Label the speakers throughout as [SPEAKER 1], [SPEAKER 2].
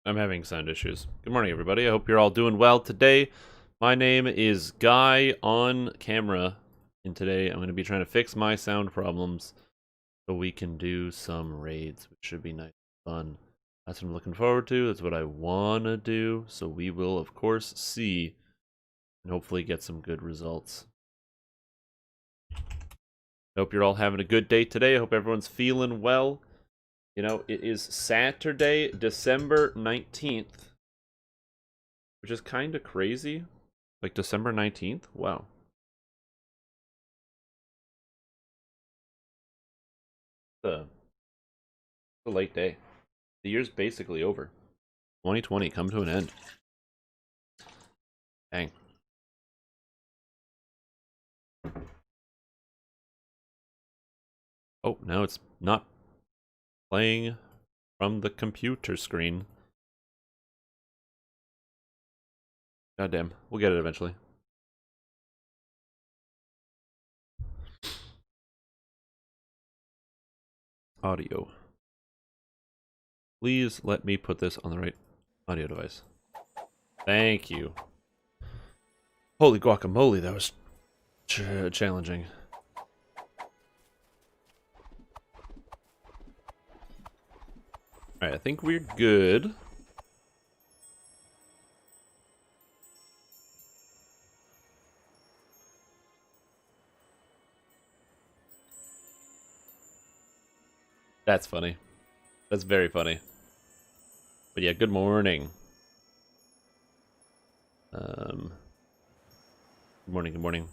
[SPEAKER 1] I'm having sound issues. Good morning, everybody. I hope you're all doing well today. My name is Guy on camera, and today I'm going to be trying to fix my sound problems so we can do some raids, which should be nice and fun. That's what I'm looking forward to. That's what I want to do. So we will, of course, see and hopefully get some good results. I hope you're all having a good day today. I hope everyone's feeling well. You know, it is Saturday, December 19th. Which is kind of crazy. Like December 19th? Wow. It's a late day. The year's basically over. 2020 come to an end. Dang. Oh, now it's not playing from the computer screen. Goddamn. We'll get it eventually. Audio. Please let me put this on the right audio device. Thank you. Holy guacamole, that was challenging. Alright, I think we're good. That's funny. That's very funny. But yeah, good morning. Good morning, good morning.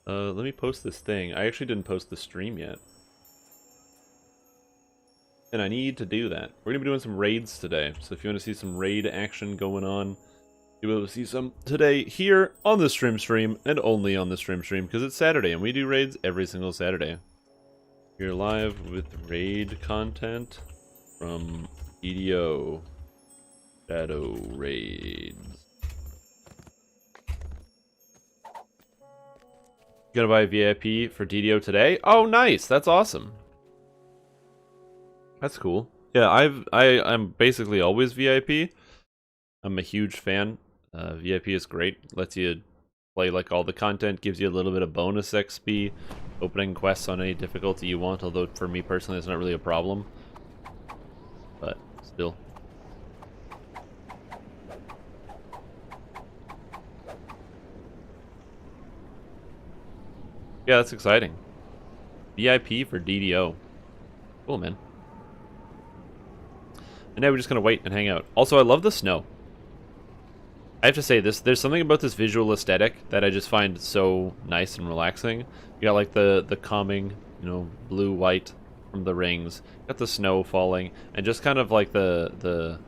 [SPEAKER 1] Let me post this thing. I actually didn't post the stream yet. And I need to do that. We're gonna be doing some raids today. So if you want to see some raid action going on, you'll be able to see some today here on the stream and only on the stream because it's Saturday and we do raids every single Saturday. We're live with raid content from EDO Shadow Raids. You gonna buy VIP for DDO today? Oh, nice! That's awesome. That's cool. Yeah, I'm basically always VIP. I'm a huge fan. VIP is great. Lets you play like all the content, gives you a little bit of bonus XP, opening quests on any difficulty you want, although for me personally it's not really a problem. But still. Yeah, that's exciting. VIP for DDO. Cool, man. And now we're just gonna wait and hang out. Also, I love the snow. I have to say this, there's something about this visual aesthetic that I just find so nice and relaxing. You got like the calming, you know, blue-white from the rings. Got the snow falling, and just kind of like the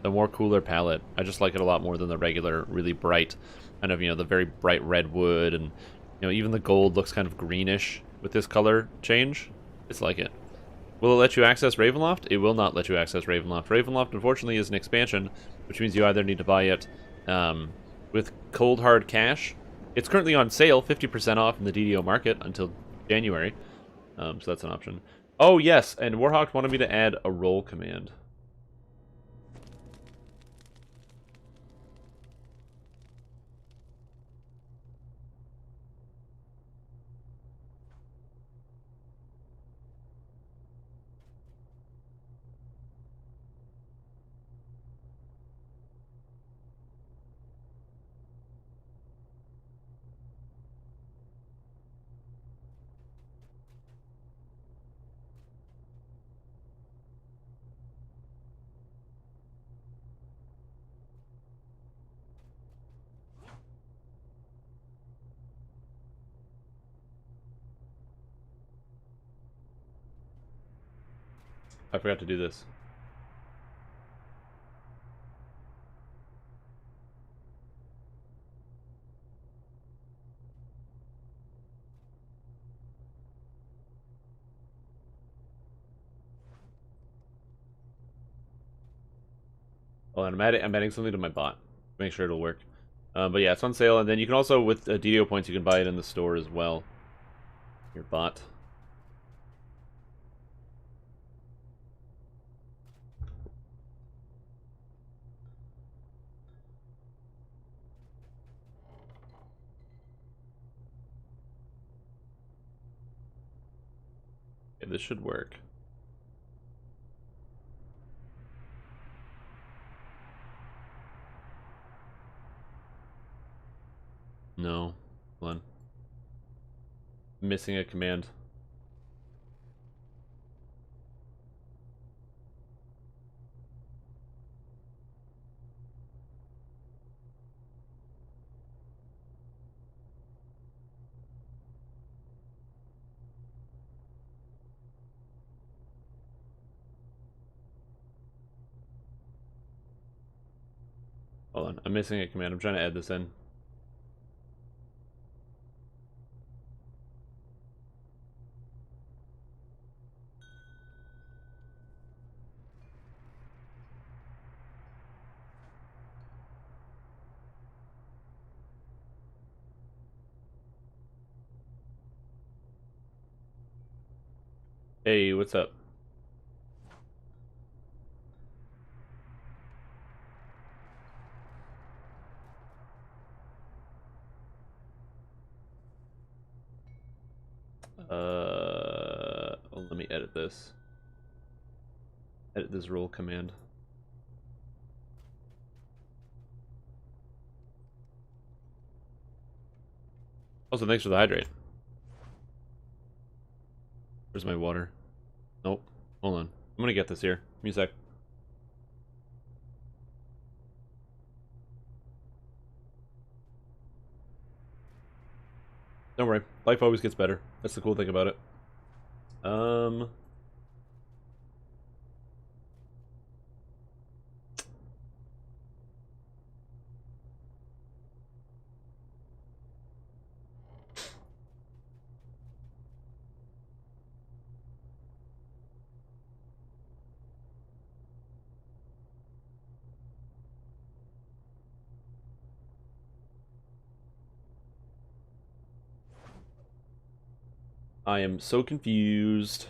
[SPEAKER 1] more cooler palette. I just like it a lot more than the regular, really bright, kind of, you know, the very bright red wood, and, you know, even the gold looks kind of greenish with this color change. It's like it. Will it let you access Ravenloft? It will not let you access Ravenloft. Ravenloft, unfortunately, is an expansion, which means you either need to buy it with cold hard cash. It's currently on sale, 50% off in the DDO market until January. So that's an option. Oh, yes, and Warhawk wanted me to add a roll command. I forgot to do this. Oh, and I'm adding something to my bot. Make sure it'll work. But yeah, it's on sale, and then you can also, with DDO points, you can buy it in the store as well. Your bot. Okay, this should work. No. Hold on. Missing a command. Hold on. I'm missing a command. I'm trying to add this in. Hey, what's up? Let me edit this. Edit this roll command. Also, thanks for the hydrate. Where's my water? Nope. Hold on. I'm gonna get this here. Give me a sec. Don't worry. Life always gets better. That's the cool thing about it. I am so confused.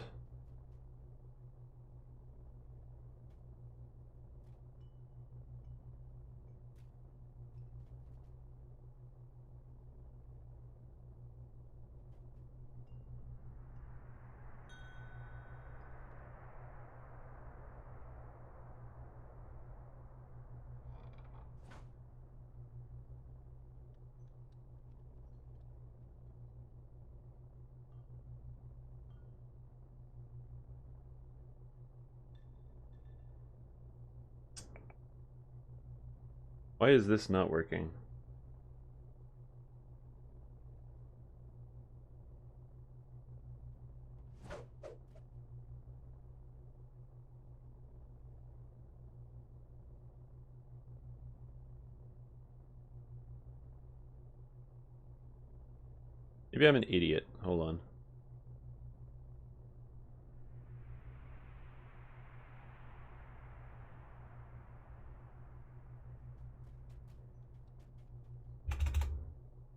[SPEAKER 1] Why is this not working? Maybe I'm an idiot. Hold on.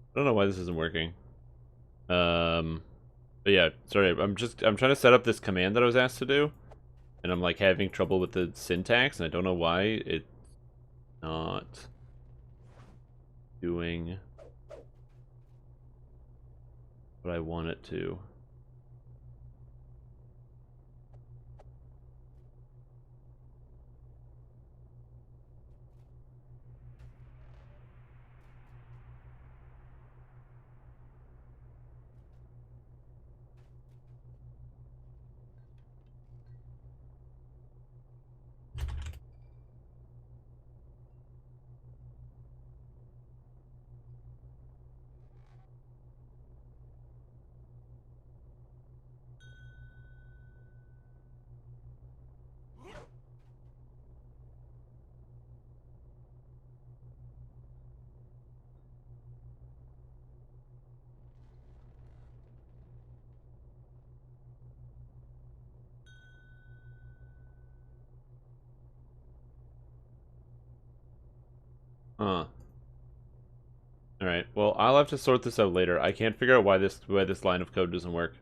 [SPEAKER 1] I don't know why this isn't working. But yeah, sorry. I'm trying to set up this command that I was asked to do, and I'm like having trouble with the syntax, and I don't know why it's not doing what I want it to. Huh. All right. Well, I'll have to sort this out later. I can't figure out why this line of code doesn't work.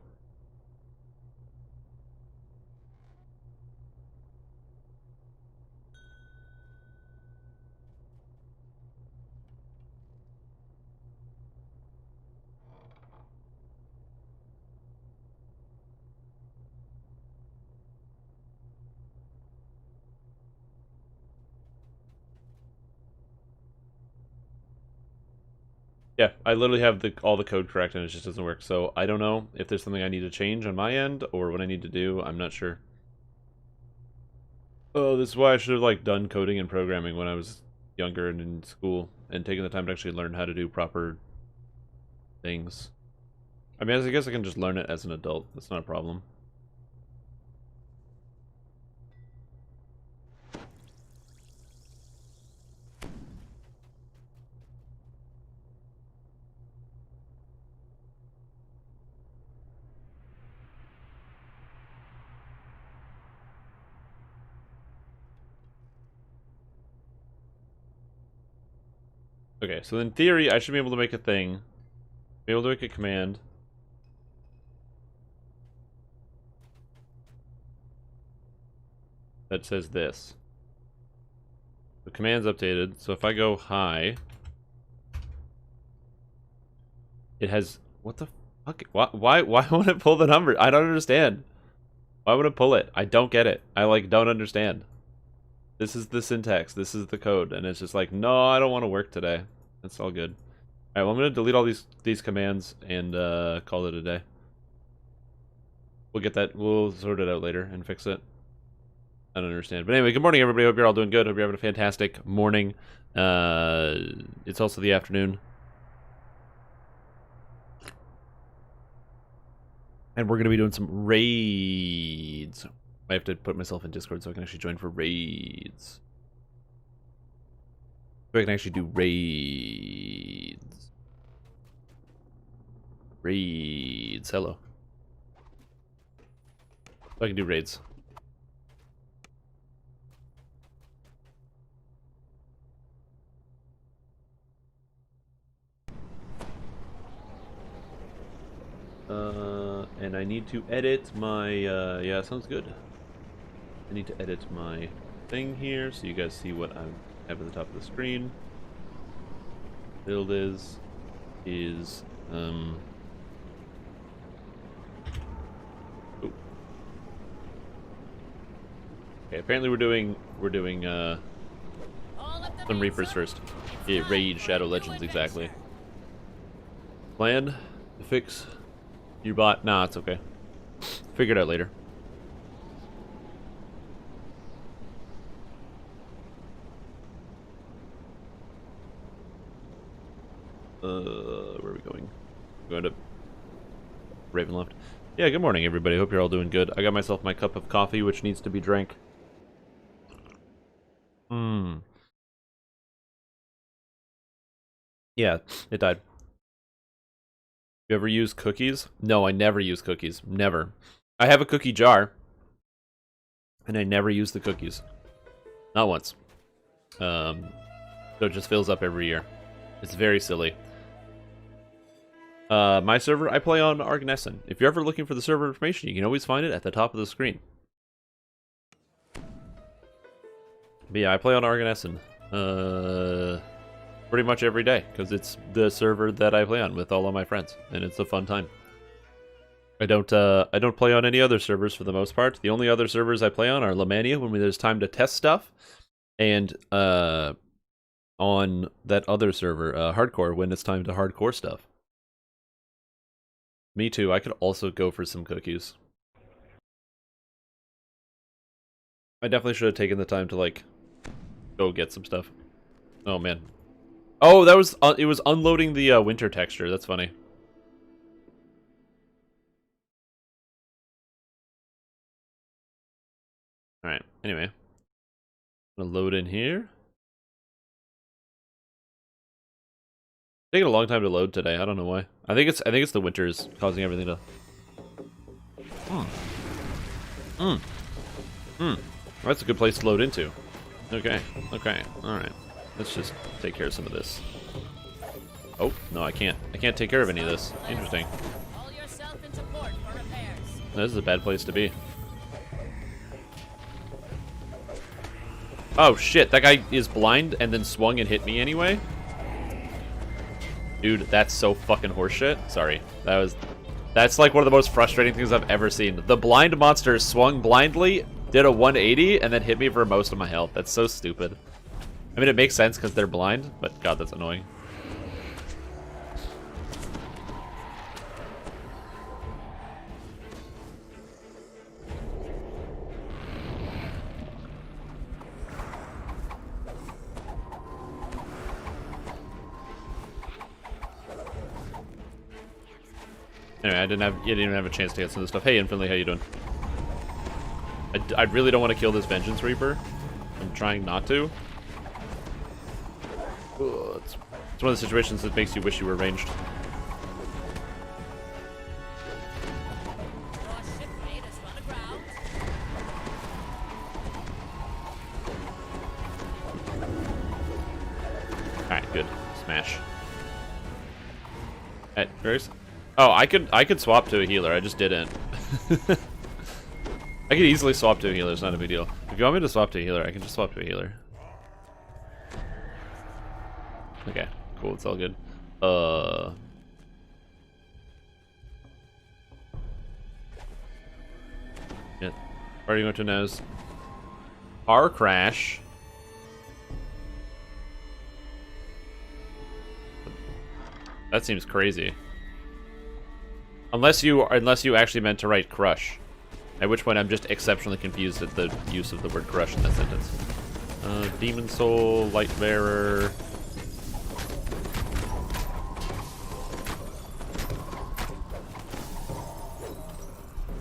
[SPEAKER 1] Yeah, I literally have all the code correct and it just doesn't work. So I don't know if there's something I need to change on my end or what I need to do. I'm not sure. Oh, this is why I should have like done coding and programming when I was younger and in school and taken the time to actually learn how to do proper things. I mean, I guess I can just learn it as an adult. That's not a problem. Okay, so in theory, I should be able to make a thing. Be able to make a command. That says this. The command's updated, so if I go hi, it has... What the fuck? Why won't it pull the number? I don't understand. Why would it pull it? I don't get it. I, like, don't understand. This is the syntax. This is the code. And it's just like, no, I don't want to work today. That's all good. Alright, well, I'm going to delete all these commands and call it a day. We'll get that. We'll sort it out later and fix it. I don't understand. But anyway, good morning, everybody. Hope you're all doing good. Hope you're having a fantastic morning. It's also the afternoon. And we're going to be doing some raids. I have to put myself in Discord so I can actually join for raids. So I can actually do raids. Raids. Hello. So I can do raids. And I need to edit my, yeah, sounds good. I need to edit my thing here so you guys see what I have at the top of the screen. Build is, ooh. Okay, apparently we're doing, some Reapers first. Yeah, Raid Shadow Legends, exactly. Plan to fix your bot. Nah, it's okay. Figure it out later. Where are we going? We're going to Ravenloft. Yeah, good morning, everybody. Hope you're all doing good. I got myself my cup of coffee, which needs to be drank. Yeah, it died. You ever use cookies? No, I never use cookies. Never. I have a cookie jar, and I never use the cookies. Not once. So it just fills up every year. It's very silly. My server, I play on Argnessen. If you're ever looking for the server information, you can always find it at the top of the screen. But yeah, I play on Argnessen. Pretty much every day, because it's the server that I play on with all of my friends, and it's a fun time. I don't play on any other servers for the most part. The only other servers I play on are Lemania when there's time to test stuff, and on that other server, Hardcore, when it's time to hardcore stuff. Me too. I could also go for some cookies. I definitely should have taken the time to like go get some stuff. Oh man. Oh, that was it was unloading the winter texture. That's funny. All right. Anyway, I'm gonna load in here. Taking a long time to load today. I don't know why. I think it's the winters causing everything to. That's a good place to load into. Okay. Okay. All right. Let's just take care of some of this. Oh no, I can't. I can't take care of any of this. Interesting. This is a bad place to be. Oh shit! That guy is blind and then swung and hit me anyway. Dude, that's so fucking horseshit. Sorry. That's like one of the most frustrating things I've ever seen. The blind monster swung blindly, did a 180, and then hit me for most of my health. That's so stupid. I mean, it makes sense because they're blind, but god, that's annoying. Anyway, you didn't even have a chance to get some of this stuff. Hey, Infinitely, how you doing? I really don't want to kill this Vengeance Reaper. I'm trying not to. Ugh, it's one of the situations that makes you wish you were ranged. Alright, good. Smash. Alright, first. Oh, I could swap to a healer, I just didn't. I could easily swap to a healer, it's not a big deal. If you want me to swap to a healer, I can just swap to a healer. Okay, cool, it's all good. Yeah. Where are you going to now? Is car crash. That seems crazy. Unless you actually meant to write crush. At which point I'm just exceptionally confused at the use of the word crush in that sentence. Demon Soul, Light Bearer.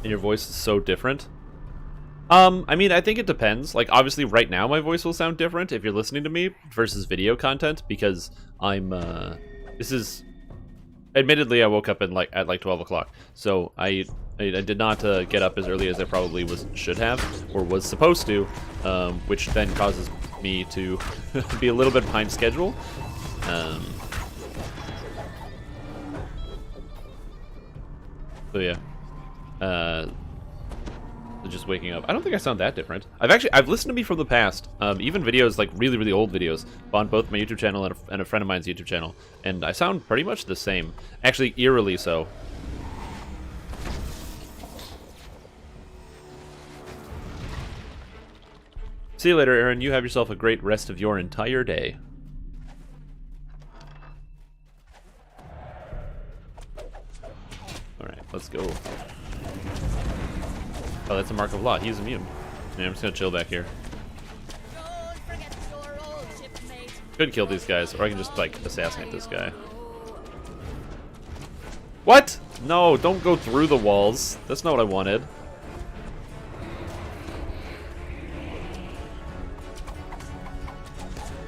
[SPEAKER 1] And your voice is so different. I mean, I think it depends. Like, obviously, right now my voice will sound different if you're listening to me versus video content because I'm, this is... Admittedly, I woke up at like 12 o'clock, so I did not get up as early as I probably should have or was supposed to, which then causes me to be a little bit behind schedule. So yeah, just waking up. I don't think I sound that different. I've listened to me from the past, even videos like really old videos on both my YouTube channel and a friend of mine's YouTube channel, and I sound pretty much the same. Actually, eerily so. See you later, Aaron. You have yourself a great rest of your entire day. All right, let's go. Oh, that's a mark of law. He's immune. Yeah, I'm just gonna chill back here. Could kill these guys, or I can just, like, assassinate this guy. What? No, don't go through the walls. That's not what I wanted.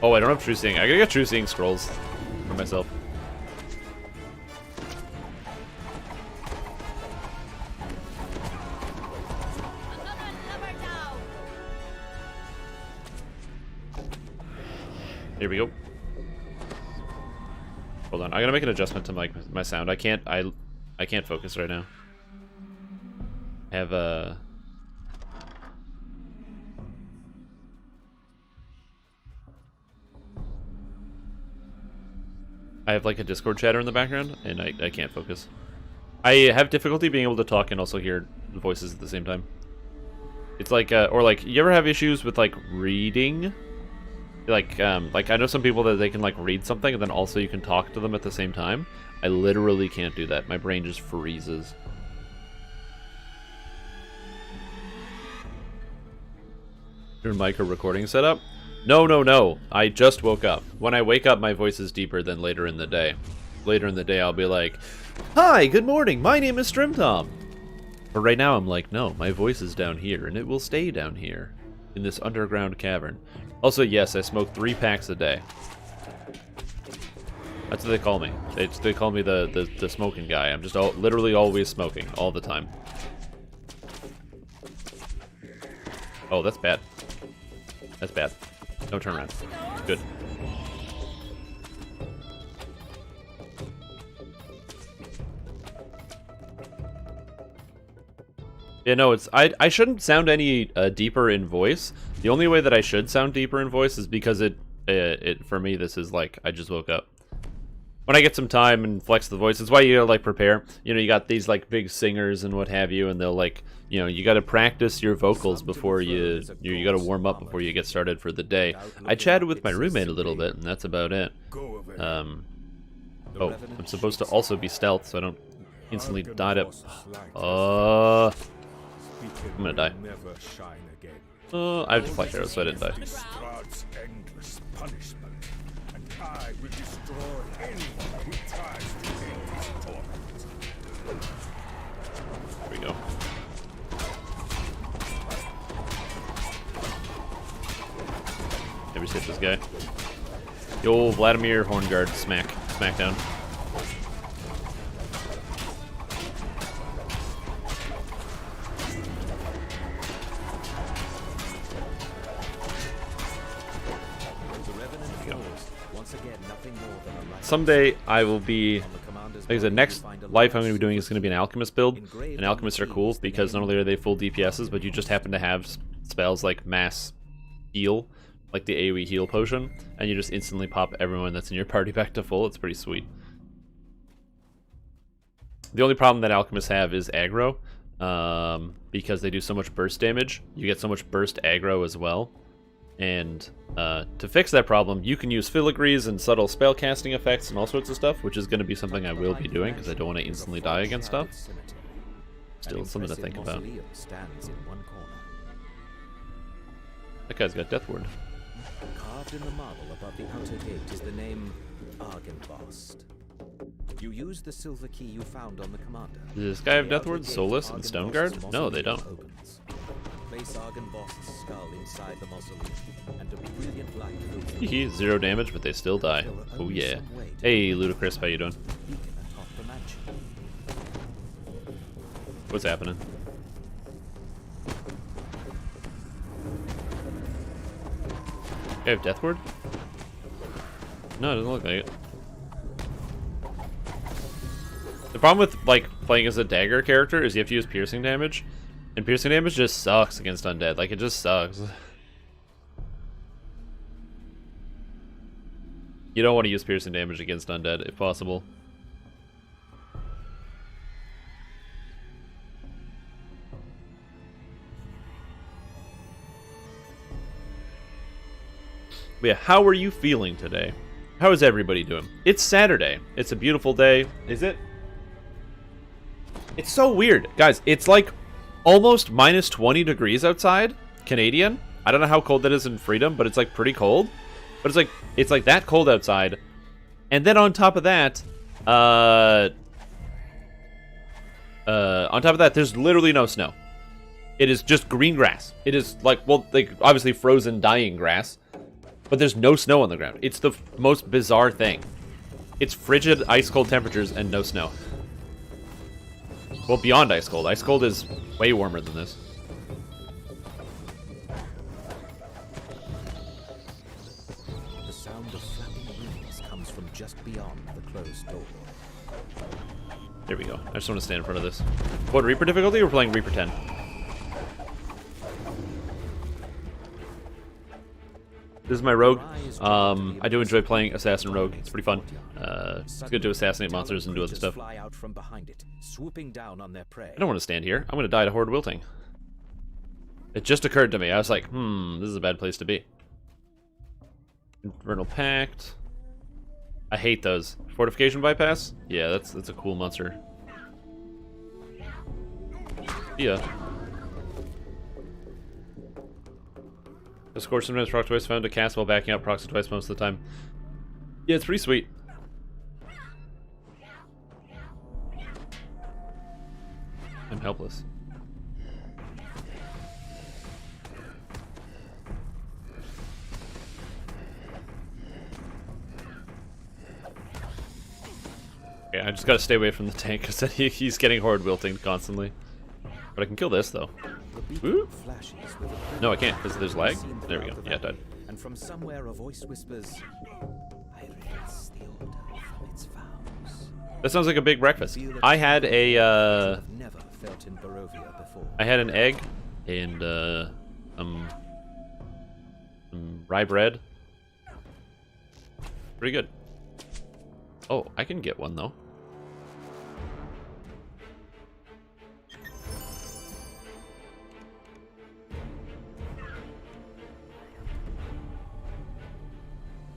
[SPEAKER 1] Oh, I don't have True Seeing. I gotta get True Seeing scrolls for myself. Here we go. Hold on, I gotta make an adjustment to my sound. I can't focus right now. I have like a Discord chatter in the background, and I can't focus. I have difficulty being able to talk and also hear the voices at the same time. It's like, or like, you ever have issues with like reading? Like I know some people that they can like read something and then also you can talk to them at the same time. I literally can't do that. My brain just freezes. Your mic or recording setup? No. I just woke up. When I wake up, my voice is deeper than later in the day. Later in the day, I'll be like, "Hi, good morning. My name is StrimTom." But right now, I'm like, no, my voice is down here, and it will stay down here in this underground cavern. Also, yes, I smoke 3 packs a day. That's what they call me. They call me the smoking guy. I'm just literally always smoking, all the time. Oh, that's bad. That's bad. Don't turn around. Good. Yeah, no, I shouldn't sound any deeper in voice. The only way that I should sound deeper in voice is because for me, this is like, I just woke up. When I get some time and flex the voice, it's why you gotta like prepare. You know, you got these like big singers and what have you, and they'll like, you know, you gotta practice your vocals before you gotta warm up before you get started for the day. I chatted with my roommate a little bit, and that's about it. Oh, I'm supposed to also be stealth, so I don't instantly die up. I'm gonna die. I have deflect arrows, so I didn't die. There we go. Never hit this guy. The old Vladimir Hornguard smackdown. Someday I will be, like I said, next life I'm going to be doing is going to be an Alchemist build. And Alchemists are cool because not only are they full DPSs, but you just happen to have spells like Mass Heal, like the AoE heal potion, and you just instantly pop everyone that's in your party back to full. It's pretty sweet. The only problem that Alchemists have is aggro, because they do so much burst damage. You get so much burst aggro as well. And to fix that problem, you can use filigrees and subtle spell casting effects and all sorts of stuff, which is going to be something I will be doing because I don't want to instantly die against stuff. Still something to think about. That guy's got Death Ward.
[SPEAKER 2] Carved in the marble above the outer gate is the name Argynvost. You use the silver key you found on the commander.
[SPEAKER 1] Does this guy have Death Ward, Solus, and Stoneguard? No, they don't.
[SPEAKER 2] Place Argynvost's skull inside the mausoleum, and a brilliant light fills the
[SPEAKER 1] Hehe, 0 damage, but they still die. Oh yeah. Hey, Ludicrous, how you doing?
[SPEAKER 2] beacon atop the mansion.
[SPEAKER 1] What's happening? You have Death Ward? No, it doesn't look like it. The problem with, like, playing as a dagger character is you have to use piercing damage. And piercing damage just sucks against undead. Like, it just sucks. You don't want to use piercing damage against undead, if possible. But yeah, how are you feeling today? How is everybody doing? It's Saturday. It's a beautiful day. Is it? It's so weird. Guys, it's like almost minus 20 degrees outside, Canadian. I don't know how cold that is in Freedom, but it's like pretty cold. But it's like that cold outside. And then on top of that, there's literally no snow. It is just green grass. It is like, well, like obviously frozen, dying grass, but there's no snow on the ground. It's the most bizarre thing. It's frigid, ice cold temperatures and no snow. Well, beyond ice cold. Ice cold is way warmer than this.
[SPEAKER 2] The sound of flapping wings comes from just beyond the closed door.
[SPEAKER 1] There we go. I just want to stand in front of this. What, Reaper difficulty or playing Reaper 10? This is my rogue. I do enjoy playing Assassin Rogue. It's pretty fun. It's good to assassinate monsters and do other stuff.
[SPEAKER 2] Fly out from behind it, swooping down on their prey.
[SPEAKER 1] I don't want to stand here. I'm going to die to Horde Wilting. It just occurred to me. I was like, this is a bad place to be. Infernal Pact. I hate those. Fortification Bypass? Yeah, that's a cool monster. Yeah. The score sometimes proc twice found to cast while backing up proxy twice most of the time. Yeah, it's pretty sweet. I'm helpless. Okay, I just gotta stay away from the tank because he's getting Horde Wilting constantly. But I can kill this though. Ooh. No, I can't because there's lag. There we go. Yeah, it died.
[SPEAKER 2] And from somewhere a voice whispers, I release the order from its vows.
[SPEAKER 1] That sounds like a big breakfast. I had a
[SPEAKER 2] Never felt in Barovia before.
[SPEAKER 1] I had an egg and some rye bread. Pretty good. Oh, I can get one though.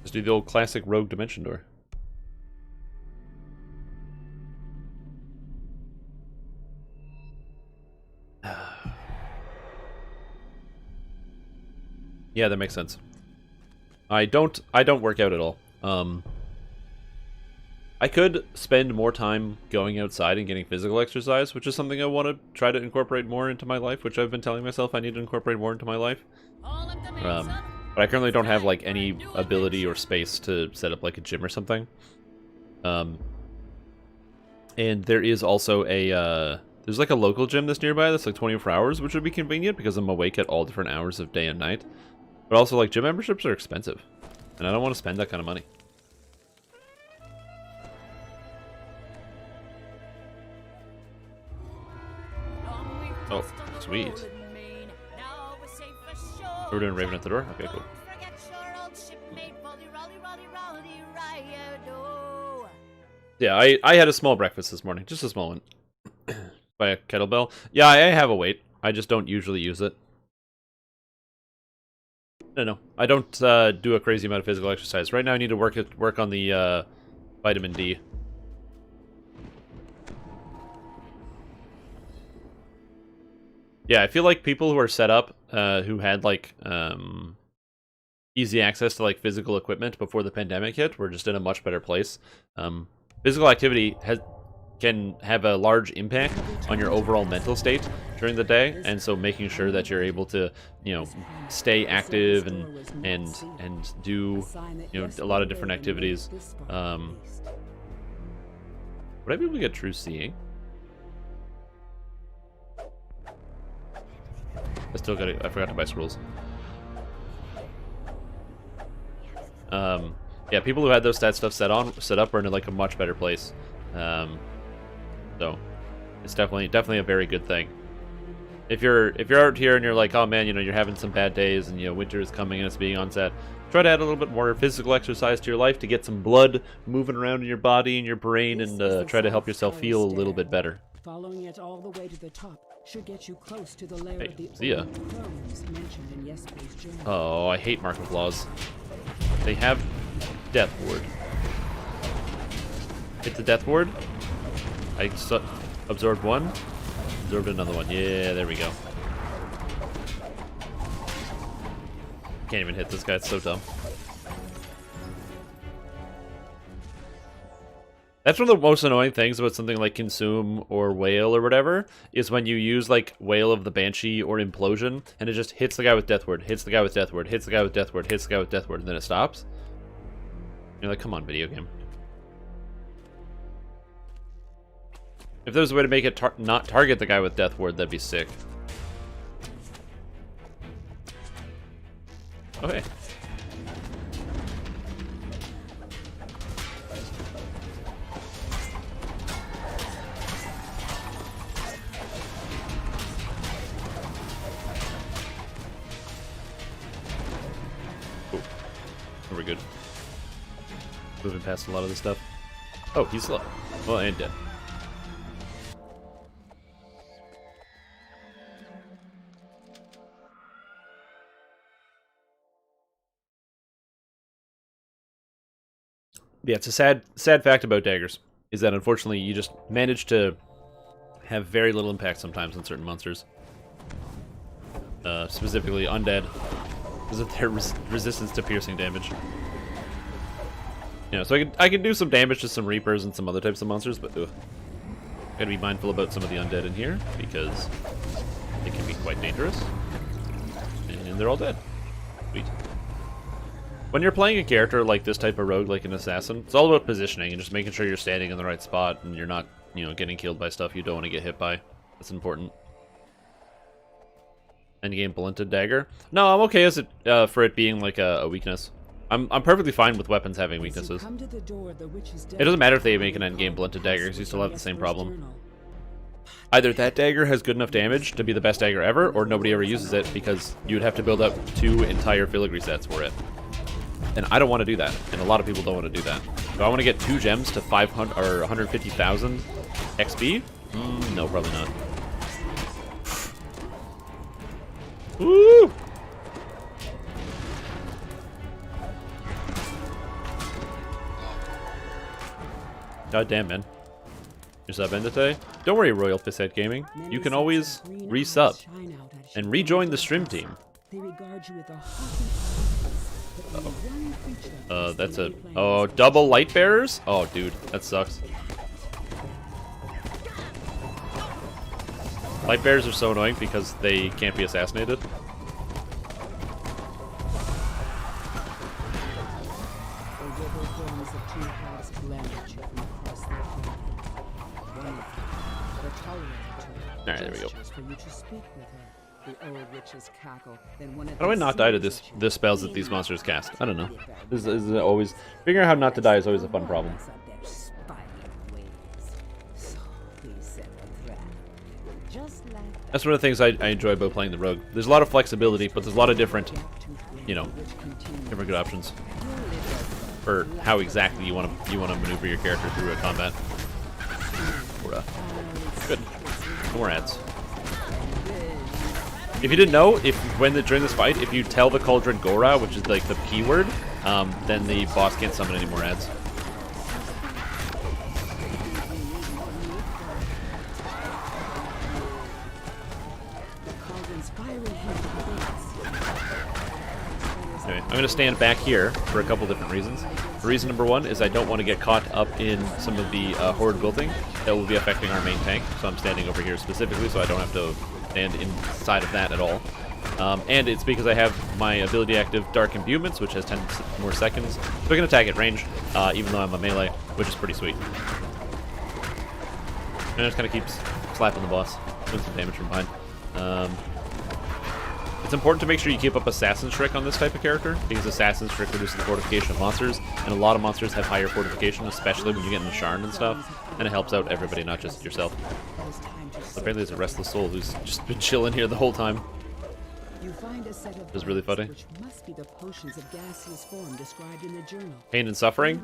[SPEAKER 1] Let's do the old classic rogue dimension door. Yeah, that makes sense. I don't work out at all. I could spend more time going outside and getting physical exercise, which is something I want to try to incorporate more into my life, which I've been telling myself I need to incorporate more into my life. But I currently don't have like any ability or space to set up like a gym or something. And there is also a there's like a local gym that's nearby that's like 24 hours, which would be convenient because I'm awake at all different hours of day and night. But also like gym memberships are expensive, and I don't want to spend that kind of money. Oh, sweet. We're doing Raven at the door? Okay, cool. Yeah, I had a small breakfast this morning. Just a small one. By a kettlebell. Yeah, I have a weight. I just don't usually use it. No. I don't do a crazy amount of physical exercise. Right now I need to work on the vitamin D. Yeah, I feel like people who are set up, who had like easy access to like physical equipment before the pandemic hit, were just in a much better place. Physical activity can have a large impact on your overall mental state during the day, and so making sure that you're able to, you know, stay active and do, you know, a lot of different activities. Would I be able to get true seeing? I forgot to buy scrolls. Yeah, people who had those stat stuff set up are in like a much better place. So it's definitely a very good thing. If you're out here and you're like, oh man, you know, you're having some bad days and, you know, winter is coming and it's being onset, try to add a little bit more physical exercise to your life to get some blood moving around in your body and your brain, and try to help yourself feel a little bit better.
[SPEAKER 3] Following it all the way to the top should get you close to the lair of the
[SPEAKER 1] see ya.
[SPEAKER 3] clones mentioned in yesterday's journal.
[SPEAKER 1] Oh, I hate Mark of Laws. They have Death Ward. Hit the Death Ward. I absorbed one. Absorbed another one. Yeah, there we go. Can't even hit this guy. It's so dumb. That's one of the most annoying things about something like Consume or Whale or whatever, is when you use like Whale of the Banshee or Implosion, and it just hits the guy with Death Ward, hits the guy with Death Ward, hits the guy with Death Ward, hits the guy with Death Ward, and then it stops. You're like, come on, video game. If there's a way to make it not target the guy with Death Ward, that'd be sick. Okay. Cool. We're good. Moving past a lot of this stuff. Oh, he's slow. Well, and dead. Yeah, it's a sad fact about daggers, is that unfortunately you just manage to have very little impact sometimes on certain monsters. Specifically undead, because of their resistance to piercing damage. You know, so I can do some damage to some Reapers and some other types of monsters, but gotta be mindful about some of the undead in here, because they can be quite dangerous. And they're all dead. Sweet. When you're playing a character like this type of rogue, like an assassin, it's all about positioning and just making sure you're standing in the right spot and you're not, you know, getting killed by stuff you don't want to get hit by. That's important. Endgame blunted dagger. No, I'm okay as it for it being like a weakness. I'm perfectly fine with weapons having weaknesses. It doesn't matter if they make an endgame blunted dagger, because you still have the same problem. Either that dagger has good enough damage to be the best dagger ever, or nobody ever uses it because you'd have to build up 2 entire filigree sets for it. And I don't want to do that, and a lot of people don't want to do that. Do I want to get 2 gems to 500 or 150,000 XP? No, probably not. Woo! God damn, man. Your sub ended today? Don't worry, Royal Fishhead Gaming. You can always resub and rejoin the stream team.
[SPEAKER 3] They regard you with a haughty eyes, but
[SPEAKER 1] That's a... Oh, double light bearers? Oh, dude, that sucks. Light bearers are so annoying because they can't be assassinated. Alright, there we go. How do I not die to this spells that these monsters cast? I don't know. This is always... Figuring out how not to die is always a fun problem. That's one of the things I enjoy about playing the rogue. There's a lot of flexibility, but there's a lot of different, you know, different good options for how exactly you want to maneuver your character through a combat. Good. More ads. If you didn't know, during this fight, if you tell the Cauldron Gora, which is like the keyword, then the boss can't summon any more ads. Anyway, I'm going to stand back here for a couple different reasons. Reason number one is I don't want to get caught up in some of the horde wilting that will be affecting our main tank, so I'm standing over here specifically so I don't have to stand inside of that at all. And it's because I have my ability active Dark Imbuements, which has 10 more seconds, so I can attack at range, even though I'm a melee, which is pretty sweet. And it just kind of keeps slapping the boss, doing some damage from behind. It's important to make sure you keep up Assassin's Trick on this type of character, because Assassin's Trick reduces the fortification of monsters, and a lot of monsters have higher fortification, especially when you get into Sharn and stuff, and it helps out everybody, not just yourself. Apparently there's a Restless Soul who's just been chilling here the whole time. It was really funny. Pain and Suffering?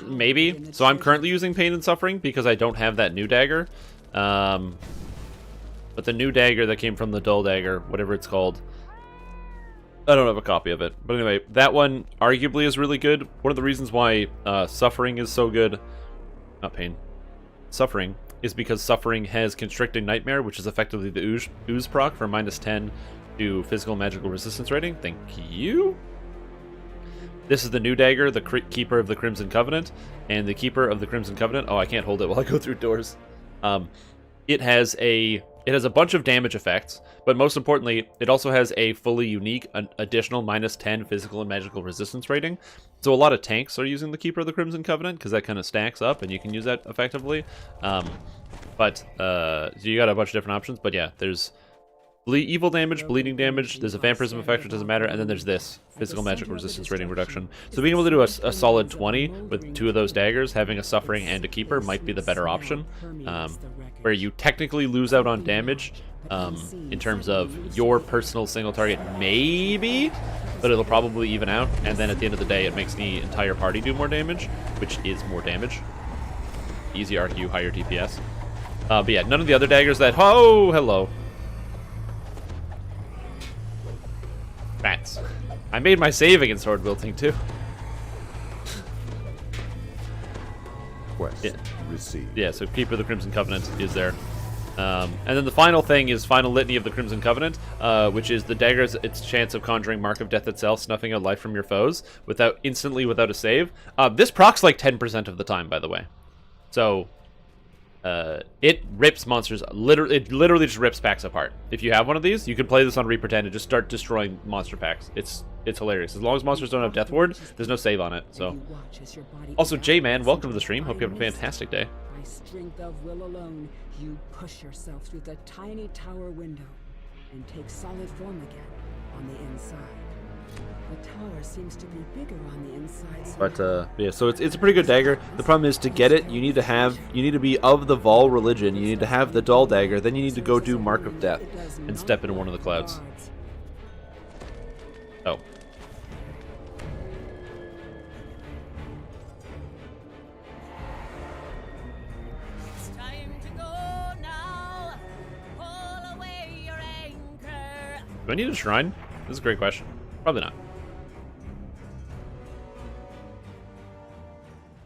[SPEAKER 1] Maybe. So I'm currently using Pain and Suffering because I don't have that new dagger. But the new dagger that came from the dull dagger, whatever it's called, I don't have a copy of it. But anyway, that one arguably is really good. One of the reasons why Suffering is so good, not Pain, Suffering, is because Suffering has Constricting Nightmare, which is effectively the ooze proc for -10 to physical and magical resistance rating. Thank you. This is the new dagger, the Keeper of the Crimson Covenant, and the Keeper of the Crimson Covenant. Oh, I can't hold it while I go through doors. It has a bunch of damage effects, but most importantly, it also has a fully unique additional -10 physical and magical resistance rating. So a lot of tanks are using the Keeper of the Crimson Covenant because that kind of stacks up and you can use that effectively. So you got a bunch of different options, but yeah, there's evil damage, bleeding damage, there's a vampirism effect, which doesn't matter, and then there's this, physical magical resistance rating reduction. So being able to do a solid 20 with 2 of those daggers, having a Suffering and a Keeper might be the better option, where you technically lose out on damage in terms of your personal single target, maybe, but it'll probably even out, and then at the end of the day, it makes the entire party do more damage, which is more damage. Easy RQ, higher DPS. But yeah, none of the other daggers that... Oh, hello. Rats. I made my save against Horde Wilting too.
[SPEAKER 4] Quest received.
[SPEAKER 1] Yeah, so Keeper of the Crimson Covenant is there. And then the final thing is Final Litany of the Crimson Covenant, which is the dagger's its chance of conjuring Mark of Death itself, snuffing out life from your foes instantly without a save. This procs like 10% of the time, by the way. So it rips monsters. It literally just rips packs apart. If you have one of these, you can play this on Reaper 10 and just start destroying monster packs. It's hilarious. As long as monsters don't have Death Ward, there's no save on it. So, also J-Man, welcome to the stream. Hope you have a fantastic day.
[SPEAKER 3] By strength of will alone, you push yourself through the tiny tower window and take solid form again on the inside. The tower seems to be bigger on the inside.
[SPEAKER 1] But yeah, so it's a pretty good dagger. The problem is to get it, you need to be of the Vol religion. You need to have the dull dagger. Then you need to go do Mark of Death and step into one of the clouds. Oh.
[SPEAKER 5] It's time to go now. Pull away your anchor.
[SPEAKER 1] Do I need a shrine? This is a great question. Probably not.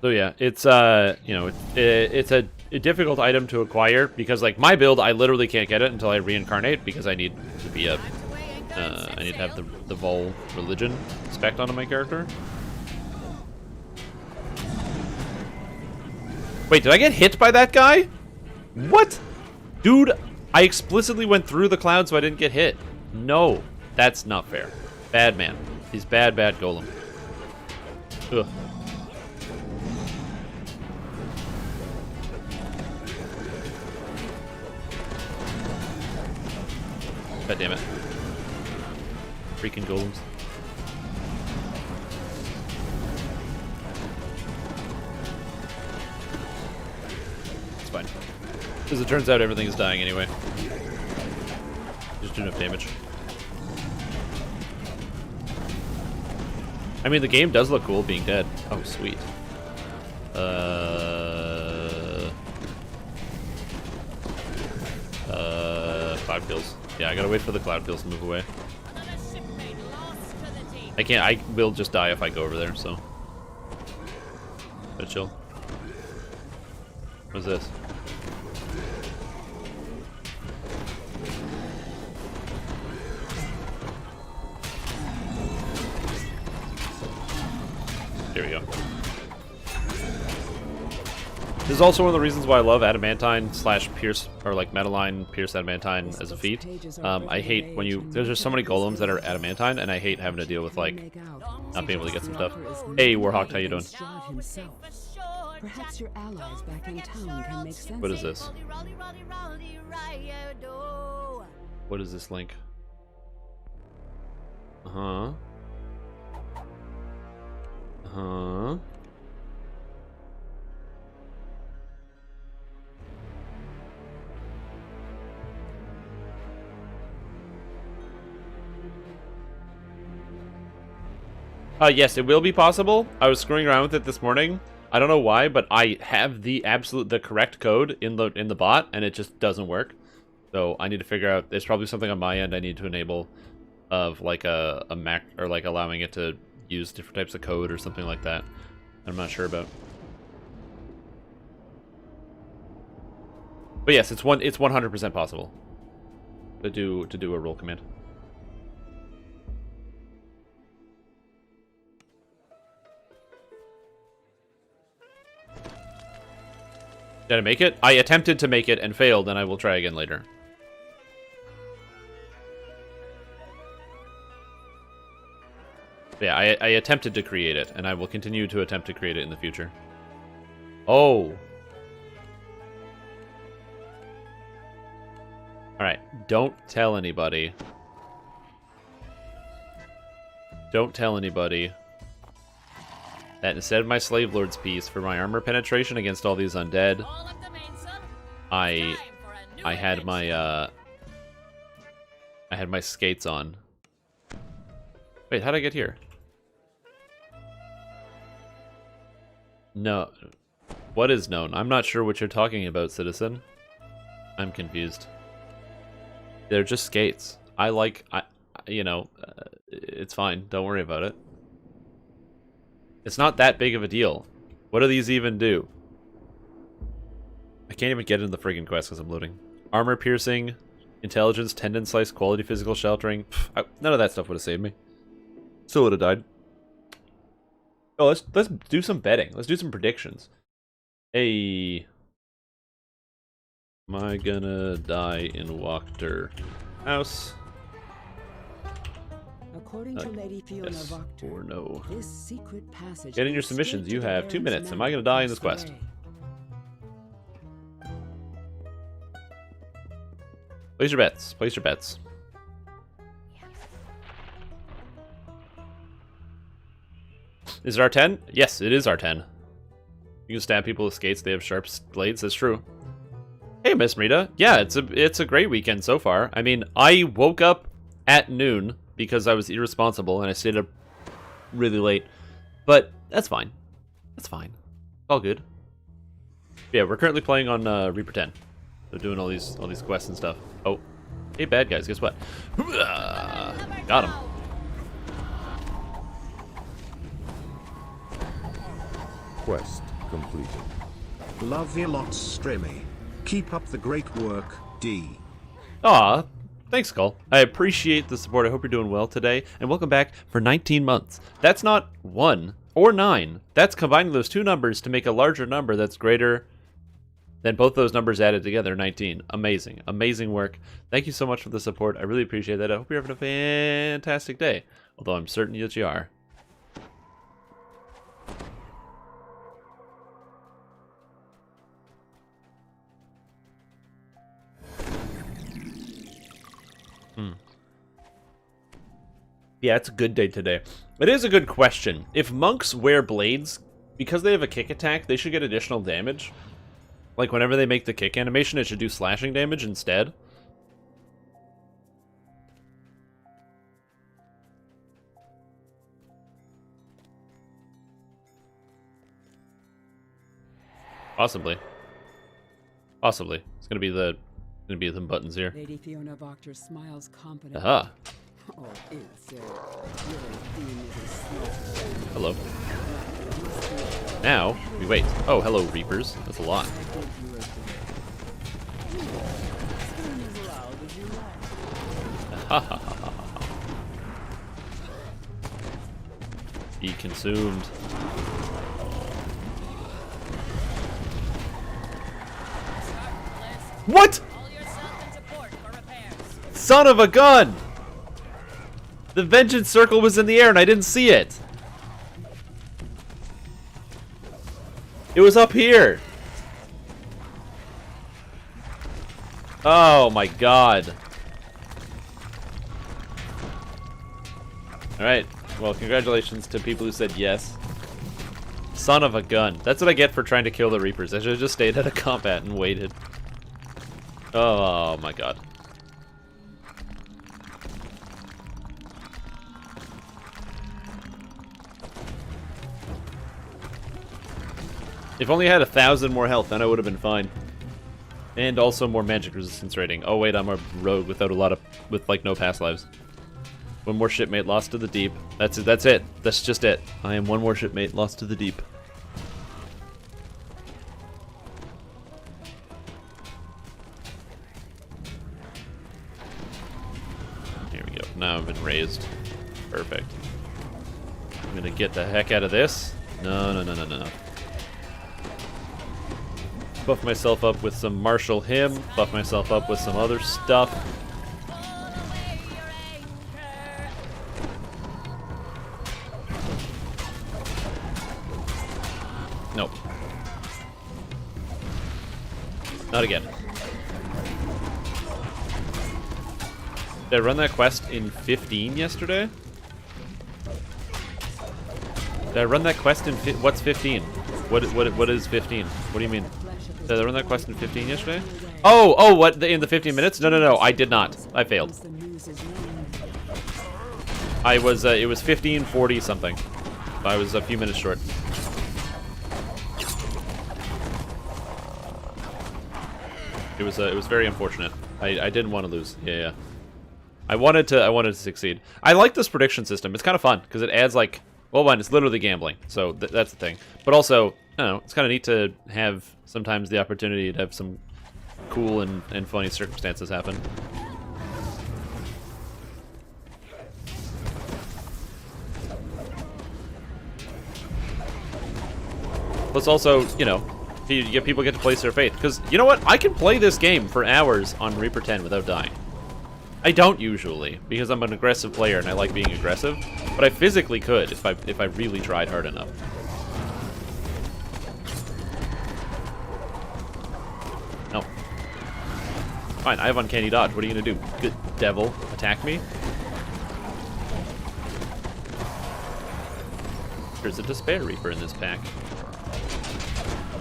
[SPEAKER 1] So yeah, it's it's a difficult item to acquire because like my build, I literally can't get it until I reincarnate because I need to be a I need to have the Vol religion spec'd onto my character. Wait, did I get hit by that guy? What? Dude, I explicitly went through the cloud so I didn't get hit. No, that's not fair. Bad man. He's bad golem. Ugh. God damn it. Freaking golems. It's fine. As it turns out, everything is dying anyway. Just do enough damage. I mean, the game does look cool being dead. Oh, sweet. 5 kills. Yeah, I gotta wait for the cloud kills to move away. I can't. I will just die if I go over there. So, but chill. What's this? Here we go. This is also one of the reasons why I love Adamantine / Pierce, or like Metaline Pierce Adamantine as a feat. I hate when there's just so many golems that are Adamantine, and I hate having to deal with like not being able to get some stuff. Hey, Warhawk, how you doing?
[SPEAKER 3] Perhaps your allies back in town can make sense.
[SPEAKER 1] What is this? What is this link? Uh-huh. Uh-huh. Yes, it will be possible. I was screwing around with it this morning. I don't know why, but I have the correct code in the bot, and it just doesn't work. So I need to figure out. There's probably something on my end I need to enable, of like a Mac, or like allowing it to use different types of code or something like that. I'm not sure about. But yes, it's 100% possible to do a roll command. Did I make it? I attempted to make it and failed, and I will try again later. But yeah, I attempted to create it, and I will continue to attempt to create it in the future. Oh. Alright, don't tell anybody. Don't tell anybody that instead of my Slave Lord's piece for my armor penetration against all these undead, I had my skates on. Wait, how'd I get here? No. What is known? I'm not sure what you're talking about, citizen. I'm confused. They're just skates. It's fine. Don't worry about it. It's not that big of a deal. What do these even do? I can't even get into the friggin' quest because I'm loading. Armor piercing, intelligence, tendon slice, quality physical sheltering. None of that stuff would have saved me. Still would have died. Oh, let's do some betting. Let's do some predictions. Hey. Am I gonna die in Wachter house?
[SPEAKER 3] According to Lady Fiona
[SPEAKER 1] Yes
[SPEAKER 3] Wachter,
[SPEAKER 1] or no?
[SPEAKER 3] this secret passage
[SPEAKER 1] Get in your
[SPEAKER 3] leads
[SPEAKER 1] submissions.
[SPEAKER 3] straight
[SPEAKER 1] You
[SPEAKER 3] to
[SPEAKER 1] have
[SPEAKER 3] the
[SPEAKER 1] 2 minutes.
[SPEAKER 3] Baron's
[SPEAKER 1] Am I gonna die in this quest?
[SPEAKER 3] Way.
[SPEAKER 1] Place your bets. Place your bets. Is it R10? Yes, it is R10. You can stab people with skates. They have sharp blades. That's true. Hey, Miss Rita. Yeah, it's a great weekend so far. I mean, I woke up at noon because I was irresponsible and I stayed up really late. But that's fine. That's fine. It's all good. Yeah, we're currently playing on Reaper 10. So doing all these quests and stuff. Oh, hey, bad guys. Guess what? Got him.
[SPEAKER 4] Quest completed.
[SPEAKER 6] Love you lots, Strimmy. Keep up the great work, D.
[SPEAKER 1] Aw, Thanks, Skull. I appreciate the support. I hope you're doing well today. And welcome back for 19 months. That's not 1 or 9. That's combining those two numbers to make a larger number that's greater than both those numbers added together, 19. Amazing. Amazing work. Thank you so much for the support. I really appreciate that. I hope you're having a fantastic day. Although I'm certain that you are. Yeah, it's a good day today. It is a good question. If monks wear blades, because they have a kick attack, they should get additional damage. Like, whenever they make the kick animation, it should do slashing damage instead. Possibly. Possibly. It's gonna be the buttons here.
[SPEAKER 3] Lady Fiona Wachter smiles confidently.
[SPEAKER 1] Aha.
[SPEAKER 3] Oh, is there really being a small
[SPEAKER 1] Hello. Now, we wait. Oh, hello, Reapers. That's a lot. Ha ha ha ha ha. Be consumed. What?
[SPEAKER 5] Call yourself in support for repairs.
[SPEAKER 1] Son of a gun! The vengeance circle was in the air and I didn't see it. It was up here. Oh my god. Alright, well, congratulations to people who said yes. Son of a gun. That's what I get for trying to kill the Reapers. I should have just stayed out of combat and waited. Oh my god. If only I had 1,000 more health, then I would have been fine. And also more magic resistance rating. Oh wait, I'm a rogue without with like no past lives. One more shipmate lost to the deep. That's it. That's it. That's just it. I am one more shipmate lost to the deep. Here we go. Now I've been raised. Perfect. I'm gonna get the heck out of this. No, no, no, no, no, no. Buff myself up with some martial hymn. Buff myself up with some other stuff. Nope. Not again. Did I run that quest in 15 yesterday? Did I run that quest in what's 15? What is 15? What do you mean? Did I run that quest in 15 yesterday? Oh, what, in the 15 minutes? No, I did not. I failed. I was, it was 15:40 something. I was a few minutes short. It was very unfortunate. I didn't want to lose. Yeah. I wanted to succeed. I like this prediction system. It's kind of fun because it adds like, well, one, it's literally gambling, so that's the thing. But also, I don't know, it's kind of neat to have sometimes the opportunity to have some cool and funny circumstances happen. Plus also, you know, people get to place their faith. Because, you know what? I can play this game for hours on Reaper 10 without dying. I don't usually, because I'm an aggressive player and I like being aggressive. But I physically could if I really tried hard enough. No. Fine, I have uncanny dodge. What are you gonna do? Good devil, attack me? There's a Despair Reaper in this pack.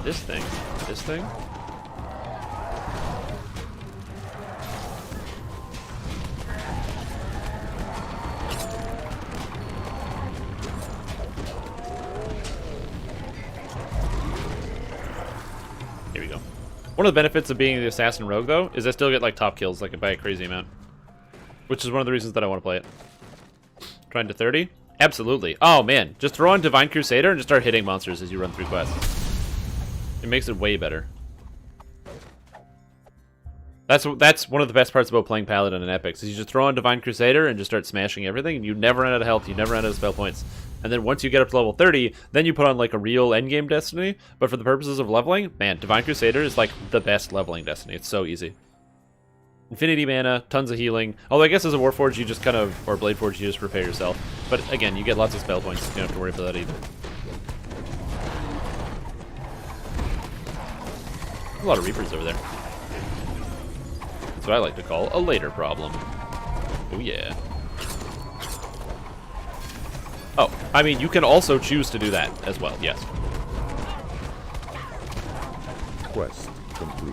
[SPEAKER 1] This thing. This thing? Here we go. One of the benefits of being the Assassin Rogue, though, is I still get, like, top kills, like, by a crazy amount. Which is one of the reasons that I want to play it. Trying to 30? Absolutely. Oh, man. Just throw on Divine Crusader and just start hitting monsters as you run through quests. It makes it way better. That's one of the best parts about playing Paladin and Epics, is you just throw on Divine Crusader and just start smashing everything, and you never run out of health, you never run out of spell points. And then once you get up to level 30, then you put on like a real endgame Destiny, but for the purposes of leveling, man, Divine Crusader is like the best leveling Destiny. It's so easy. Infinity mana, tons of healing. Although I guess as a Warforged, you just kind of, or Blade Forge, you just prepare yourself. But again, you get lots of spell points, so you don't have to worry about that either. A lot of Reapers over there. That's what I like to call a later problem. Oh yeah. Oh, I mean, you can also choose to do that as well, yes.
[SPEAKER 4] Quest complete.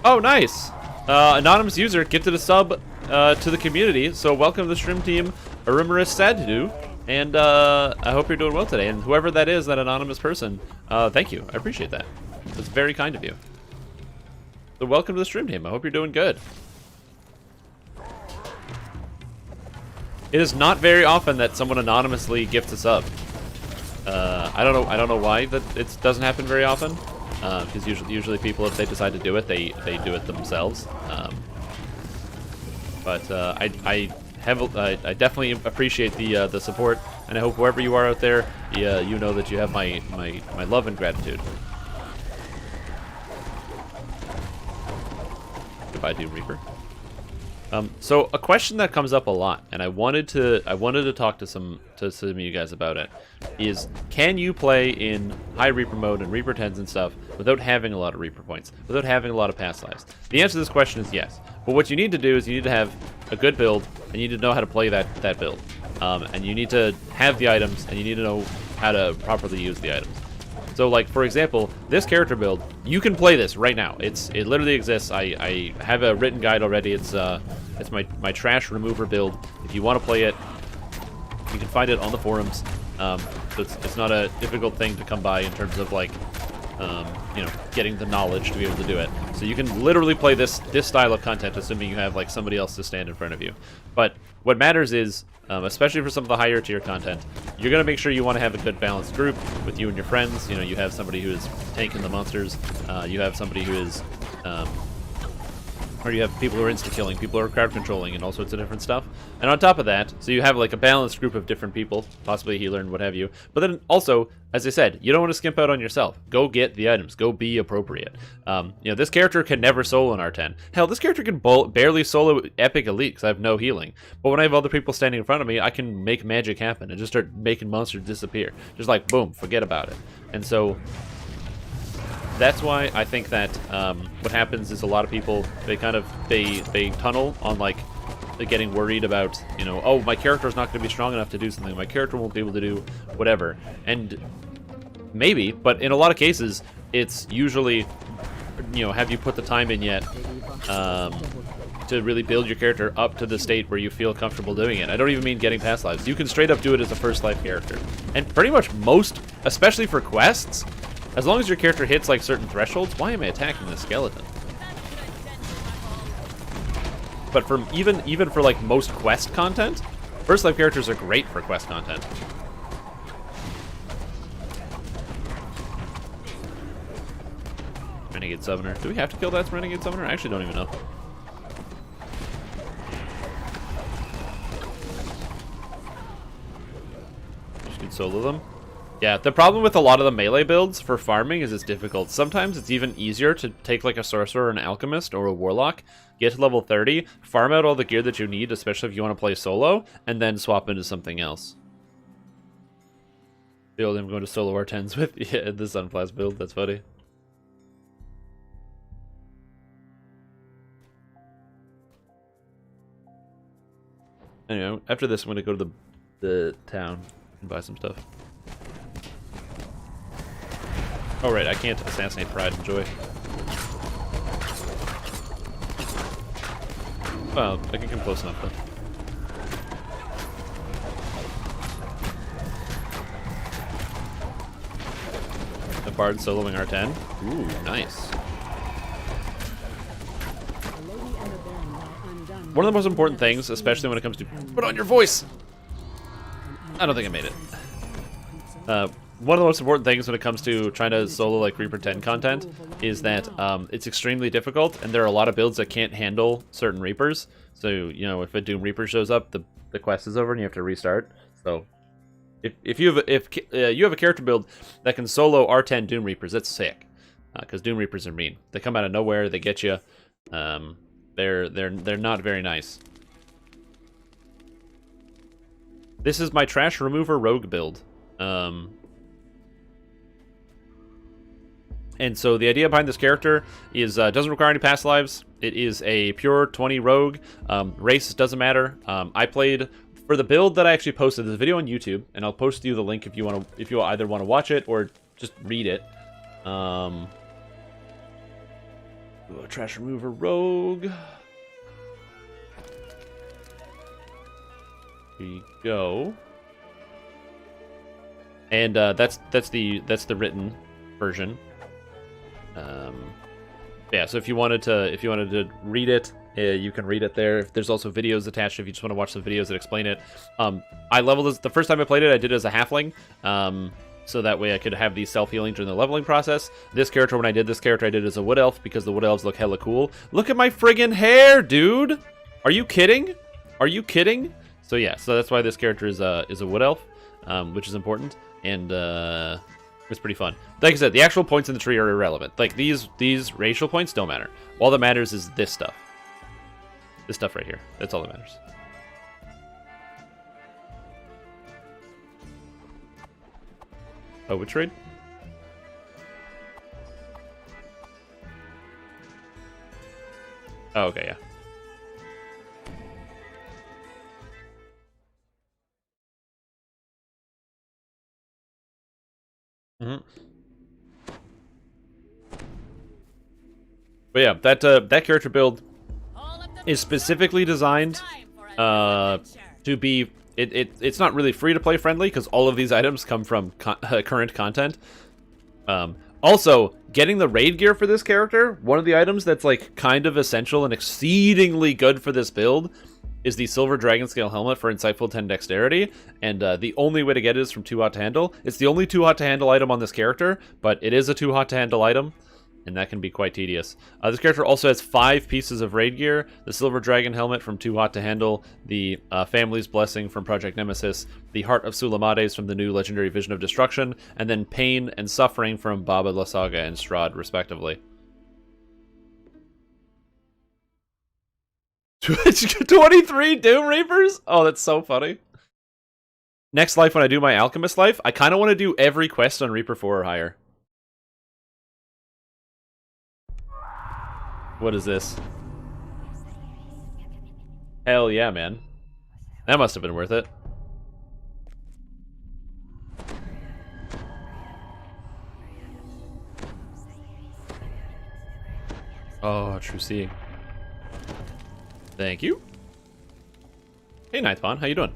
[SPEAKER 1] Oh, nice! Anonymous user gifted a sub to the community, so welcome to the stream team, Arumaris Sadhu, and I hope you're doing well today. And whoever that is, that anonymous person, thank you. I appreciate that. That's very kind of you. So welcome to the stream team. I hope you're doing good. It is not very often that someone anonymously gifts a sub. I don't know why that it doesn't happen very often. Because usually people, if they decide to do it, they do it themselves. But I definitely appreciate the support, and I hope wherever you are out there, you know that you have my love and gratitude. Goodbye, Doom Reaper. So a question that comes up a lot, and I wanted to talk to some of you guys about it, is can you play in high Reaper mode and Reaper 10s and stuff without having a lot of Reaper points, without having a lot of past lives? The answer to this question is yes. But what you need to do is you need to have a good build, and you need to know how to play that build. And you need to have the items, and you need to know how to properly use the items. So, like, for example, this character build, you can play this right now. It literally exists. I have a written guide already. It's my trash remover build. If you want to play it, you can find it on the forums. So it's not a difficult thing to come by in terms of, like, you know, getting the knowledge to be able to do it. So you can literally play this style of content, assuming you have, like, somebody else to stand in front of you. But what matters is, especially for some of the higher tier content, you're going to make sure you want to have a good balanced group with you and your friends. You know, you have somebody who is tanking the monsters, you have somebody who is, or you have people who are insta-killing, people who are crowd controlling, and all sorts of different stuff. And on top of that, so you have like a balanced group of different people, possibly a healer and what have you. But then also, as I said, you don't want to skimp out on yourself. Go get the items. Go be appropriate. You know, this character can never solo an R10. Hell, this character can barely solo Epic Elite because I have no healing. But when I have other people standing in front of me, I can make magic happen and just start making monsters disappear. Just like, boom, forget about it. And so that's why I think that what happens is a lot of people, they tunnel on, like, getting worried about, you know, oh, my character's not going to be strong enough to do something. My character won't be able to do whatever. And maybe, but in a lot of cases, it's usually, you know, have you put the time in yet to really build your character up to the state where you feel comfortable doing it. I don't even mean getting past lives. You can straight up do it as a first life character. And pretty much most, especially for quests, as long as your character hits like certain thresholds, why am I attacking the skeleton? But for even for like most quest content, first life characters are great for quest content. Renegade Summoner. Do we have to kill that Renegade Summoner? I actually don't even know. Just can solo them. Yeah, the problem with a lot of the melee builds for farming is it's difficult. Sometimes it's even easier to take like a sorcerer, an alchemist, or a warlock, get to level 30, farm out all the gear that you need, especially if you want to play solo, and then swap into something else. Build I'm going to solo R10s with. Yeah, the Sunblast build, that's funny. Anyway, after this I'm going to go to the town and buy some stuff. Oh right, I can't assassinate Pride and Joy. Well, I can come close enough though. The Bard soloing R10. Ooh, nice. One of the most important things, especially when it comes to put on your voice. I don't think I made it. one of the most important things when it comes to trying to solo like Reaper 10 content is that it's extremely difficult, and there are a lot of builds that can't handle certain Reapers. So, you know, if a Doom Reaper shows up, the quest is over and you have to restart. So, if you have a character build that can solo R10 Doom Reapers, that's sick. Because Doom Reapers are mean. They come out of nowhere, they get you. They're not very nice. This is my trash remover rogue build. And so the idea behind this character is doesn't require any past lives. It is a pure 20 rogue. Race doesn't matter. I played for the build that I actually posted. There's a video on YouTube, and I'll post you the link if you either want to watch it or just read it. Trash remover rogue. Here you go. And that's the written version. Yeah, so if you wanted to read it, you can read it there. There's also videos attached if you just want to watch the videos that explain it. I leveled this the first time I played it. I did it as a halfling, so that way I could have these self-healing during the leveling process. This character, when I did this character, I did it as a wood elf because the wood elves look hella cool. Look at my friggin' hair, dude! Are you kidding? Are you kidding? So yeah, so that's why this character is a wood elf, which is important, and it's pretty fun. Like I said, the actual points in the tree are irrelevant. Like these racial points don't matter. All that matters is this stuff. This stuff right here. That's all that matters. Oh, which raid? Oh, okay, yeah. But yeah, that character build is specifically designed to be. It's not really free to play friendly because all of these items come from current content. Also, getting the raid gear for this character, one of the items that's like kind of essential and exceedingly good for this build is the Silver Dragon Scale Helmet for Insightful 10 Dexterity, and the only way to get it is from Too Hot to Handle. It's the only Too Hot to Handle item on this character, but it is a Too Hot to Handle item, and that can be quite tedious. This character also has 5 pieces of raid gear: the Silver Dragon Helmet from Too Hot to Handle, the Family's Blessing from Project Nemesis, the Heart of Sulamades from the new Legendary Vision of Destruction, and then Pain and Suffering from Baba La Saga and Strahd, respectively. 23 Doom Reapers? Oh, that's so funny. Next life, when I do my Alchemist life, I kind of want to do every quest on Reaper 4 or higher. What is this? Hell yeah, man. That must have been worth it. Oh, true seeing. Thank you. Hey, Nightbon, how you doing?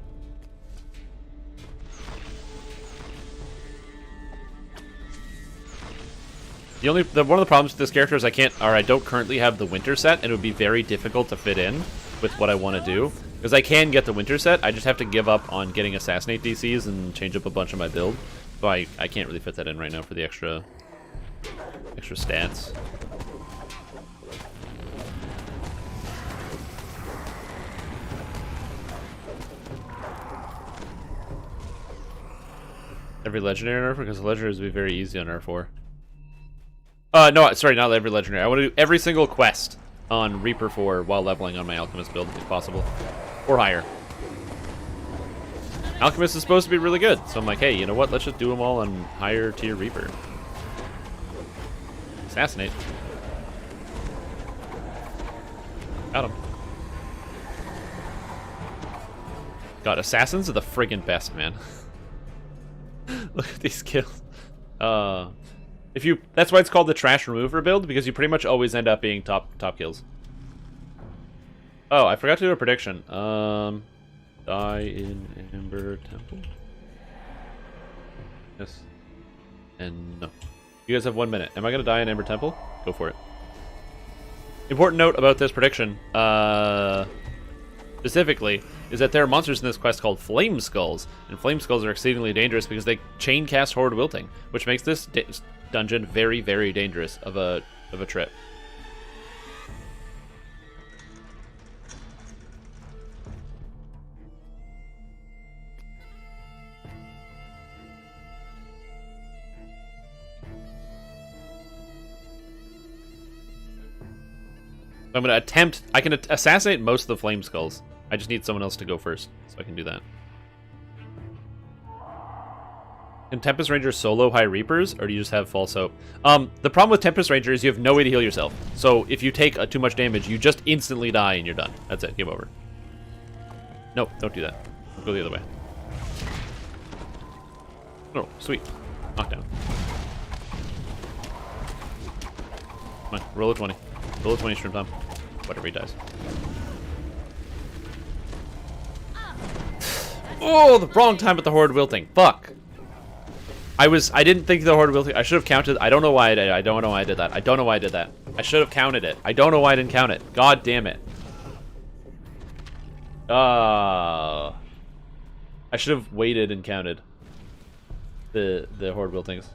[SPEAKER 1] One of the problems with this character is I don't currently have the winter set, and it would be very difficult to fit in with what I want to do. Because I can get the winter set, I just have to give up on getting assassinate DCs and change up a bunch of my build. So I can't really fit that in right now for the extra stats. Every legendary on R4, because the legendaries would be very easy on R4. No, sorry, not every legendary. I want to do every single quest on Reaper 4 while leveling on my Alchemist build, if possible. Or higher. Alchemist is supposed to be really good, so I'm like, hey, you know what? Let's just do them all on higher tier Reaper. Assassinate. Got him. God, assassins are the friggin' best, man. Look at these kills. That's why it's called the trash remover build, because you pretty much always end up being top kills. Oh, I forgot to do a prediction. Die in Amber Temple. Yes. And no. You guys have 1 minute. Am I gonna die in Amber Temple? Go for it. Important note about this prediction. specifically, is that there are monsters in this quest called Flame Skulls, and Flame Skulls are exceedingly dangerous because they chain cast Horde Wilting, which makes this dungeon very, very dangerous of a trip. I'm going to attempt... I can assassinate most of the Flame Skulls. I just need someone else to go first, so I can do that. Can Tempest Ranger solo High Reapers, or do you just have False Hope? The problem with Tempest Ranger is you have no way to heal yourself. So if you take too much damage, you just instantly die and you're done. That's it. Game over. No, don't do that. Go the other way. Oh, sweet. Knockdown. Come on, roll a 20. Roll a 20 stream time. Whatever he dies. Oh, the wrong time at the Horde Wilting. Fuck. I didn't think the Horde Wilting. I should have counted. I don't know why I did. I don't know why I did that. I don't know why I did that. I should have counted it. I don't know why I didn't count it. God damn it. I should have waited and counted the Horde Wiltings.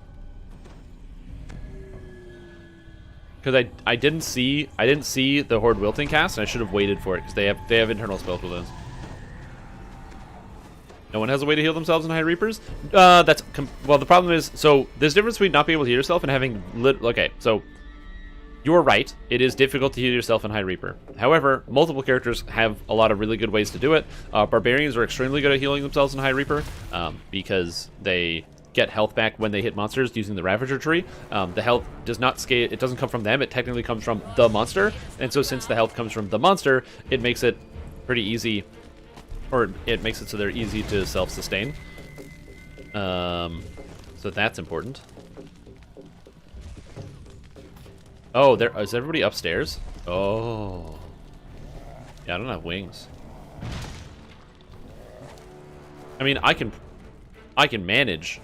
[SPEAKER 1] Because I didn't see the Horde Wilting cast, and I should have waited for it because they have internal spell cooldowns. No one has a way to heal themselves in High Reapers. Well, the problem is, so there's a difference between not being able to heal yourself and having okay, so you're right. It is difficult to heal yourself in High Reaper. However, multiple characters have a lot of really good ways to do it. Barbarians are extremely good at healing themselves in High Reaper because they get health back when they hit monsters using the Ravager tree. The health does not scale. It doesn't come from them. It technically comes from the monster. And so since the health comes from the monster, it makes it pretty easy, or it makes it so they're easy to self-sustain. So that's important. Oh, is everybody upstairs? Oh. Yeah, I don't have wings. I mean, I can manage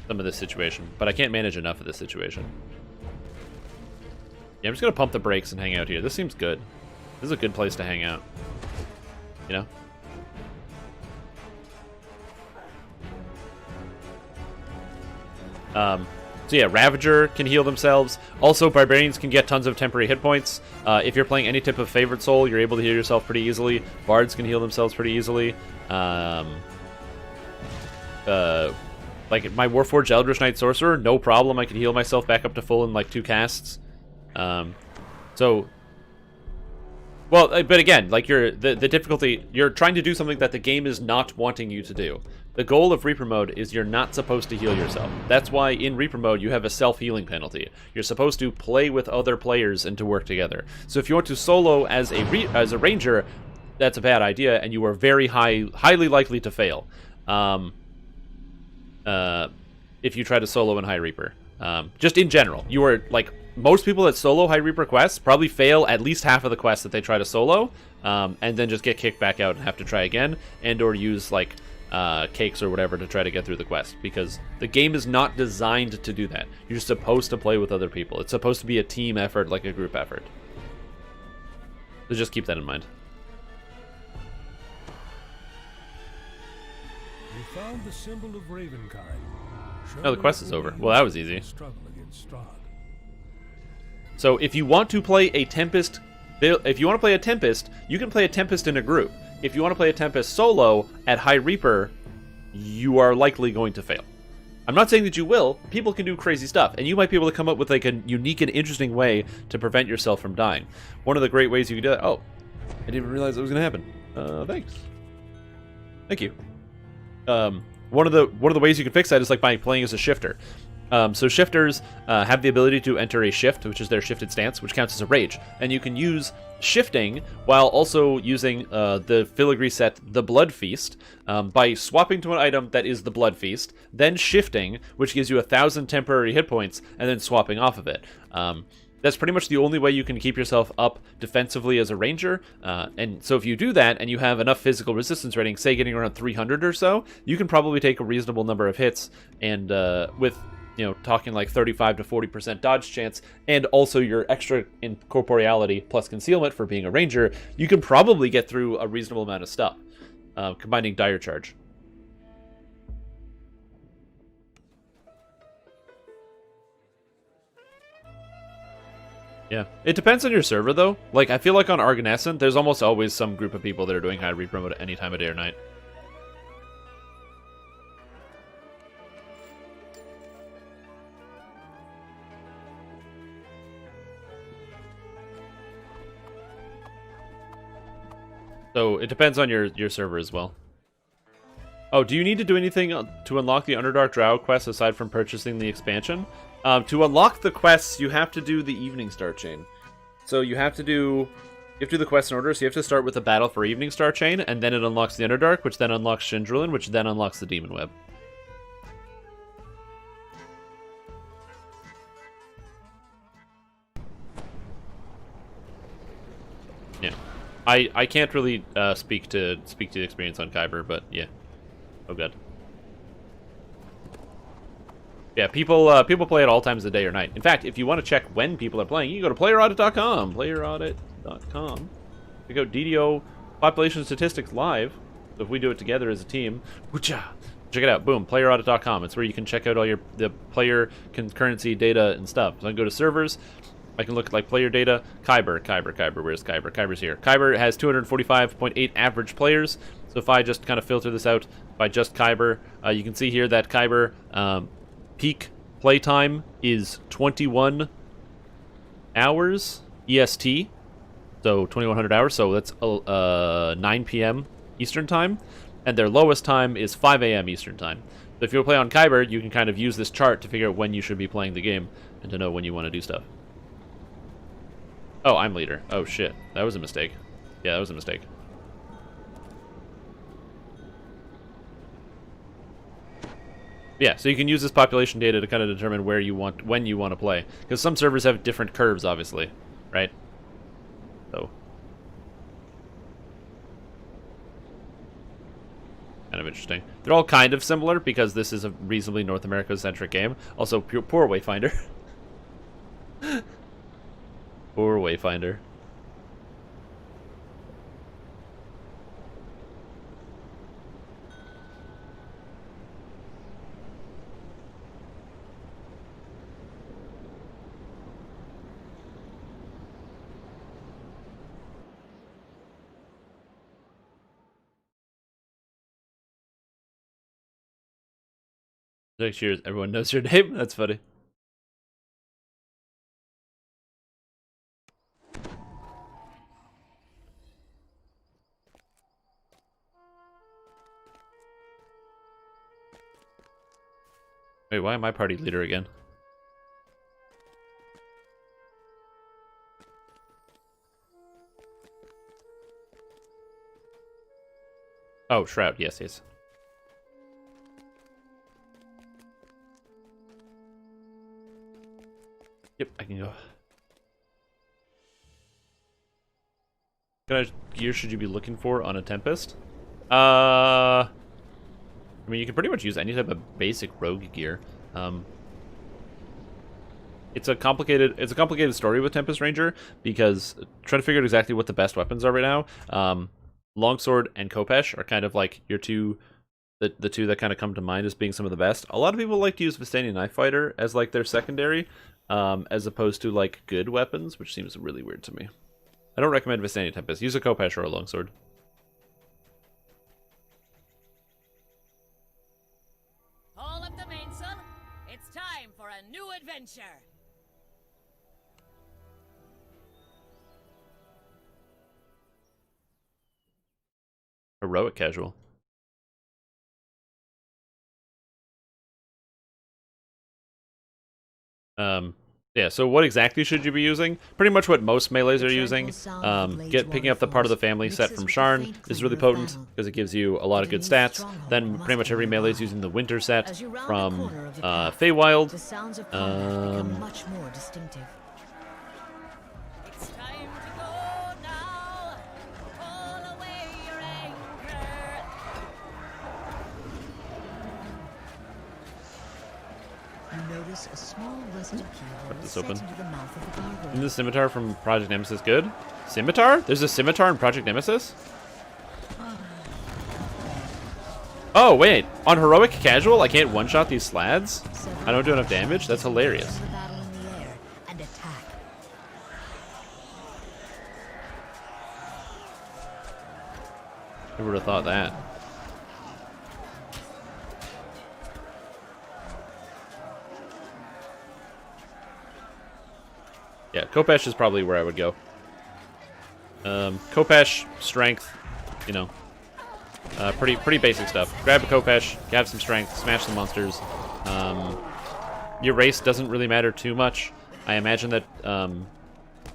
[SPEAKER 1] some of this situation, but I can't manage enough of this situation. Yeah, I'm just gonna pump the brakes and hang out here. This seems good. This is a good place to hang out. You know? So yeah, Ravager can heal themselves. Also, Barbarians can get tons of temporary hit points. If you're playing any type of favorite soul, you're able to heal yourself pretty easily. Bards can heal themselves pretty easily. Like my Warforged Eldritch Knight Sorcerer, no problem. I can heal myself back up to full in like 2 casts. Well, but again, like the difficulty, you're trying to do something that the game is not wanting you to do. The goal of Reaper mode is you're not supposed to heal yourself. That's why in Reaper mode you have a self-healing penalty. You're supposed to play with other players and to work together. So if you want to solo as a ranger, that's a bad idea, and you are very highly likely to fail. If you try to solo in High Reaper. Just in general, you are like most people that solo High Reaper quests probably fail at least half of the quests that they try to solo, and then just get kicked back out and have to try again, and or use like cakes or whatever to try to get through the quest, because the game is not designed to do that. You're supposed to play with other people. It's supposed to be a team effort, like a group effort. So just keep that in mind.
[SPEAKER 6] You found the symbol of Ravenkind.
[SPEAKER 1] Oh, the quest is over. Well, that was easy.
[SPEAKER 6] Struggle against Strahd.
[SPEAKER 1] So if you want to play a Tempest, you can play a Tempest in a group. If you want to play a Tempest solo at High Reaper, you are likely going to fail. I'm not saying that you will. People can do crazy stuff, and you might be able to come up with like a unique and interesting way to prevent yourself from dying. One of the great ways you can do that. Oh, I didn't even realize it was going to happen. Thanks. Thank you. One of the ways you can fix that is like by playing as a shifter. So shifters have the ability to enter a shift, which is their shifted stance, which counts as a rage. And you can use shifting while also using the filigree set, the Blood Feast, by swapping to an item that is the Blood Feast, then shifting, which gives you 1,000 temporary hit points, and then swapping off of it. That's pretty much the only way you can keep yourself up defensively as a ranger. And so if you do that and you have enough physical resistance rating, say getting around 300 or so, you can probably take a reasonable number of hits and with you know, talking like 35 to 40% dodge chance, and also your extra incorporeality plus concealment for being a ranger, you can probably get through a reasonable amount of stuff, combining dire charge. Yeah, it depends on your server though. Like, I feel like on Argonescent, there's almost always some group of people that are doing high reap promote at any time of day or night. So it depends on your server as well. Oh, do you need to do anything to unlock the Underdark Drow quest aside from purchasing the expansion? To unlock the quests, you have to do the Evening Star chain. So you have to do the quest in order. So you have to start with the Battle for Evening Star chain, and then it unlocks the Underdark, which then unlocks Shindralin, which then unlocks the Demon Web. Yeah, I can't really speak to the experience on Kyber, but yeah. Oh god. Yeah, people play at all times of the day or night. In fact, if you want to check when people are playing, you can go to playeraudit.com. Playeraudit.com. We go DDO population statistics live. So if we do it together as a team, whoocha, check it out. Boom, playeraudit.com. It's where you can check out all the player concurrency data and stuff. So I can go to servers. I can look at like player data. Kyber. Where's Kyber? Kyber's here. Kyber has 245.8 average players. So if I just kind of filter this out by just Kyber, you can see here that Kyber peak playtime is 21 hours EST, so 2100 hours. So that's 9 p.m. Eastern time, and their lowest time is 5 a.m. Eastern time. So if you play on Kyber, you can kind of use this chart to figure out when you should be playing the game and to know when you want to do stuff. Oh, I'm leader. Oh shit, that was a mistake. Yeah, that was a mistake. Yeah, so you can use this population data to kind of determine when you want to play, because some servers have different curves, obviously, right? So kind of interesting. They're all kind of similar because this is a reasonably North America-centric game. Also, poor Wayfinder. Poor Wayfinder. Next year, everyone knows your name. That's funny. Wait, why am I party leader again? Oh, Shroud. Yes, yes. Yep, I can go. What kind of gear should you be looking for on a Tempest? I mean, you can pretty much use any type of basic rogue gear. It's a complicated story with Tempest Ranger, because trying to figure out exactly what the best weapons are right now. Longsword and Khopesh are kind of like your two, the two that kind of come to mind as being some of the best. A lot of people like to use Vistani Knife Fighter as like their secondary, as opposed to like good weapons, which seems really weird to me. I don't recommend Vistani Tempest. Use a Khopesh or a Longsword.
[SPEAKER 5] All up the mainsail. It's time for a new adventure.
[SPEAKER 1] Heroic casual. Yeah, so what exactly should you be using? Pretty much what most melees are using. Picking up the part of the family set from Sharn is really potent because it gives you a lot of good stats. Then pretty much every melee is using the winter set from Feywild.
[SPEAKER 7] The sounds of combat become much more distinctive.
[SPEAKER 5] It's time to go now. Pull away your anchor.
[SPEAKER 7] You notice notice a small rusted keyhole
[SPEAKER 1] this
[SPEAKER 7] set
[SPEAKER 1] open.
[SPEAKER 7] into the mouth of the gargoyle.
[SPEAKER 1] Isn't the scimitar from Project Nemesis good? Scimitar? There's a scimitar in Project Nemesis? Oh, wait. On Heroic Casual, I can't one-shot these slads? I don't do enough damage? That's hilarious.
[SPEAKER 7] The battle in the air and attack.
[SPEAKER 1] Who would have thought that? Yeah, Kopesh is probably where I would go. Kopesh, strength, you know, pretty basic stuff. Grab a Kopesh, have some strength, smash some monsters. Your race doesn't really matter too much. I imagine that,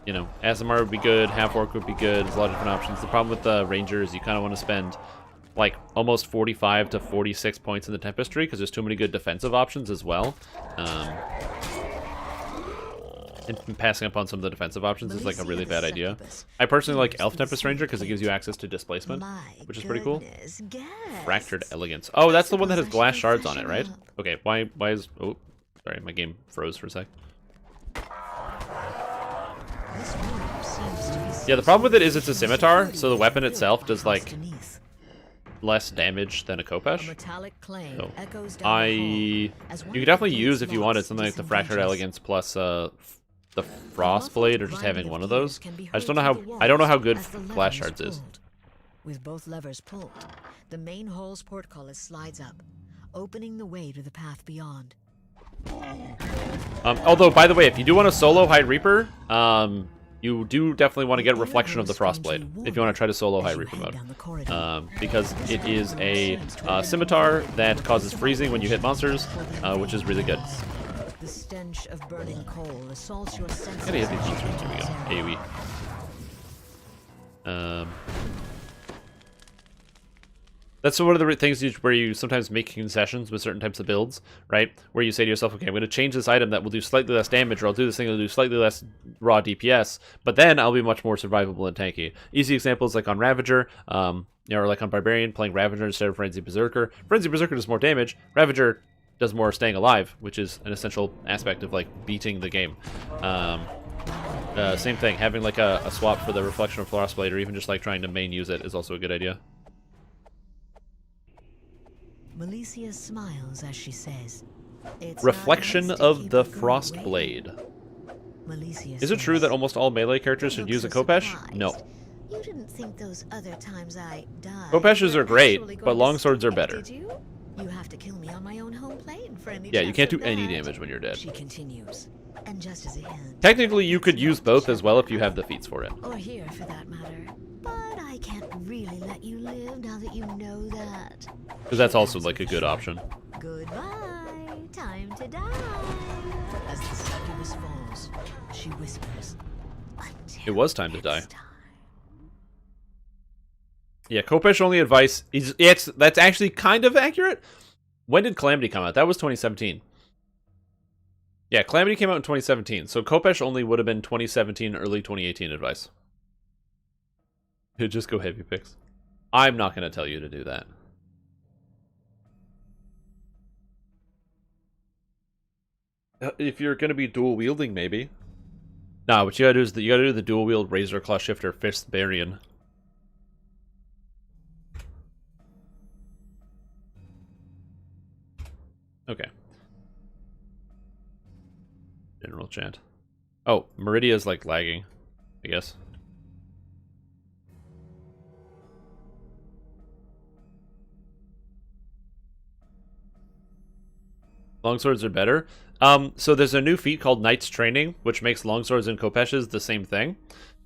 [SPEAKER 1] you know, Azamar would be good, Half-Orc would be good. There's a lot of different options. The problem with the Ranger is you kind of want to spend like almost 45 to 46 points in the Tempestry because there's too many good defensive options as well. And passing up on some of the defensive options is like a really bad idea. I personally like Elf Tempest Ranger because it gives you access to displacement, which is pretty cool. Fractured Elegance. Oh, that's the one that has glass shards on it, right? Okay, why is... Oh, sorry, my game froze for a sec. Yeah, the problem with it is it's a scimitar, so the weapon itself does like less damage than a Kopesh. So you could definitely use, if you wanted, something like the Fractured Elegance plus the Frostblade, or just having one of those. I just don't know how good Glass Shards is.
[SPEAKER 7] With both levers pulled, the main hall's portcullis slides up, opening the way to the path beyond.
[SPEAKER 1] Although, by the way, if you do want to solo Hide Reaper, you do definitely want to get a reflection of the Frostblade if you want to try to solo Hide Reaper mode. Because it is a scimitar that causes freezing when you hit monsters, which is really good.
[SPEAKER 7] The stench of burning coal assaults your senses.
[SPEAKER 1] Gotta hit these monsters. Here we go. AoE. That's one of the things where you sometimes make concessions with certain types of builds, right? Where you say to yourself, okay, I'm going to change this item that will do slightly less damage, or I'll do this thing that will do slightly less raw DPS, but then I'll be much more survivable and tanky. Easy examples like on Ravager, or like on Barbarian, playing Ravager instead of Frenzy Berserker. Frenzy Berserker does more damage. Ravager does more staying alive, which is an essential aspect of like beating the game. Same thing, having like a swap for the Reflection of Frostblade, or even just like trying to main use it is also a good idea.
[SPEAKER 7] Malicia smiles as she says, "It's
[SPEAKER 1] Reflection of the Frostblade. Is it true that almost all melee characters should use a Kopesh? No.
[SPEAKER 7] You didn't think those other times I died.
[SPEAKER 1] Kopeshes are great, but longswords are better.
[SPEAKER 7] Did you? You have to kill me on my own home plane for any
[SPEAKER 1] Yeah, you
[SPEAKER 7] chance
[SPEAKER 1] can't do
[SPEAKER 7] at
[SPEAKER 1] any
[SPEAKER 7] that."
[SPEAKER 1] damage when you're dead.
[SPEAKER 7] She continues, and just as a hint,
[SPEAKER 1] Technically, you could use both as well if you have the feats for it.
[SPEAKER 7] or here for that matter. But I can't really let you live now that you know that.
[SPEAKER 1] Because that's also like a good option.
[SPEAKER 7] Goodbye, time to die. As the succubus falls, she whispers, "Until
[SPEAKER 1] It was time to die.
[SPEAKER 7] next time."
[SPEAKER 1] Yeah, Kopesh only advice is that's actually kind of accurate. When did Calamity come out? That was 2017. Yeah, Calamity came out in 2017, so Kopesh only would have been 2017, early 2018 advice. Just go heavy picks. I'm not going to tell you to do that. If you're going to be dual wielding, maybe. Nah, what you gotta do is you gotta do the dual wield Razor Claw Shifter Fist Barian. Okay. General chant. Oh, Meridia's like lagging, I guess. Longswords are better. So there's a new feat called Knight's Training, which makes longswords and Kopeshes the same thing.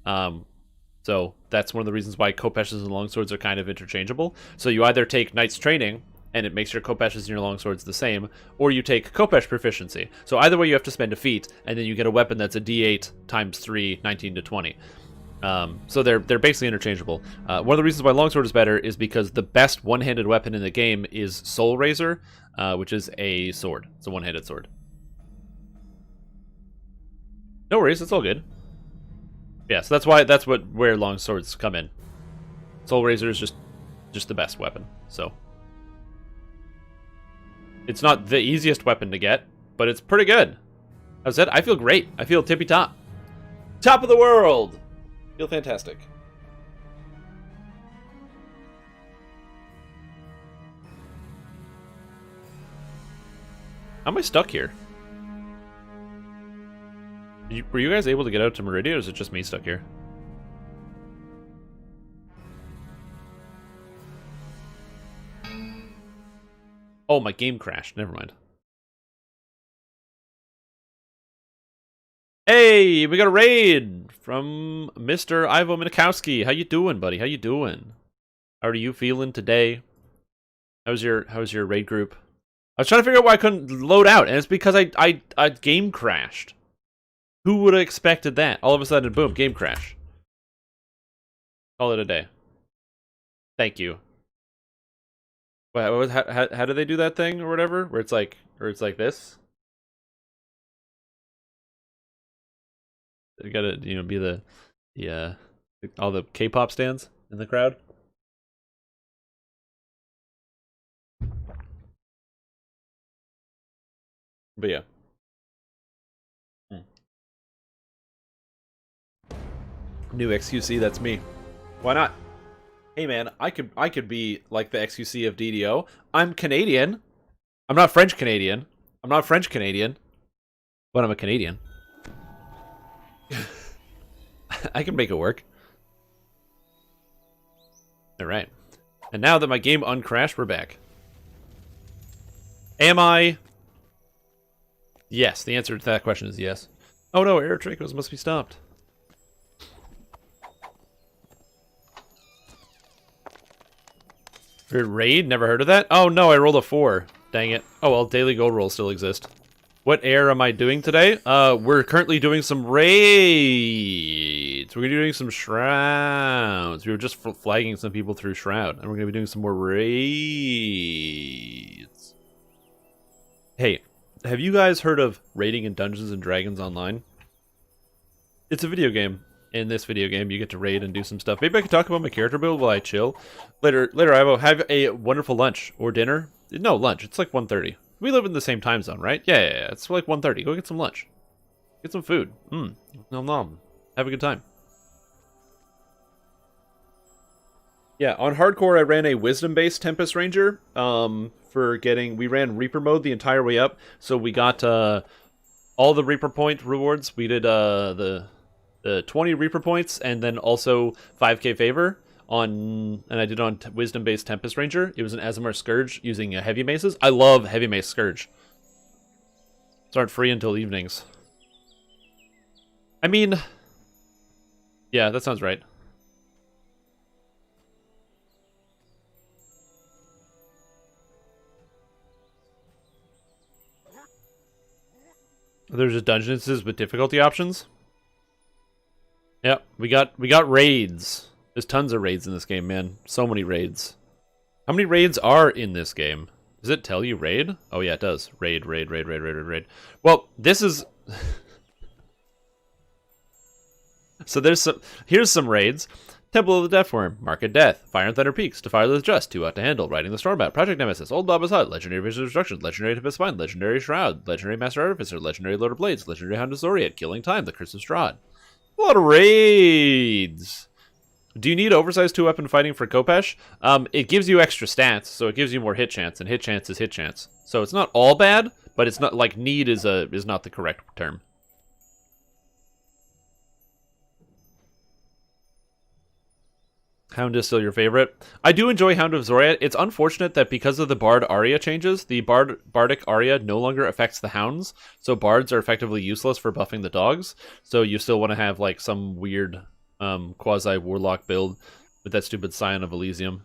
[SPEAKER 1] So that's one of the reasons why Kopeshes and longswords are kind of interchangeable. So you either take Knight's Training, and it makes your Kopeshes and your longswords the same, or you take Kopesh Proficiency. So either way, you have to spend a feat, and then you get a weapon that's a D8 times 3, 19 to 20. So they're basically interchangeable. One of the reasons why longsword is better is because the best one-handed weapon in the game is Soul Razor, which is a sword. It's a one-handed sword. No worries, it's all good. Yeah, so that's where long swords come in. Soul Razor is just the best weapon. So it's not the easiest weapon to get, but it's pretty good. As I said, I feel great. I feel tippy top. Top of the world! Feel fantastic. How am I stuck here? Were you guys able to get out to Meridia, or is it just me stuck here? Oh, my game crashed. Never mind. Hey, we got a raid from Mr. Ivo Minikowski. How you doing, buddy? How you doing? How are you feeling today? How's your raid group? I was trying to figure out why I couldn't load out, and it's because I game crashed. Who would have expected that? All of a sudden, boom, game crash. Call it a day. Thank you. How do they do that thing or whatever? Where it's like this? You gotta, be the all the K-pop stands in the crowd. But yeah. New XQC, that's me. Why not? Hey man, I could be like the XQC of DDO. I'm Canadian. I'm not French Canadian. I'm not French Canadian. But I'm a Canadian. I can make it work. Alright. And now that my game uncrashed, we're back. Am I? Yes, the answer to that question is yes. Oh no, air Dracos must be stopped. Raid? Never heard of that? Oh no, I rolled a 4. Dang it. Oh well, daily gold rolls still exist. What air am I doing today? We're currently doing some raids. We're gonna be doing some shrouds. We were just flagging some people through shroud, and we're gonna be doing some more raids. Hey, have you guys heard of raiding in Dungeons and Dragons Online? It's a video game. In this video game, you get to raid and do some stuff. Maybe I could talk about my character build while I chill. Later, I will have a wonderful lunch or dinner. No, lunch. It's like 1:30. We live in the same time zone, right? Yeah. It's like 1:30. Go get some lunch. Get some food. Nom nom. Have a good time. Yeah, on hardcore, I ran a wisdom-based Tempest Ranger. We ran Reaper mode the entire way up, so we got all the Reaper point rewards. We did the 20 Reaper points, and then also 5k favor and I did on wisdom-based Tempest Ranger. It was an Azamar Scourge using heavy maces. I love heavy mace Scourge. These aren't free until evenings. I mean, yeah, that sounds right. There's just dungeons with difficulty options. Yep, we got raids. There's tons of raids in this game, man. So many raids. How many raids are in this game? Does it tell you raid? Oh yeah, it does. Raid. Well, this is so here's some raids. Temple of the Deathworm, Mark of Death, Fire and Thunder Peaks, Defy the Just, Too Hot to Handle, Riding the Storm Out, Project Nemesis, Old Baba's Hut, Legendary Vision of Destruction, Legendary Tempest Spine, Legendary Shroud, Legendary Master Artificer, Legendary Lord of Blades, Legendary Hound of Zoriat, Killing Time, The Curse of Strahd. A lot of raids. Do you need oversized 2-weapon fighting for Kopesh? It gives you extra stats, so it gives you more hit chance, and hit chance is hit chance. So it's not all bad, but it's not like need is not the correct term. Hound is still your favorite. I do enjoy Hound of Zoriat. It's unfortunate that because of the Bard Aria changes, the Bardic Aria no longer affects the Hounds, so Bards are effectively useless for buffing the dogs. So you still want to have like some weird quasi-Warlock build with that stupid Scion of Elysium.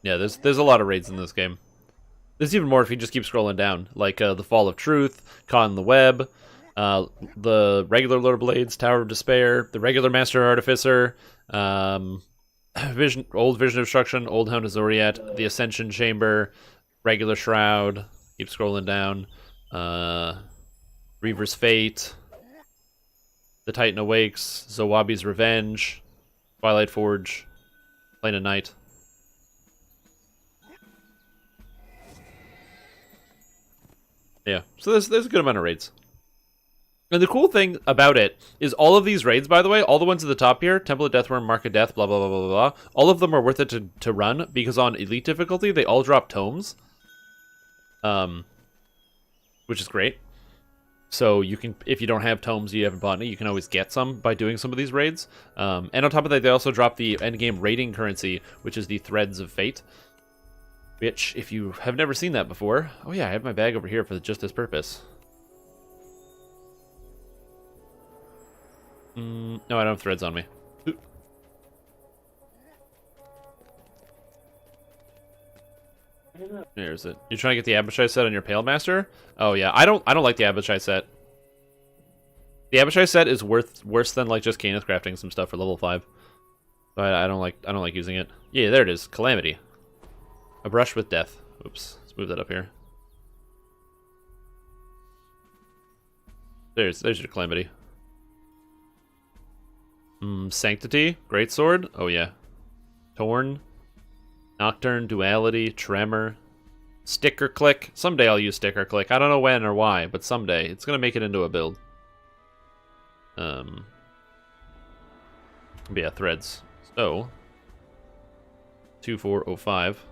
[SPEAKER 1] Yeah, there's a lot of raids in this game. There's even more if you just keep scrolling down, like the Fall of Truth, Caught in the Web, the regular Lord of Blades, Tower of Despair, the regular Master Artificer, Old Vision of Destruction, Old Hound of Zoriat, the Ascension Chamber, regular Shroud. Keep scrolling down. Reaver's Fate, The Titan Awakes, Zowabi's Revenge, Twilight Forge, Plane of Night. Yeah, so there's a good amount of raids. And the cool thing about it is all of these raids, by the way, all the ones at the top here, Temple of Deathworm, Mark of Death, blah, blah, blah, blah, blah, all of them are worth it to run because on Elite difficulty, they all drop tomes. Which is great. So you can, if you don't have tomes, you haven't bought any, you can always get some by doing some of these raids. And on top of that, they also drop the endgame raiding currency, which is the Threads of Fate. Which, if you have never seen that before... Oh yeah, I have my bag over here for just this purpose. No, I don't have threads on me. Ooh. There's it. You're trying to get the Abishai set on your Pale Master? Oh yeah, I don't like the Abishai set. The Abishai set is worse than like just Canis crafting some stuff for level 5. So I don't like using it. Yeah, there it is. Calamity. A brush with death. Oops. Let's move that up here. There's your Calamity. Sanctity. Greatsword. Oh yeah. Torn. Nocturne. Duality. Tremor. Sticker Click. Someday I'll use Sticker Click. I don't know when or why, but someday. It's gonna make it into a build. But yeah, threads. So 2405.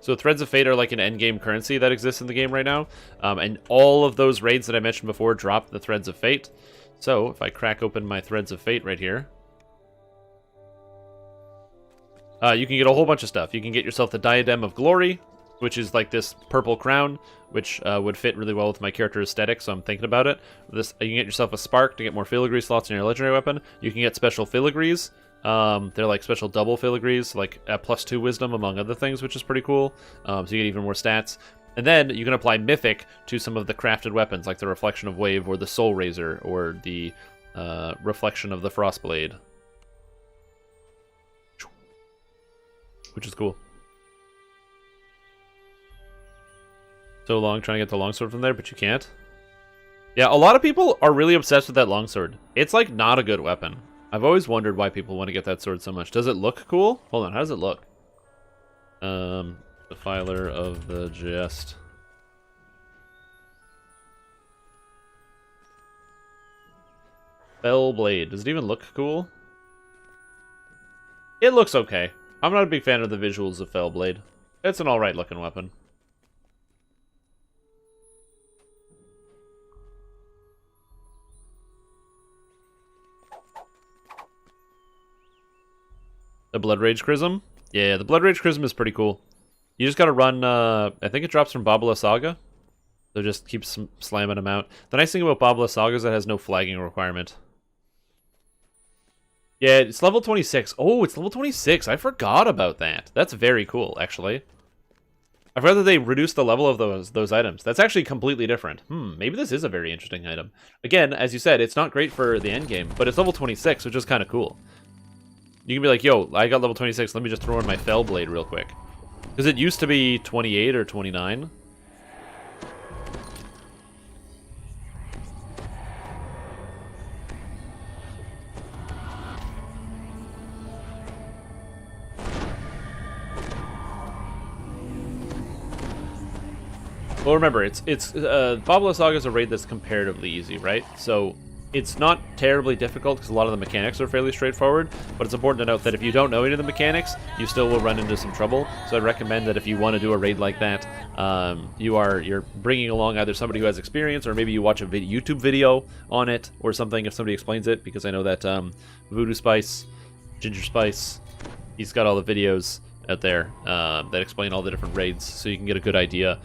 [SPEAKER 1] So Threads of Fate are like an endgame currency that exists in the game right now. And all of those raids that I mentioned before drop the Threads of Fate. So if I crack open my Threads of Fate right here, you can get a whole bunch of stuff. You can get yourself the Diadem of Glory, which is like this purple crown, which would fit really well with my character aesthetic, so I'm thinking about it. This, you can get yourself a Spark to get more filigree slots in your legendary weapon. You can get special filigrees. They're like special double filigrees, like +2 wisdom, among other things, which is pretty cool. So you get even more stats. And then you can apply Mythic to some of the crafted weapons, like the Reflection of Wave, or the Soul Razor, or the Reflection of the Frostblade. Which is cool. So long trying to get the longsword from there, but you can't. Yeah, a lot of people are really obsessed with that longsword. It's like not a good weapon. I've always wondered why people want to get that sword so much. Does it look cool? Hold on, how does it look? Defiler of the Jest. Fell Blade. Does it even look cool? It looks okay. I'm not a big fan of the visuals of Fell Blade. It's an alright looking weapon. The Blood Rage Chrism? Yeah, the Blood Rage Chrism is pretty cool. You just gotta run, I think it drops from Babala Saga. So just keep slamming them out. The nice thing about Babala Saga is it has no flagging requirement. Yeah, it's level 26. Oh, it's level 26. I forgot about that. That's very cool, actually. I forgot that they reduced the level of those items. That's actually completely different. Maybe this is a very interesting item. Again, as you said, it's not great for the endgame, but it's level 26, which is kind of cool. You can be like, yo, I got level 26, let me just throw in my Fell Blade real quick. Because it used to be 28 or 29. Well, remember, it's Babala Saga is a raid that's comparatively easy, right? So it's not terribly difficult because a lot of the mechanics are fairly straightforward, but it's important to note that if you don't know any of the mechanics, you still will run into some trouble. So I'd recommend that if you want to do a raid like that, you're bringing along either somebody who has experience, or maybe you watch a YouTube video on it or something if somebody explains it, because I know that Voodoo Spice, Ginger Spice, he's got all the videos out there that explain all the different raids, so you can get a good idea.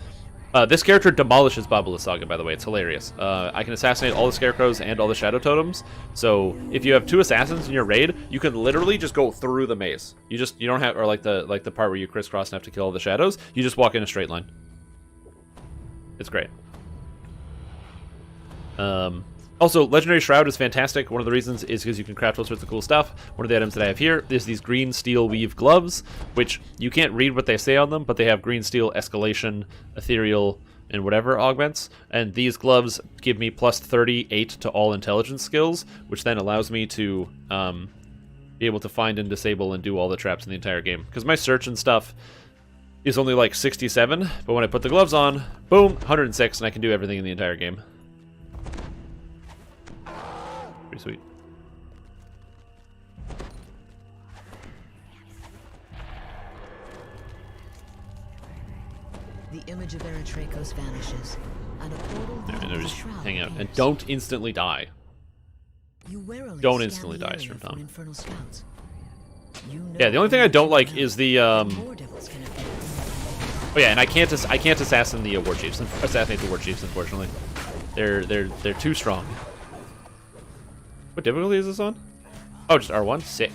[SPEAKER 1] This character demolishes Babala Saga, by the way. It's hilarious. I can assassinate all the scarecrows and all the shadow totems. So if you have 2 assassins in your raid, you can literally just go through the maze. You don't have, or like the part where you crisscross and have to kill all the shadows. You just walk in a straight line. It's great. Also, Legendary Shroud is fantastic. One of the reasons is because you can craft all sorts of cool stuff. One of the items that I have here is these green steel weave gloves, which you can't read what they say on them, but they have green steel, escalation, ethereal, and whatever augments, and these gloves give me plus 38 to all intelligence skills, which then allows me to be able to find and disable and do all the traps in the entire game. Because my search and stuff is only like 67, but when I put the gloves on, boom, 106, and I can do everything in the entire game. Pretty sweet.
[SPEAKER 7] The image of Eritrekos vanishes, and a portal
[SPEAKER 1] And
[SPEAKER 7] leading
[SPEAKER 1] then
[SPEAKER 7] to
[SPEAKER 1] just
[SPEAKER 7] Shroud
[SPEAKER 1] hang out. And
[SPEAKER 7] appears.
[SPEAKER 1] don't instantly die.
[SPEAKER 7] You warily
[SPEAKER 1] don't
[SPEAKER 7] scan
[SPEAKER 1] instantly
[SPEAKER 7] the
[SPEAKER 1] die,
[SPEAKER 7] area
[SPEAKER 1] Stream
[SPEAKER 7] for
[SPEAKER 1] Tom.
[SPEAKER 7] infernal scouts. You know
[SPEAKER 1] Yeah, the only thing I don't like is the
[SPEAKER 7] more devils can appear.
[SPEAKER 1] oh yeah, and I can't assassinate the war chiefs, unfortunately. They're too strong. What difficulty is this on? Oh, just R1? Sick.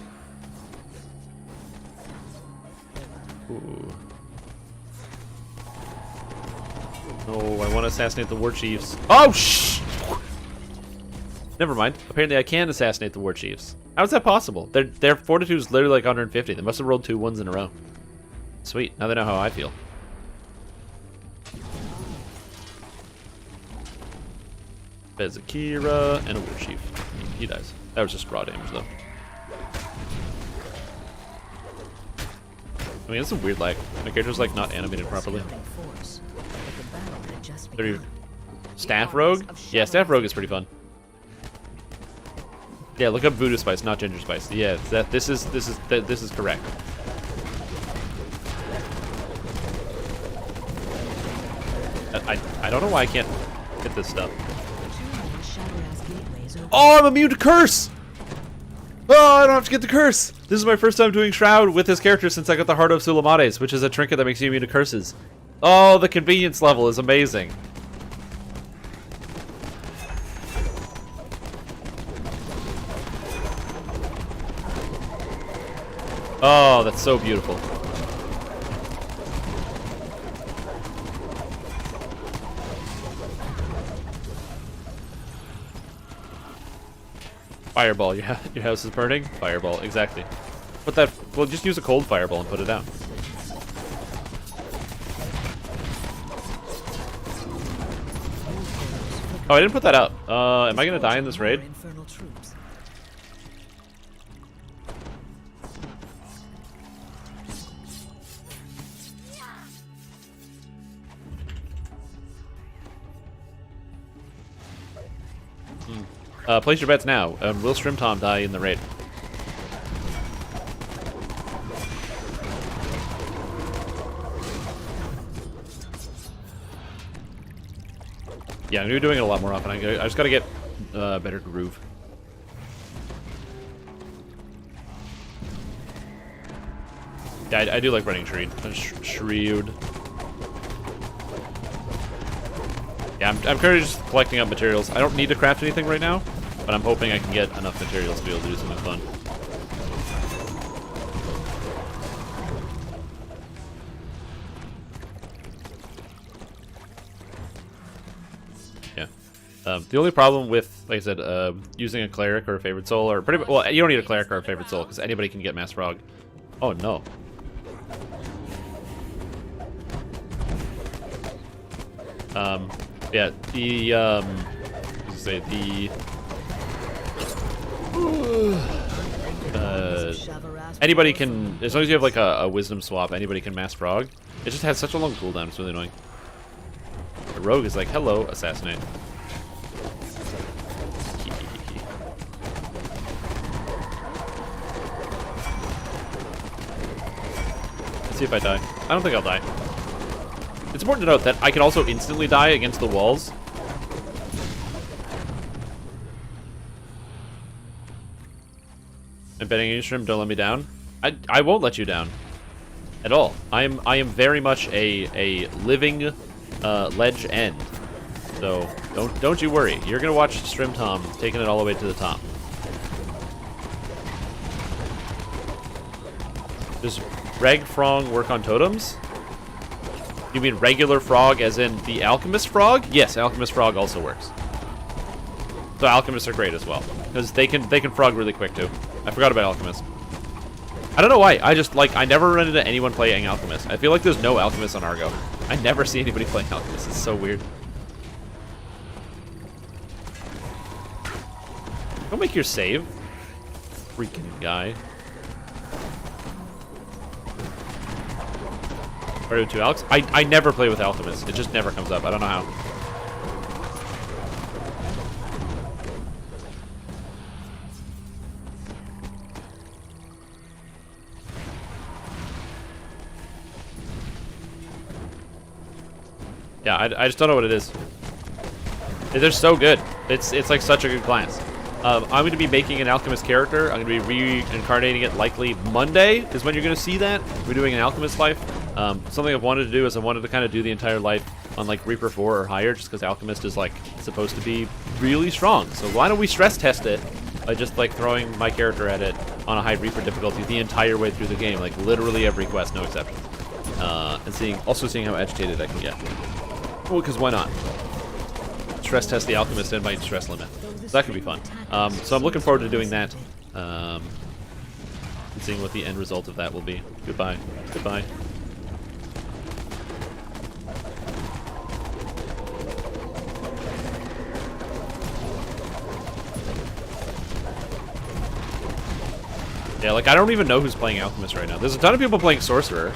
[SPEAKER 1] Ooh. No, I want to assassinate the war chiefs. Oh, shh! Never mind. Apparently I can assassinate the war chiefs. How is that possible? Their fortitude is literally like 150. They must have rolled 2 1s in a row. Sweet. Now they know how I feel. There's Akira and a war chief. He dies. That was just raw damage, though. I mean, it's a weird lag. My character's like not animated properly.
[SPEAKER 7] Force, but the battle had just
[SPEAKER 1] 30
[SPEAKER 7] begun.
[SPEAKER 1] Staff Rogue? Yeah, Staff Rogue is pretty fun. Yeah, look up Voodoo Spice, not Ginger Spice. Yeah, this is correct. I don't know why I can't hit this stuff. Oh, I'm immune to curse! Oh, I don't have to get the curse! This is my first time doing Shroud with this character since I got the Heart of Sulamates, which is a trinket that makes you immune to curses. Oh, the convenience level is amazing. Oh, that's so beautiful. Fireball, your house is burning? Fireball, exactly. Put that, well, just use a cold fireball and put it out. Oh, I didn't put that out. Am I gonna die in this raid?
[SPEAKER 7] Infernal troops.
[SPEAKER 1] Place your bets now. Will Stream Tom die in the raid? Yeah, I'm gonna be doing it a lot more often. I just gotta get better groove. Yeah, I do like running Shreed. Yeah, I'm currently just collecting up materials. I don't need to craft anything right now, but I'm hoping I can get enough materials to be able to do something fun. Yeah. The only problem with, like I said, using a cleric or a favorite soul, or pretty well, you don't need a cleric or a favorite soul because anybody can get Mass Frog. Oh no. Yeah, the anybody can, as long as you have like a wisdom swap, anybody can Mass Frog. It just has such a long cooldown, it's really annoying. The rogue is like, hello, assassinate. Let's see if I die. I don't think I'll die. It's important to note that I can also instantly die against the walls. I'm betting you, Shrimp, don't let me down. I won't let you down. At all. I am very much a living ledge end. So don't you worry. You're gonna watch Stream Tom taking it all the way to the top. Does Reg Frog work on totems? You mean regular frog as in the alchemist frog? Yes, alchemist frog also works. So alchemists are great as well because they can frog really quick too. I forgot about alchemist. I don't know why. I just, like, I never run into anyone playing Alchemist. I feel like there's no Alchemist on Argo. I never see anybody playing Alchemist. It's so weird. Don't make your save. Freaking guy. Or to Alex. I never play with Alchemist. It just never comes up. I don't know how. Yeah, I just don't know what it is. They're so good. It's like such a good class. I'm going to be making an Alchemist character. I'm going to be reincarnating it likely Monday is when you're going to see that. We're doing an Alchemist life. Something I've wanted to do is I wanted to kind of do the entire life on like Reaper 4 or higher, just because Alchemist is like supposed to be really strong. So why don't we stress test it by just like throwing my character at it on a high Reaper difficulty the entire way through the game, like literally every quest, no exception. And also seeing how agitated I can get. Well, because why not? Stress test the Alchemist and my stress limit. So that could be fun. So I'm looking forward to doing that. And seeing what the end result of that will be. Goodbye. Goodbye. Yeah, like I don't even know who's playing Alchemist right now. There's a ton of people playing Sorcerer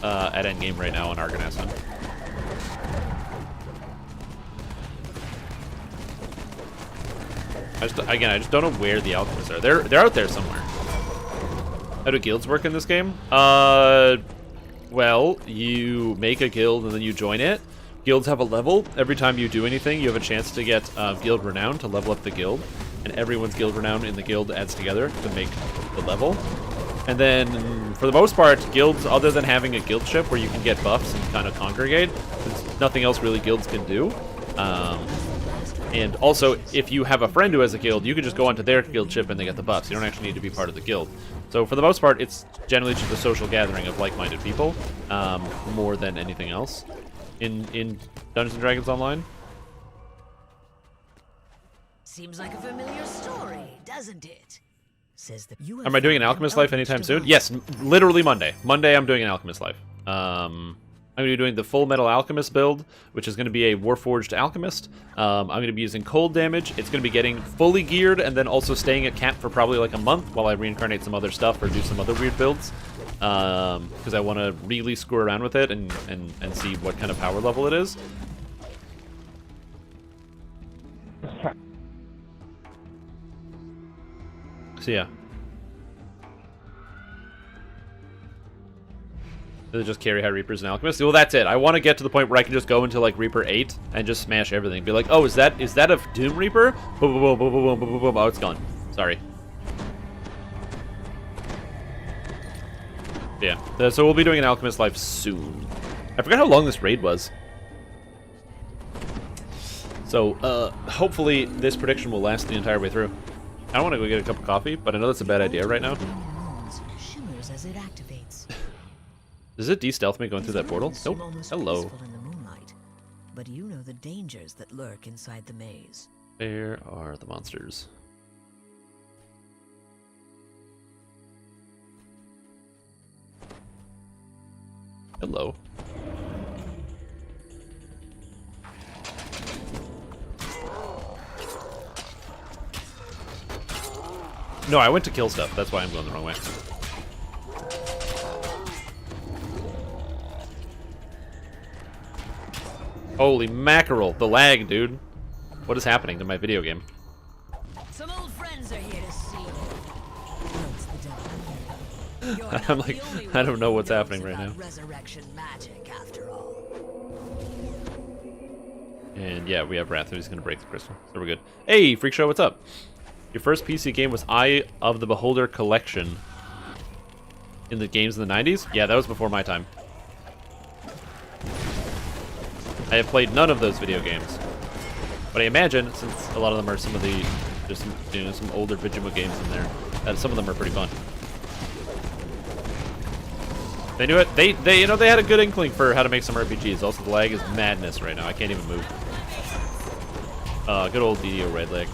[SPEAKER 1] at endgame right now on Argonasson. I just don't know where the Alchemists are. They're out there somewhere. How do guilds work in this game? Well, you make a guild and then you join it. Guilds have a level. Every time you do anything, you have a chance to get guild renown to level up the guild. And everyone's guild renown in the guild adds together to make the level. And then, for the most part, guilds, other than having a guild ship where you can get buffs and kind of congregate, there's nothing else really guilds can do. And also, if you have a friend who has a guild, you can just go onto their guild ship and they get the buffs. You don't actually need to be part of the guild. So for the most part, it's generally just a social gathering of like-minded people, more than anything else in Dungeons & Dragons Online.
[SPEAKER 7] Seems like a familiar story, doesn't it? Says that you
[SPEAKER 1] Am I doing an Alchemist life anytime soon? Yes, literally Monday. Monday I'm doing an Alchemist life. I'm going to be doing the Full Metal Alchemist build, which is going to be a Warforged Alchemist. I'm going to be using cold damage. It's going to be getting fully geared and then also staying at cap for probably like a month while I reincarnate some other stuff or do some other weird builds. Because I want to really screw around with it and see what kind of power level it is. So yeah. Does it just carry high Reapers and Alchemists? Well, that's it. I want to get to the point where I can just go into like Reaper 8 and just smash everything. Be like, oh, is that a Doom Reaper? Boom, boom, boom, boom, boom, boom, boom, boom. Oh, it's gone. Sorry. Yeah. So we'll be doing an Alchemist life soon. I forgot how long this raid was. So hopefully this prediction will last the entire way through. I don't want to go get a cup of coffee, but I know that's a bad idea right now.
[SPEAKER 7] Shimmers as it activates.
[SPEAKER 1] Does it de-stealth me going through that portal? Nope. Hello.
[SPEAKER 7] In the moonlight, but you know the dangers that lurk inside the maze.
[SPEAKER 1] Where are the monsters? Hello. No, I went to kill stuff. That's why I'm going the wrong way. Holy mackerel, the lag, dude. What is happening to my video game?
[SPEAKER 5] Some old friends are here to see you.
[SPEAKER 1] I'm like, I don't know what's happening right now.
[SPEAKER 7] Resurrection magic, after all.
[SPEAKER 1] And yeah, we have Wrath, who's going to break the crystal. So we're good. Hey, Freak Show, what's up? Your first PC game was Eye of the Beholder Collection in the games in the 90s? Yeah, that was before my time. I have played none of those video games. But I imagine, since a lot of them are some of the, there's some, you know, some older Vijima games in there, that some of them are pretty fun. They knew it. They you know, they had a good inkling for how to make some RPGs. Also, the lag is madness right now. I can't even move. Good old DDO red lag.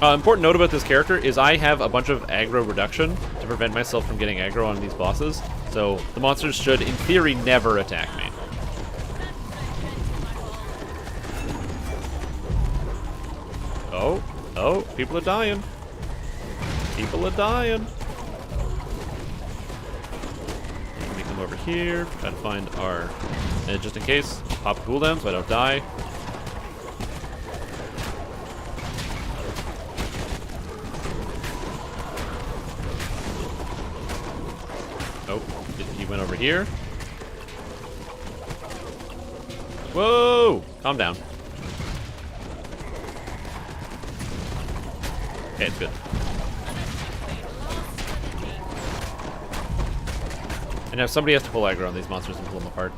[SPEAKER 1] Important note about this character is I have a bunch of aggro reduction to prevent myself from getting aggro on these bosses. So the monsters should, in theory, never attack me. Oh, people are dying. People are dying. Let me come over here, try to find our... And just in case, pop a cooldown so I don't die. Oh, he went over here. Whoa! Calm down. Okay, it's good. And now somebody has to pull aggro on these monsters and pull them apart.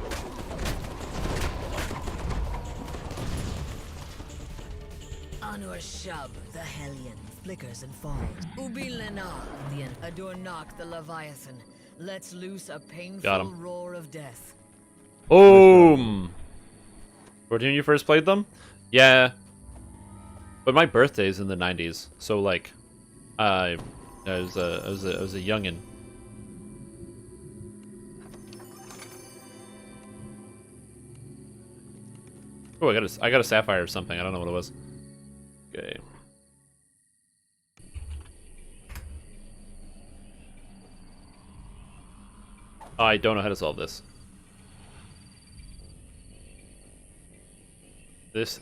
[SPEAKER 7] Anur Shub, the Hellion, flickers and falls. Ubi Lena, the Adornak, the Leviathan. Let's loose a
[SPEAKER 1] Got
[SPEAKER 7] painful
[SPEAKER 1] him.
[SPEAKER 7] roar of death.
[SPEAKER 1] Boom! When you first played them? Yeah. But my birthday's in the 90s, so like, I was a youngin'. Oh, I got a sapphire or something. I don't know what it was. Okay. I don't know how to solve this.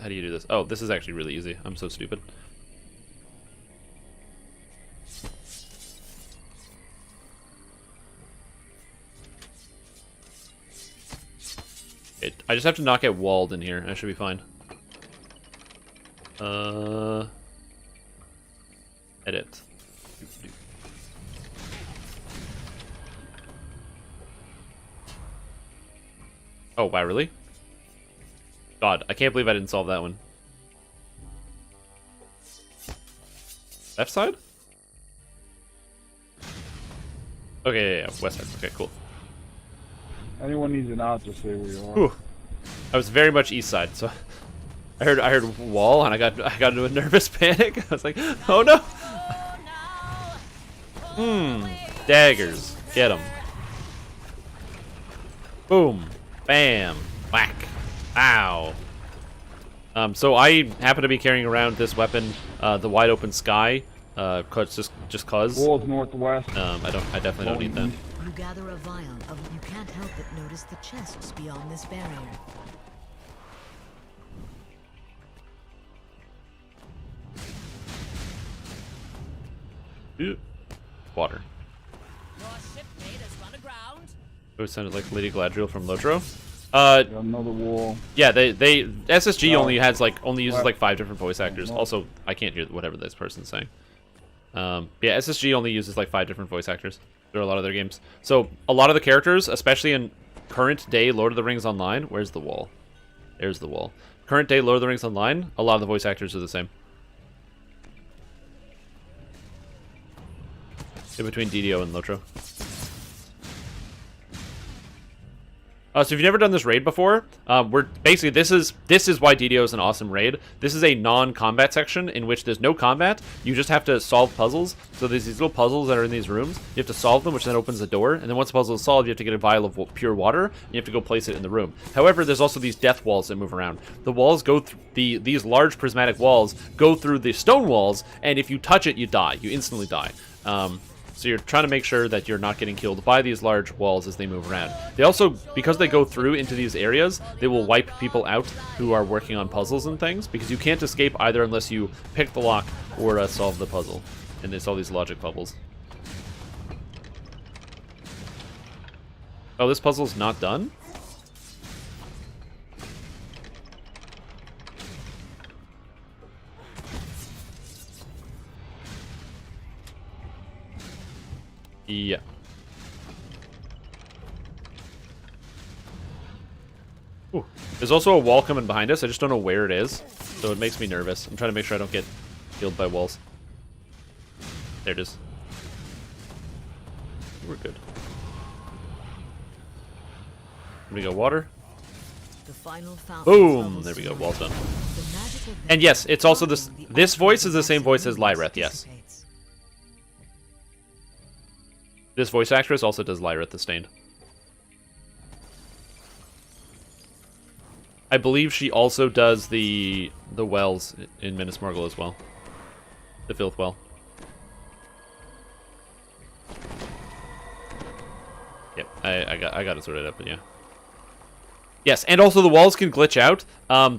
[SPEAKER 1] How do you do this? Oh, this is actually really easy. I'm so stupid. I just have to knock out walled in here. I should be fine. Edit. Oh, wow, really? God, I can't believe I didn't solve that one. Left side? Okay, yeah, west side. Okay, cool.
[SPEAKER 8] Anyone needs an out, just say where you are.
[SPEAKER 1] Whew. I was very much east side, so I heard wall and I got into a nervous panic. I was like, oh no! Daggers. Get them. Boom. Bam. Whack. Ow. So I happen to be carrying around this weapon, the wide open sky, just cause.
[SPEAKER 8] Walls northwest.
[SPEAKER 1] I definitely don't need that.
[SPEAKER 7] You gather a vial of you can't help but notice the chests beyond this barrier.
[SPEAKER 1] Water.
[SPEAKER 5] Your shipmate has run aground.
[SPEAKER 1] It sounded like Lady Galadriel from Lotro.
[SPEAKER 8] Got another wall.
[SPEAKER 1] Yeah, they SSG
[SPEAKER 8] Oh.
[SPEAKER 1] only uses
[SPEAKER 8] What?
[SPEAKER 1] like 5 different voice actors.
[SPEAKER 8] No.
[SPEAKER 1] Also, I can't hear whatever this person's saying. Yeah, SSG only uses like 5 different voice actors. There are a lot of their games. So a lot of the characters, especially in current day Lord of the Rings Online, where's the wall? There's the wall. Current day Lord of the Rings Online, a lot of the voice actors are the same. In between DDO and Lotro. So if you've never done this raid before, we're basically this is why DDO is an awesome raid. This is a non-combat section in which there's no combat. You just have to solve puzzles. So there's these little puzzles that are in these rooms. You have to solve them, which then opens the door. And then once the puzzle is solved, you have to get a vial of pure water, and you have to go place it in the room. However, there's also these death walls that move around. The walls go through these large prismatic walls go through the stone walls, and if you touch it, you die. You instantly die. So you're trying to make sure that you're not getting killed by these large walls as they move around. They also, because they go through into these areas, they will wipe people out who are working on puzzles and things, because you can't escape either unless you pick the lock or solve the puzzle. And it's all these logic bubbles. Oh, this puzzle's not done? Yeah. Ooh. There's also a wall coming behind us. I just don't know where it is, so it makes me nervous. I'm trying to make sure I don't get killed by walls. There it is. We're good. Here we go, water.
[SPEAKER 7] The final fountain
[SPEAKER 1] Boom!
[SPEAKER 7] bubbles
[SPEAKER 1] There we go,
[SPEAKER 7] to
[SPEAKER 1] wall's done.
[SPEAKER 7] life. The magic of
[SPEAKER 1] And yes, it's also this voice is the same voice as Lyreth, yes. This voice actress also does Lyreth the Stained. I believe she also does the wells in Minas Morgul as well. The Filth Well. Yep, I got it sorted out, but yeah. Yes, and also the walls can glitch out.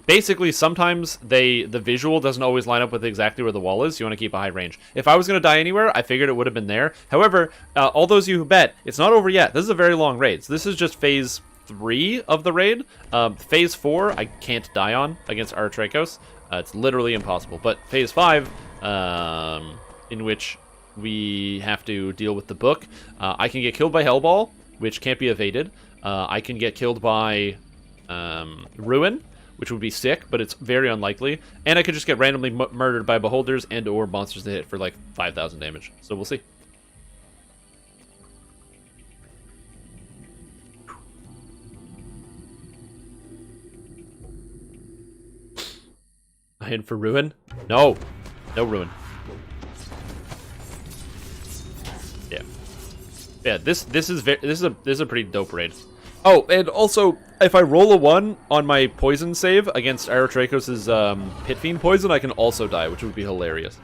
[SPEAKER 1] Basically, sometimes the visual doesn't always line up with exactly where the wall is. You want to keep a high range. If I was going to die anywhere, I figured it would have been there. However, all those of you who bet, it's not over yet. This is a very long raid. So this is just phase 3 of the raid. Phase 4, I can't die on against Aratrakos. It's literally impossible. But phase 5, in which we have to deal with the book, I can get killed by Hellball, which can't be evaded. I can get killed by Ruin, which would be sick, but it's very unlikely. And I could just get randomly murdered by Beholders and or monsters that hit for like 5,000 damage. So we'll see. I hit for Ruin? No. No Ruin. Yeah. Yeah, this is a pretty dope raid. Oh, and also, if I roll a 1 on my poison save against Aratrakos' Pit Fiend poison, I can also die, which would be hilarious.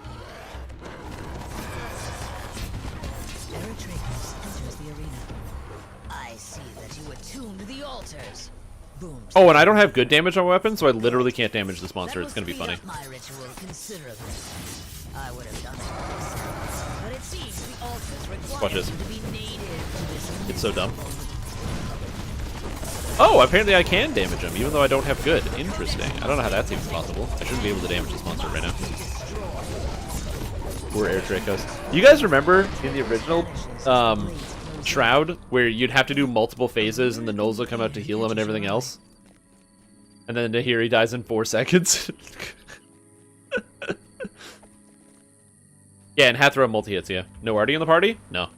[SPEAKER 7] Aratrakos enters the arena. I see that you attuned the altars. Boom.
[SPEAKER 1] Oh, and I don't have good damage on my weapon, so I literally can't damage this monster. It's gonna be funny.
[SPEAKER 7] My ritual considerably. I would have done it myself, but it seems the altars require
[SPEAKER 1] Watch this.
[SPEAKER 7] you to be native to this.
[SPEAKER 1] It's so dumb. Oh, apparently I can damage him, even though I don't have good. Interesting. I don't know how that's even possible. I shouldn't be able to damage this monster right now. Poor Aratrakos. You guys remember in the original Shroud, where you'd have to do multiple phases and the gnolls will come out to heal him and everything else? And then here he dies in 4 seconds? Yeah, and Hathra multi-hits, yeah. No Artie in the party? No.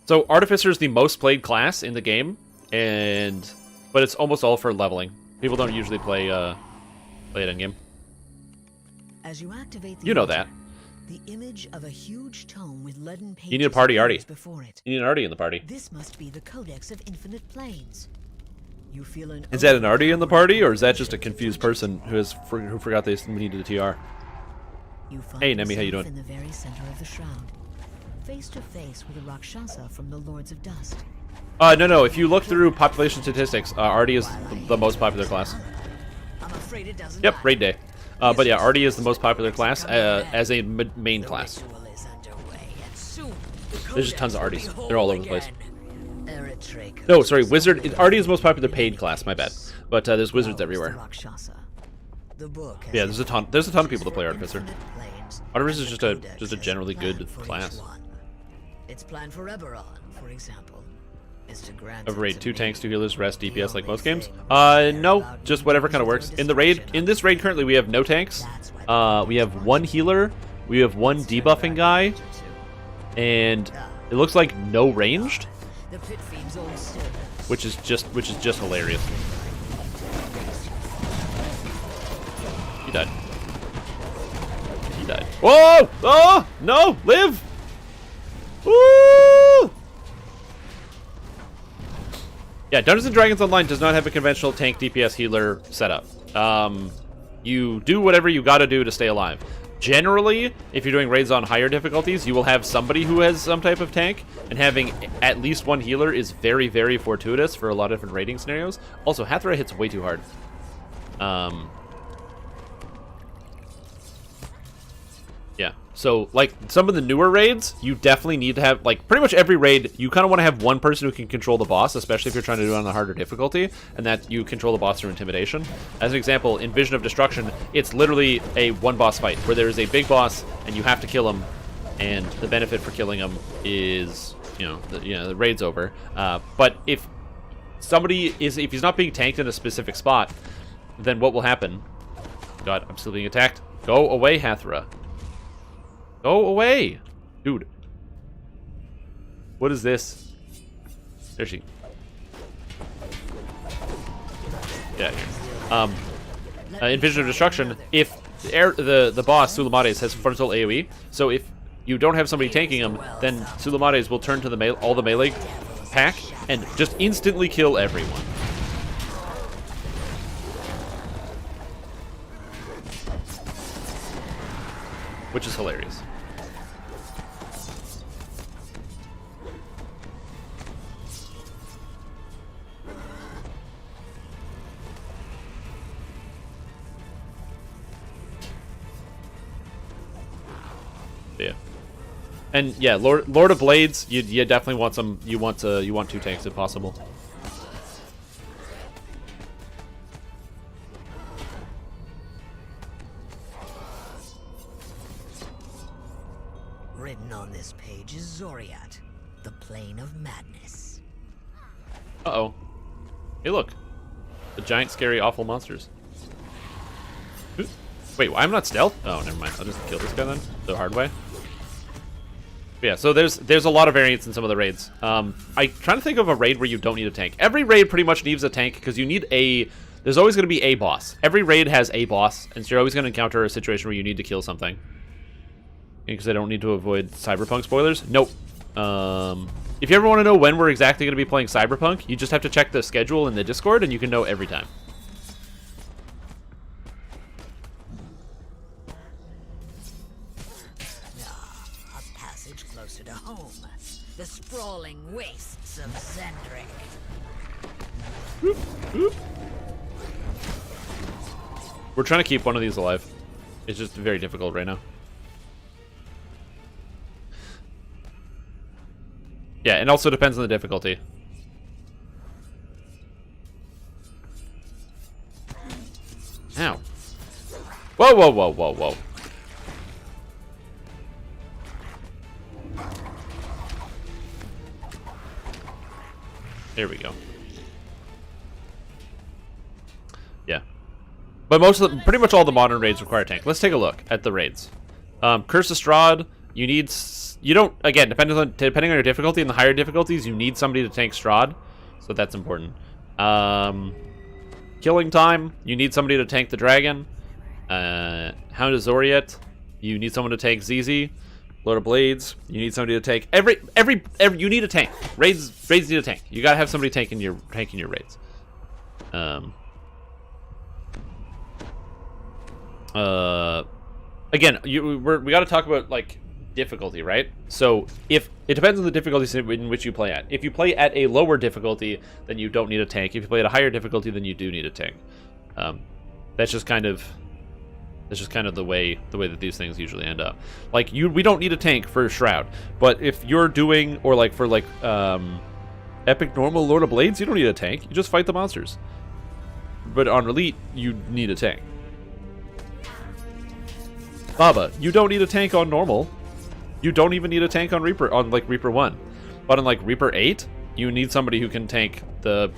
[SPEAKER 1] So Artificer is the most played class in the game. But it's almost all for leveling. People don't usually play it in game.
[SPEAKER 7] As you activate the
[SPEAKER 1] You know
[SPEAKER 7] altar,
[SPEAKER 1] that.
[SPEAKER 7] the image of a huge tome with leaden pages
[SPEAKER 1] You need a party Artie.
[SPEAKER 7] appears before it.
[SPEAKER 1] You need an Artie in the party.
[SPEAKER 7] This must be the Codex of Infinite Planes. You feel an
[SPEAKER 1] Is that an Artie in the party, or is that just a confused person who forgot they needed a TR?
[SPEAKER 7] You find
[SPEAKER 1] Hey, Nemi, how you
[SPEAKER 7] yourself
[SPEAKER 1] doing?
[SPEAKER 7] in the very center of the shroud, face to face with a Rakshasa from the Lords of Dust.
[SPEAKER 1] No. If you look through population statistics, Artie is the most popular class.
[SPEAKER 7] I'm afraid it doesn't
[SPEAKER 1] Yep,
[SPEAKER 7] matter.
[SPEAKER 1] raid day. But yeah, Artie is the most popular class as a main
[SPEAKER 7] The
[SPEAKER 1] class.
[SPEAKER 7] ritual is underway, and soon the
[SPEAKER 1] There's just tons of
[SPEAKER 7] Codex
[SPEAKER 1] Arties.
[SPEAKER 7] will be
[SPEAKER 1] They're all
[SPEAKER 7] whole
[SPEAKER 1] over the place.
[SPEAKER 7] again. Aratrakos
[SPEAKER 1] No, sorry,
[SPEAKER 7] is
[SPEAKER 1] Wizard. Artie is the most popular paid
[SPEAKER 7] in
[SPEAKER 1] class. My bad.
[SPEAKER 7] place.
[SPEAKER 1] But there's wizards
[SPEAKER 7] Well,
[SPEAKER 1] everywhere.
[SPEAKER 7] Mr. Rakshasa. The book has
[SPEAKER 1] Yeah, there's a ton of people that play
[SPEAKER 7] infinite
[SPEAKER 1] Artificer.
[SPEAKER 7] planes,
[SPEAKER 1] Artificer
[SPEAKER 7] and
[SPEAKER 1] is
[SPEAKER 7] the
[SPEAKER 1] just a
[SPEAKER 7] Codex has
[SPEAKER 1] generally
[SPEAKER 7] plan
[SPEAKER 1] good
[SPEAKER 7] for each
[SPEAKER 1] class.
[SPEAKER 7] one. Its plan for Eberron, for example, is to grant
[SPEAKER 1] Of
[SPEAKER 7] it
[SPEAKER 1] raid,
[SPEAKER 7] to
[SPEAKER 1] 2
[SPEAKER 7] me.
[SPEAKER 1] tanks, 2 healers, rest,
[SPEAKER 7] The
[SPEAKER 1] DPS like
[SPEAKER 7] only
[SPEAKER 1] most games.
[SPEAKER 7] thing
[SPEAKER 1] No,
[SPEAKER 7] allowed
[SPEAKER 1] just
[SPEAKER 7] me
[SPEAKER 1] whatever
[SPEAKER 7] to
[SPEAKER 1] kind of
[SPEAKER 7] use
[SPEAKER 1] works.
[SPEAKER 7] your
[SPEAKER 1] In the raid,
[SPEAKER 7] destruction
[SPEAKER 1] in this raid currently, we have no tanks.
[SPEAKER 7] That's why
[SPEAKER 1] We have 1 healer, we have 1 debuffing guy, and it looks like no ranged,
[SPEAKER 7] The pit fiend's own servants.
[SPEAKER 1] which is just hilarious. He died. He died. Whoa! Oh no! Live! Woo! Yeah, Dungeons and Dragons Online does not have a conventional tank DPS healer setup. You do whatever you gotta do to stay alive. Generally, if you're doing raids on higher difficulties, you will have somebody who has some type of tank, and having at least 1 healer is very, very fortuitous for a lot of different raiding scenarios. Also, Hathra hits way too hard. Yeah, so, like, some of the newer raids, you definitely need to have, like, pretty much every raid, you kind of want to have 1 person who can control the boss, especially if you're trying to do it on a harder difficulty, and that you control the boss through intimidation. As an example, in Vision of Destruction, it's literally a 1-boss fight, where there is a big boss, and you have to kill him, and the benefit for killing him is, the raid's over. But if he's not being tanked in a specific spot, then what will happen? God, I'm still being attacked. Go away, Hathra. Go away! Dude. What is this? There she... Yeah. in Vision of Destruction, if the boss, Sulamates, has frontal AoE, so if you don't have somebody tanking him, then Sulamates will turn to the all the melee pack and just instantly kill everyone. Which is hilarious. Yeah, and yeah, Lord of Blades. You definitely want some. You want 2 tanks if possible.
[SPEAKER 7] Written on this page is Zoriat, the plane of madness.
[SPEAKER 1] Uh-oh. Hey, look. The giant, scary, awful monsters. Ooh. Wait, I'm not stealth? Oh, never mind. I'll just kill this guy then, the hard way. But yeah, so there's a lot of variance in some of the raids. I'm trying to think of a raid where you don't need a tank. Every raid pretty much needs a tank because you need a... There's always going to be a boss. Every raid has a boss, and so you're always going to encounter a situation where you need to kill something. Because I don't need to avoid Cyberpunk spoilers. Nope. If you ever want to know when we're exactly going to be playing Cyberpunk, you just have to check the schedule in the Discord, and you can know every time.
[SPEAKER 7] A passage closer to home. The sprawling wastes of Zendrick.
[SPEAKER 1] We're trying to keep one of these alive. It's just very difficult right now. Yeah, and also depends on the difficulty. Ow. Whoa, whoa, whoa, whoa, whoa. There we go. Yeah. But most of the, pretty much all the modern raids require a tank. Let's take a look at the raids. Curse of Strahd, you need... You don't, again, depending on your difficulty, in the higher difficulties, you need somebody to tank Strahd, so that's important. Killing Time, you need somebody to tank the dragon. Hound of Zoriat, you need someone to tank ZZ. Lord of Blades, you need somebody to tank every you need a tank. Raids need a tank. You gotta have somebody tanking your raids. Again, we got to talk about like difficulty, right? So if it depends on the difficulty in which you play at. If you play at a lower difficulty, then you don't need a tank. If you play at a higher difficulty, then you do need a tank. That's just kind of the way that these things usually end up. Like we don't need a tank for Shroud, but if you're doing or like for like epic normal Lord of Blades, you don't need a tank. You just fight the monsters. But on Elite, you need a tank. Baba, you don't need a tank on normal. You don't even need a tank on Reaper, on like Reaper 1. But on like Reaper 8, you need somebody who can tank the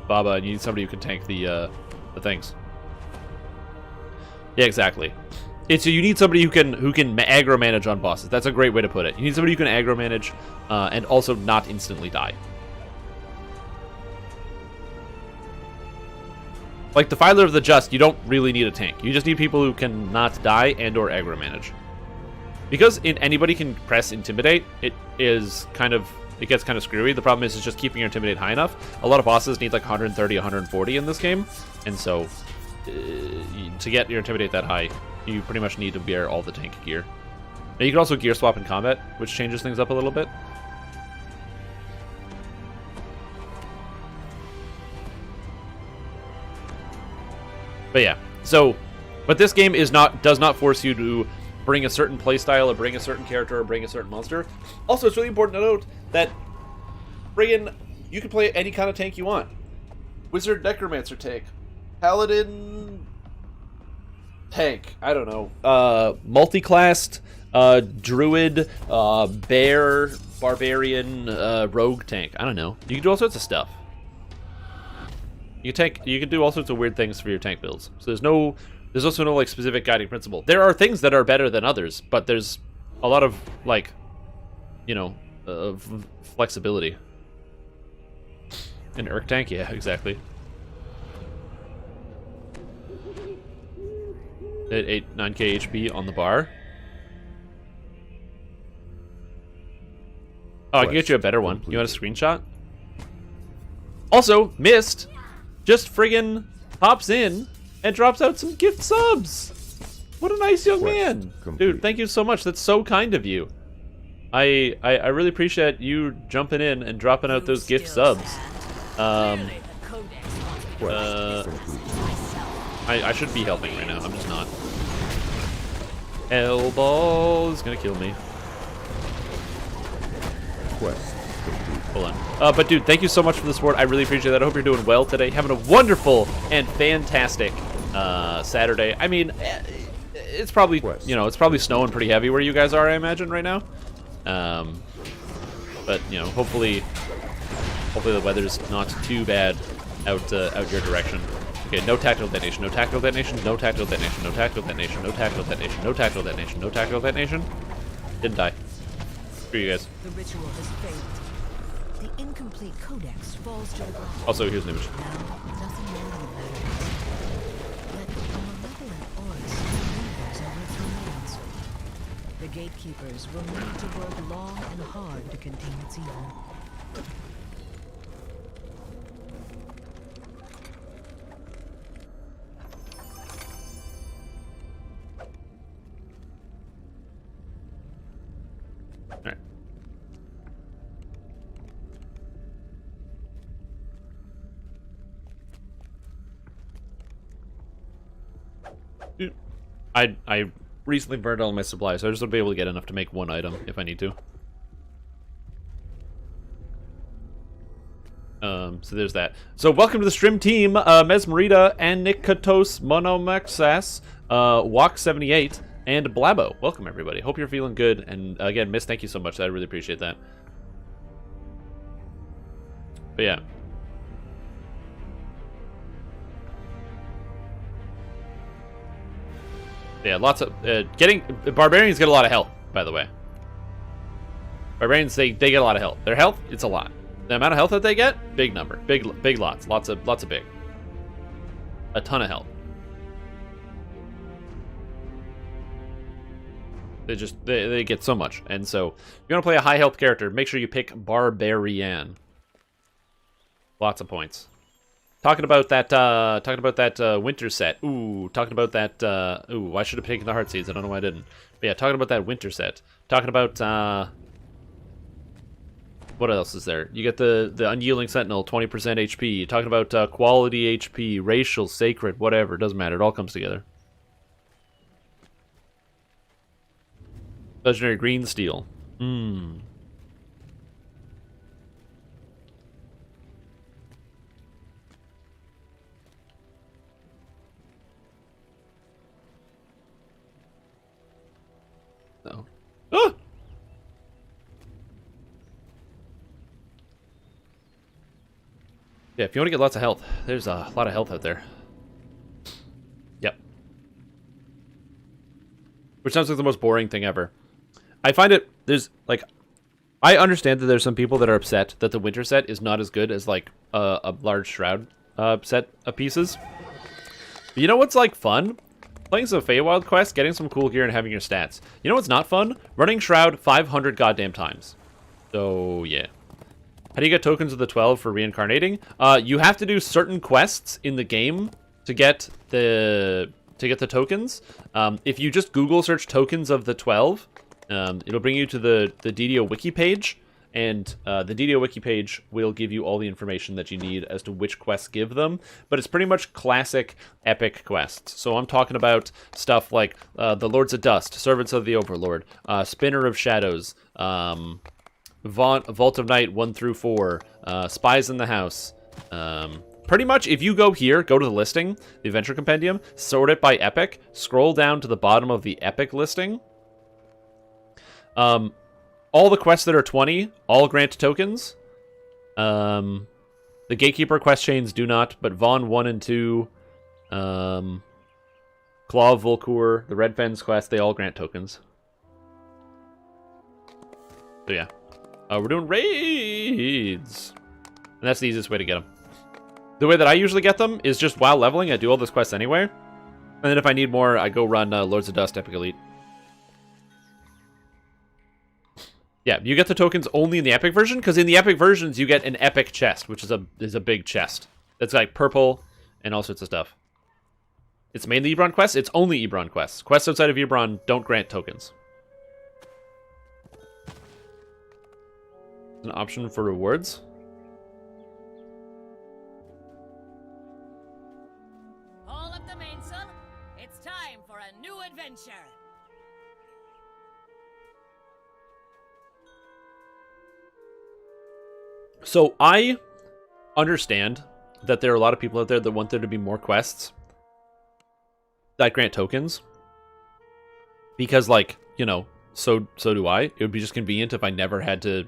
[SPEAKER 1] Baba, and you need somebody who can tank the things. Yeah, exactly. You need somebody who can aggro manage on bosses. That's a great way to put it. You need somebody who can aggro manage and also not instantly die. Like Defiler of the Just, you don't really need a tank. You just need people who can not die and or aggro manage. Because anybody can press Intimidate, it gets kind of screwy. The problem is just keeping your Intimidate high enough. A lot of bosses need like 130, 140 in this game, and so to get your Intimidate that high, you pretty much need to bear all the tank gear. Now you can also gear swap in combat, which changes things up a little bit. But yeah, but this game does not force you to bring a certain playstyle or bring a certain character or bring a certain monster. Also, it's really important to note that you can play any kind of tank you want. Wizard Necromancer tank, Paladin tank, I don't know, multi-classed Druid, Bear, Barbarian, Rogue tank. I don't know. You can do all sorts of stuff. You can do all sorts of weird things for your tank builds. So there's also no like specific guiding principle. There are things that are better than others, but there's a lot of like, flexibility. An Urk tank, yeah, exactly. at 9k HP on the bar. Oh, I can get you a better one. You want a screenshot? Also, Mist just friggin' hops in and drops out some gift subs. What a nice young man. Dude, thank you so much. That's so kind of you. I really appreciate you jumping in and dropping out those gift subs. I should be helping right now. I'm just not. Hellball is gonna kill me.
[SPEAKER 4] Quest complete.
[SPEAKER 1] Hold on. But dude, thank you so much for the support. I really appreciate that. I hope you're doing well today. Having a wonderful and fantastic Saturday. I mean, it's probably, you know, it's probably snowing pretty heavy where you guys are, I imagine, right now. But you know, hopefully the weather's not too bad out your direction. Okay, no tactical detonation, no tactical detonation, no tactical detonation, no tactical detonation, no tactical detonation, no tactical detonation, no tactical detonation. Didn't die. Screw you guys.
[SPEAKER 7] The ritual has failed. The incomplete codex falls to the ground.
[SPEAKER 1] Also, here's an image.
[SPEAKER 7] Now, nothing more than a matter. Yet a malevolent aura lingers over its remains. The gatekeepers will need to work long and hard to contain its evil.
[SPEAKER 1] Alright. I recently burned all my supplies, so I just want to be able to get enough to make one item if I need to. So there's that. So welcome to the stream team, Mesmerita, Anikatos, Monomaxas, Walk78, and Blabo. Welcome everybody. Hope you're feeling good. And again, Miss, thank you so much. I really appreciate that. But yeah. Yeah, lots of barbarians get a lot of health, by the way. Barbarians, they get a lot of health. Their health, it's a lot. The amount of health that they get, big number, big lots of big. A ton of health. They get so much. And so if you want to play a high health character, make sure you pick Barbarian. Lots of points. Talking about that winter set. Ooh, talking about that ooh, I should have taken the heart seeds. I don't know why I didn't. But yeah, talking about that winter set. Talking about what else is there? You get the Unyielding Sentinel, 20% HP. Talking about quality HP, racial, sacred, whatever. Doesn't matter. It all comes together. Legendary Green Steel. Hmm. No. Ah! Yeah, if you want to get lots of health, there's a lot of health out there. Yep. Which sounds like the most boring thing ever. I find it, I understand that there's some people that are upset that the winter set is not as good as, like, a large Shroud set of pieces. But you know what's, like, fun? Playing some Feywild quests, getting some cool gear, and having your stats. You know what's not fun? Running Shroud 500 goddamn times. So, yeah. How do you get tokens of the 12 for reincarnating? You have to do certain quests in the game to get the tokens. If you just Google search tokens of the 12, it'll bring you to the DDO wiki page, and the DDO wiki page will give you all the information that you need as to which quests give them. But it's pretty much classic epic quests. So I'm talking about stuff like the Lords of Dust, Servants of the Overlord, Spinner of Shadows, Vault of Night 1 through 4, Spies in the House. Pretty much, if you go here, go to the listing, the Adventure Compendium, sort it by epic, scroll down to the bottom of the epic listing. All the quests that are 20 all grant tokens. The Gatekeeper quest chains do not, but Vaughn 1 and 2, Claw of Volkur, the Red Fens quest, they all grant tokens. So yeah. We're doing raids. And that's the easiest way to get them. The way that I usually get them is just while leveling. I do all those quests anyway. And then if I need more, I go run Lords of Dust Epic Elite. Yeah, you get the tokens only in the Epic version, because in the Epic versions you get an Epic chest, which is a big chest. That's like purple and all sorts of stuff. It's mainly Ebron quests. It's only Ebron quests. Quests outside of Ebron don't grant tokens. An option for rewards.
[SPEAKER 5] All up the mainsail. It's time for a new adventure.
[SPEAKER 1] So I understand that there are a lot of people out there that want there to be more quests that grant tokens. Because, like, you know, so do I. It would be just convenient if I never had to,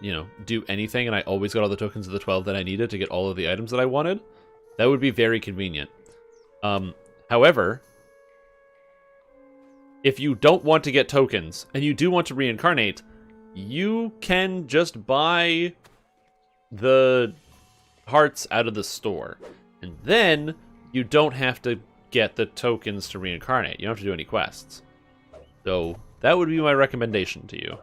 [SPEAKER 1] you know, do anything and I always got all the tokens of the 12 that I needed to get all of the items that I wanted. That would be very convenient. However, if you don't want to get tokens and you do want to reincarnate, you can just buy the hearts out of the store. And then you don't have to get the tokens to reincarnate. You don't have to do any quests. So that would be my recommendation to you.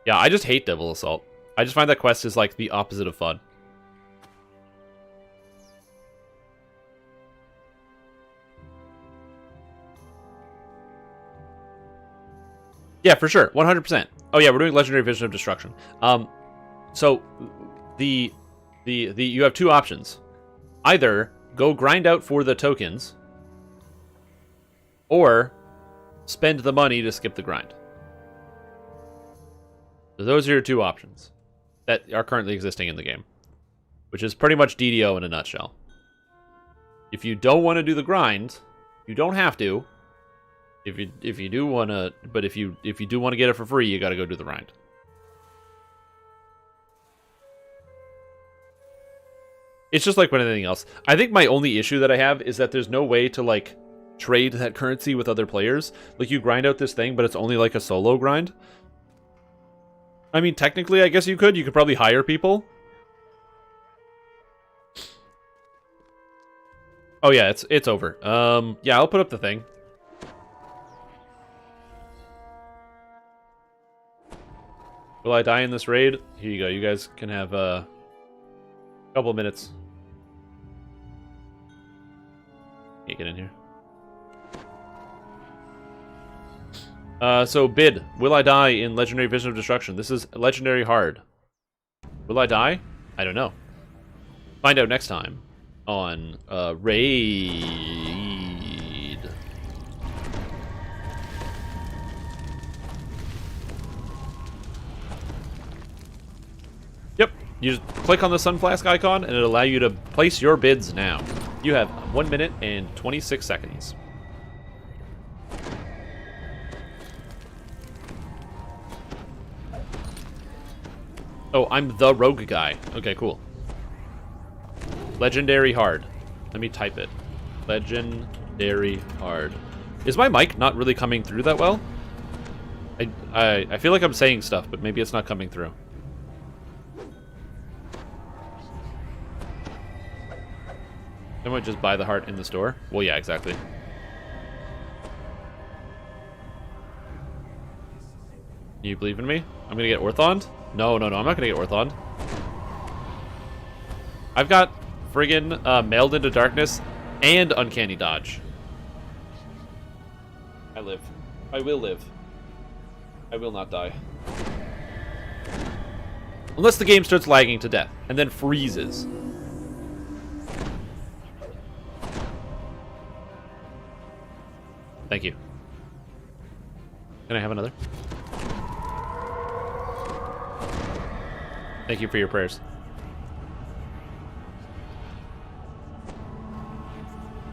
[SPEAKER 1] Yeah, I just hate Devil Assault. I just find that quest is like the opposite of fun. Yeah, for sure. 100%. Oh yeah, we're doing Legendary Vision of Destruction. So you have two options. Either go grind out for the tokens, or spend the money to skip the grind. So those are your two options that are currently existing in the game, which is pretty much DDO in a nutshell. If you don't want to do the grind, you don't have to. If you do want to, but if you do want to get it for free, you got to go do the grind. It's just like with anything else. I think my only issue that I have is that there's no way to like trade that currency with other players. Like you grind out this thing, but it's only like a solo grind. I mean, technically, I guess you could. You could probably hire people. Oh yeah, it's over. Yeah, I'll put up the thing. Will I die in this raid? Here you go. You guys can have a couple of minutes. Can't get in here. So bid. Will I die in Legendary Vision of Destruction? This is Legendary Hard. Will I die? I don't know. Find out next time on Raid. Yep. You just click on the Sun Flask icon and it'll allow you to place your bids now. You have 1 minute and 26 seconds. Oh, I'm the rogue guy. Okay, cool. Legendary Hard. Let me type it. Legendary Hard. Is my mic not really coming through that well? I feel like I'm saying stuff, but maybe it's not coming through. I might just buy the heart in the store. Well, yeah, exactly. You believe in me? I'm gonna get Orthoned? No, I'm not gonna get Orthoned. I've got friggin' Mailed into Darkness and Uncanny Dodge. I live. I will live. I will not die. Unless the game starts lagging to death and then freezes. Thank you. Can I have another? Thank you for your prayers.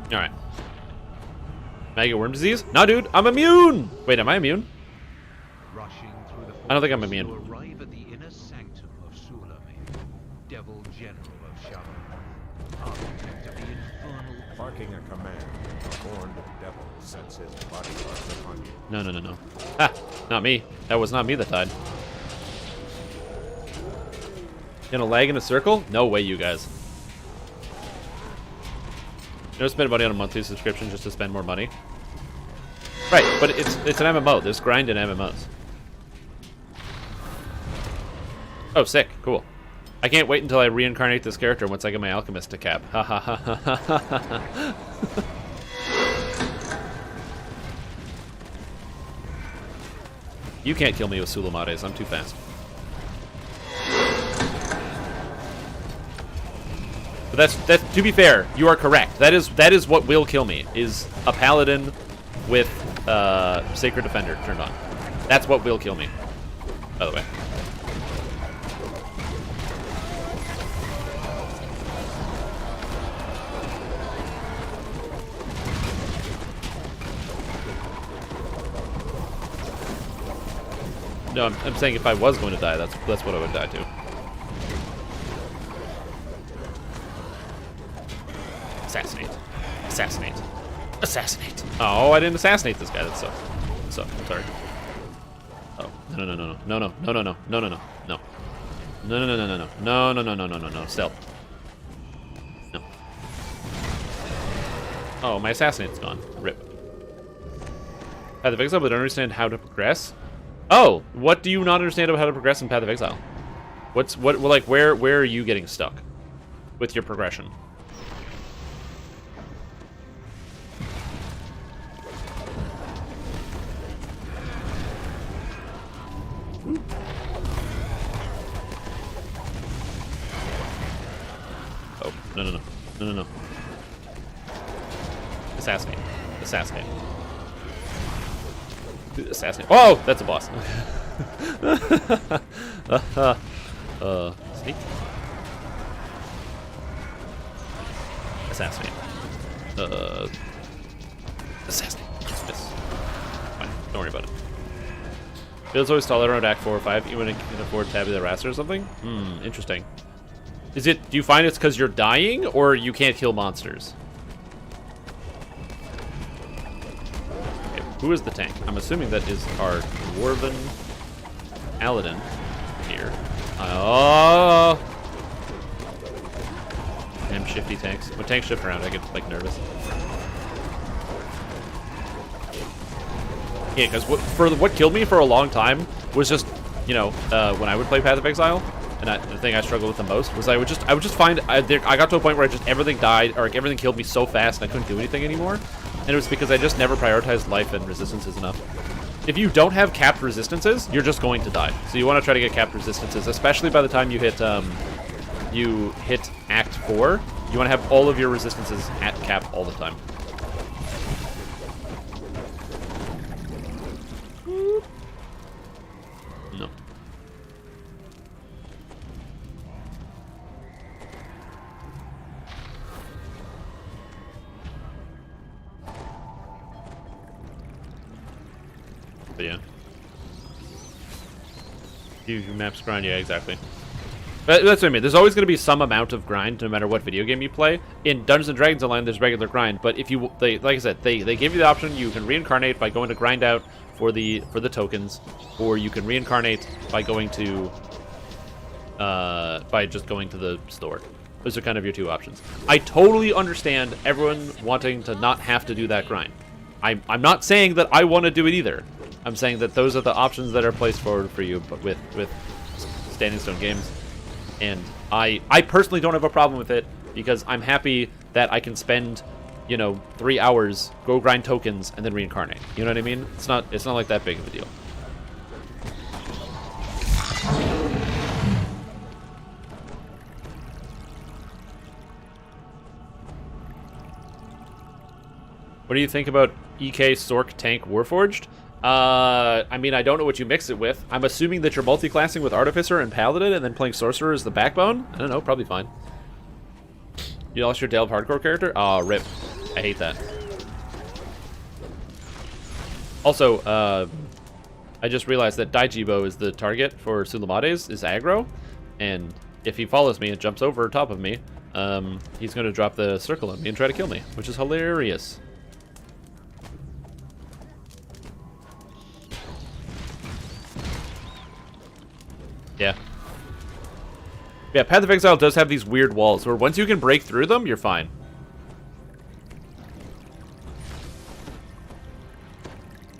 [SPEAKER 1] Alright. Maggot worm disease? No, dude, I'm immune! Wait, am I immune? I don't think I'm immune.
[SPEAKER 9] You arrive at the inner sanctum of Sulame, Devil General of Shalom, architect of the infernal...
[SPEAKER 4] Barking a command, a horned devil sets his bodyguards upon you.
[SPEAKER 1] No. Ah, not me. That was not me that died. Gonna lag in a circle? No way, you guys. You know, spend money on a monthly subscription just to spend more money. Right, but it's an MMO. There's grind in MMOs. Oh, sick. Cool. I can't wait until I reincarnate this character once I get my alchemist to cap. Ha ha ha ha ha ha. You can't kill me with Sulamares. I'm too fast. But that's to be fair, you are correct. That is what will kill me, is a paladin with Sacred Defender turned on. That's what will kill me, by the way. No, I'm saying if I was going to die, that's what I would die to. Assassinate. Assassinate. Assassinate. Oh, I didn't assassinate this guy. That's so. I'm sorry. Oh, no. No. Stealth. No. Oh, my assassinate's gone. Rip. Path of Exile, but I don't understand how to progress. Oh, what do you not understand about how to progress in Path of Exile? Where are you getting stuck with your progression? Oh, no. Assassinate. Assassinate. Assassinate. Oh, that's a boss. Sneak. Assassinate. Assassinate. Miss. Fine. Don't worry about it. Builds always stall around Act 4 or 5, even when it can afford Tabula Rasa or something? Interesting. Do you find it's because you're dying, or you can't kill monsters? Okay, who is the tank? I'm assuming that is our Dwarven Paladin here. Oh! Damn shifty tanks. When tanks shift around, I get, like, nervous. Yeah, because what killed me for a long time was just, you know, when I would play Path of Exile, and the thing I struggled with the most was I would just find I got to a point where everything died, or like, everything killed me so fast and I couldn't do anything anymore, and it was because I just never prioritized life and resistances enough. If you don't have capped resistances, you're just going to die. So you want to try to get capped resistances, especially by the time you hit Act 4. You want to have all of your resistances at cap all the time. No. But yeah. You maps grind, yeah, exactly. That's what I mean. There's always going to be some amount of grind, no matter what video game you play. In Dungeons and Dragons Online, there's regular grind, but if you, like I said, they give you the option. You can reincarnate by going to grind out for the tokens, or you can reincarnate by going to by just going to the store. Those are kind of your two options. I totally understand everyone wanting to not have to do that grind. I'm not saying that I want to do it either. I'm saying that those are the options that are placed forward for you, but with Standing Stone Games. And I personally don't have a problem with it, because I'm happy that I can spend, you know, 3 hours, go grind tokens, and then reincarnate. You know what I mean? It's not like that big of a deal. What do you think about EK Sork Tank Warforged? I mean, I don't know what you mix it with. I'm assuming that you're multi-classing with Artificer and Paladin and then playing Sorcerer as the backbone? I don't know, probably fine. You lost your Delve Hardcore character? Aw, rip. I hate that. Also, I just realized that Daijibo is the target for Sulamares, is aggro, and if he follows me and jumps over top of me, he's going to drop the circle on me and try to kill me, which is hilarious. Yeah. Yeah, Path of Exile does have these weird walls where once you can break through them, you're fine.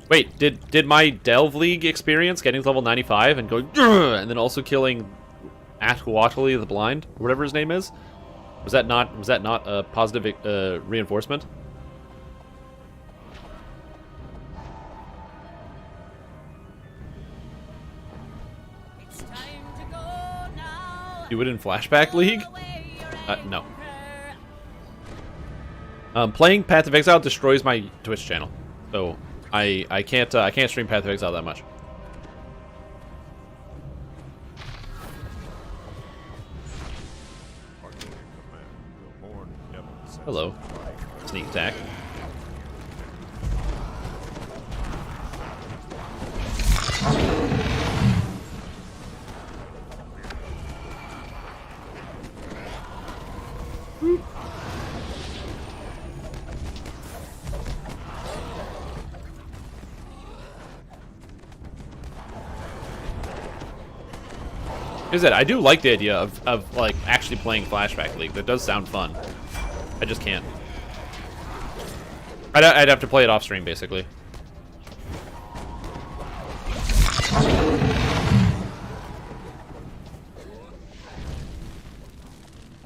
[SPEAKER 1] Wait, did my Delve League experience getting to level 95 and going "Grr," and then also killing Atwatley the Blind, or whatever his name is, was that not a positive reinforcement?
[SPEAKER 5] It's time to go now.
[SPEAKER 1] Do it in Flashback League?
[SPEAKER 5] Away your
[SPEAKER 1] No.
[SPEAKER 5] anger.
[SPEAKER 1] Playing Path of Exile destroys my Twitch channel, so I can't stream Path of Exile that much.
[SPEAKER 4] Partly in command, the horned devil senses
[SPEAKER 1] Hello.
[SPEAKER 4] the body
[SPEAKER 1] Sneak attack. Is it? I do like the idea of like actually playing Flashback League. That does sound fun. I just can't. I'd have to play it off stream basically.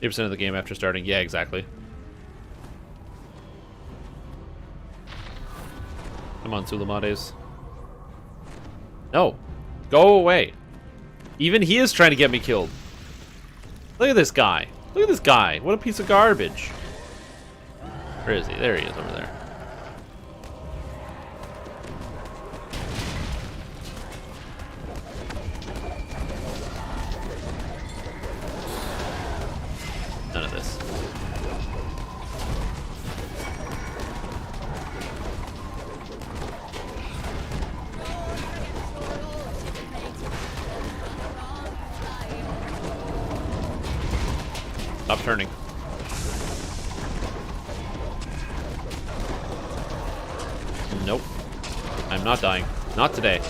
[SPEAKER 1] % of the game after starting. Yeah, exactly. Come on, Sulamades. No. Go away. Even he is trying to get me killed. Look at this guy. Look at this guy. What a piece of garbage. Where is he? There he is over there. None of this. Stop turning. Nope. I'm not dying. Not today.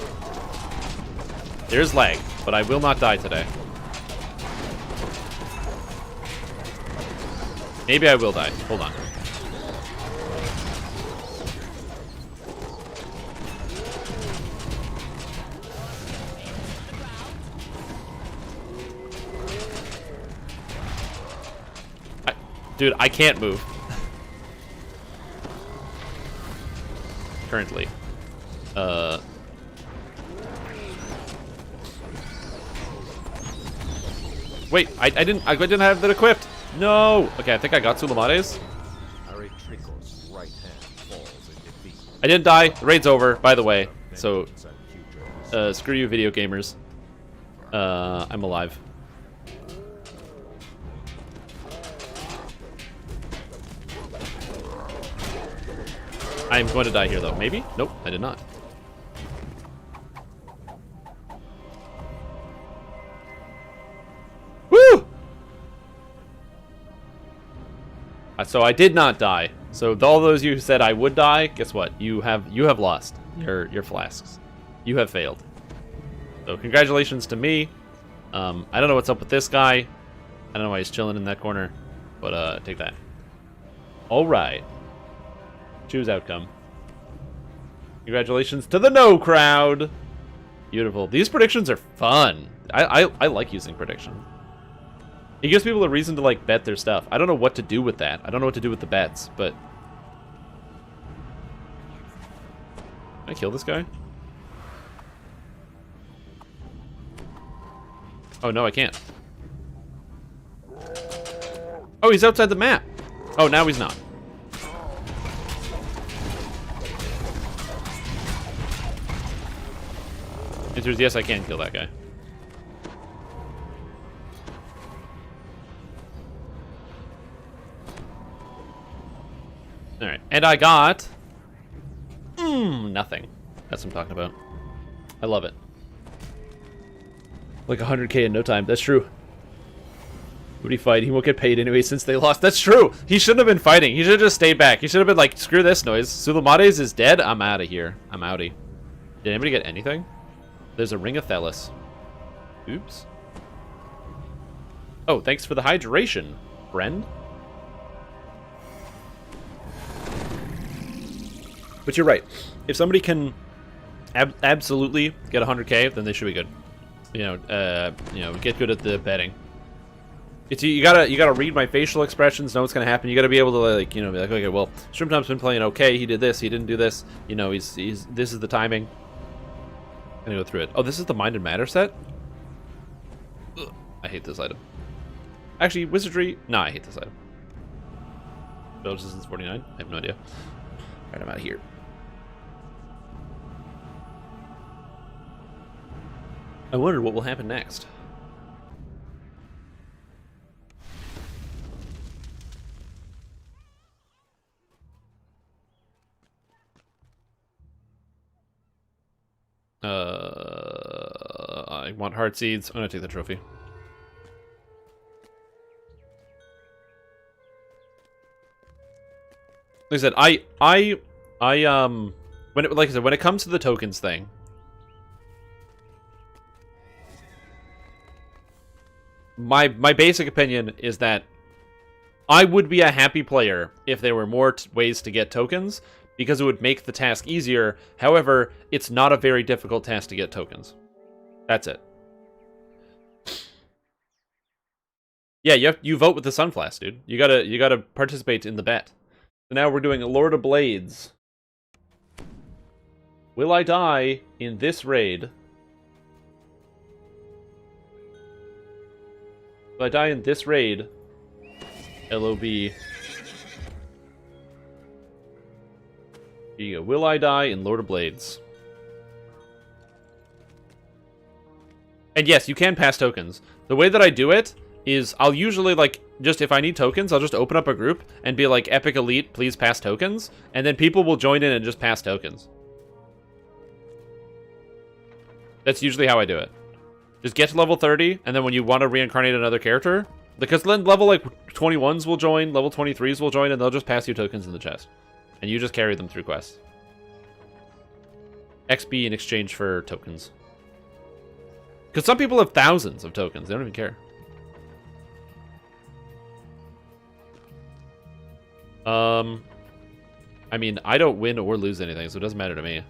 [SPEAKER 1] There's lag, but I will not die today. Maybe I will die. Hold on. Dude, I can't move. Currently. Wait, I didn't have that equipped. No. Okay, I think I got Sulamades.
[SPEAKER 4] Trico's right hand falls in defeat.
[SPEAKER 1] I didn't die. The raid's over, by the way. So, screw you, video gamers. I'm alive. I'm going to die here, though. Maybe? Nope, I did not. Woo! So I did not die. So all those of you who said I would die, guess what? You have lost your flasks. You have failed. So congratulations to me. I don't know what's up with this guy. I don't know why he's chilling in that corner, but take that. All right. Choose outcome. Congratulations to the no crowd. Beautiful. These predictions are fun. I like using prediction. It gives people a reason to like bet their stuff. I don't know what to do with that. I don't know what to do with the bets, but can I kill this guy? Oh no, I can't. Oh, he's outside the map. Oh, now he's not. Answer is yes, I can kill that guy. Alright, and I got... nothing. That's what I'm talking about. I love it. Like 100k in no time. That's true. Would he fight? He won't get paid anyway since they lost. That's true! He shouldn't have been fighting. He should have just stayed back. He should have been like, screw this noise. Sulamades is dead. I'm out of here. I'm outie. Did anybody get anything? There's a Ring of Thelis. Oops. Oh, thanks for the hydration, friend. But you're right. If somebody can absolutely get 100k, then they should be good. Get good at the betting. You gotta read my facial expressions, know what's gonna happen. You gotta be able to be like, okay, well, Shrimptom's been playing okay. He did this, he didn't do this. This is the timing. I'm gonna go through it. Oh, this is the Mind and Matter set. Ugh, I hate this item. Actually, Wizardry. Nah, I hate this item. Resistance 49. I have no idea. Alright, I'm out of here. I wonder what will happen next. I want heart seeds. I'm gonna take the trophy. Like I said, when it comes to the tokens thing, my basic opinion is that I would be a happy player if there were more ways to get tokens, because it would make the task easier. However, it's not a very difficult task to get tokens. That's it. Yeah, you vote with the Sunflask, dude. You gotta participate in the bet. So now we're doing a Lord of Blades. Will I die in this raid? Will I die in this raid? LOB. Here you go. Will I die in Lord of Blades? And yes, you can pass tokens. The way that I do it is I'll usually, just if I need tokens, I'll just open up a group and be like, Epic Elite, please pass tokens. And then people will join in and just pass tokens. That's usually how I do it. Just get to level 30, and then when you want to reincarnate another character, because then level 21s will join, level 23s will join, and they'll just pass you tokens in the chest. And you just carry them through quests. XP in exchange for tokens. Because some people have thousands of tokens. They don't even care. I mean, I don't win or lose anything, so it doesn't matter to me.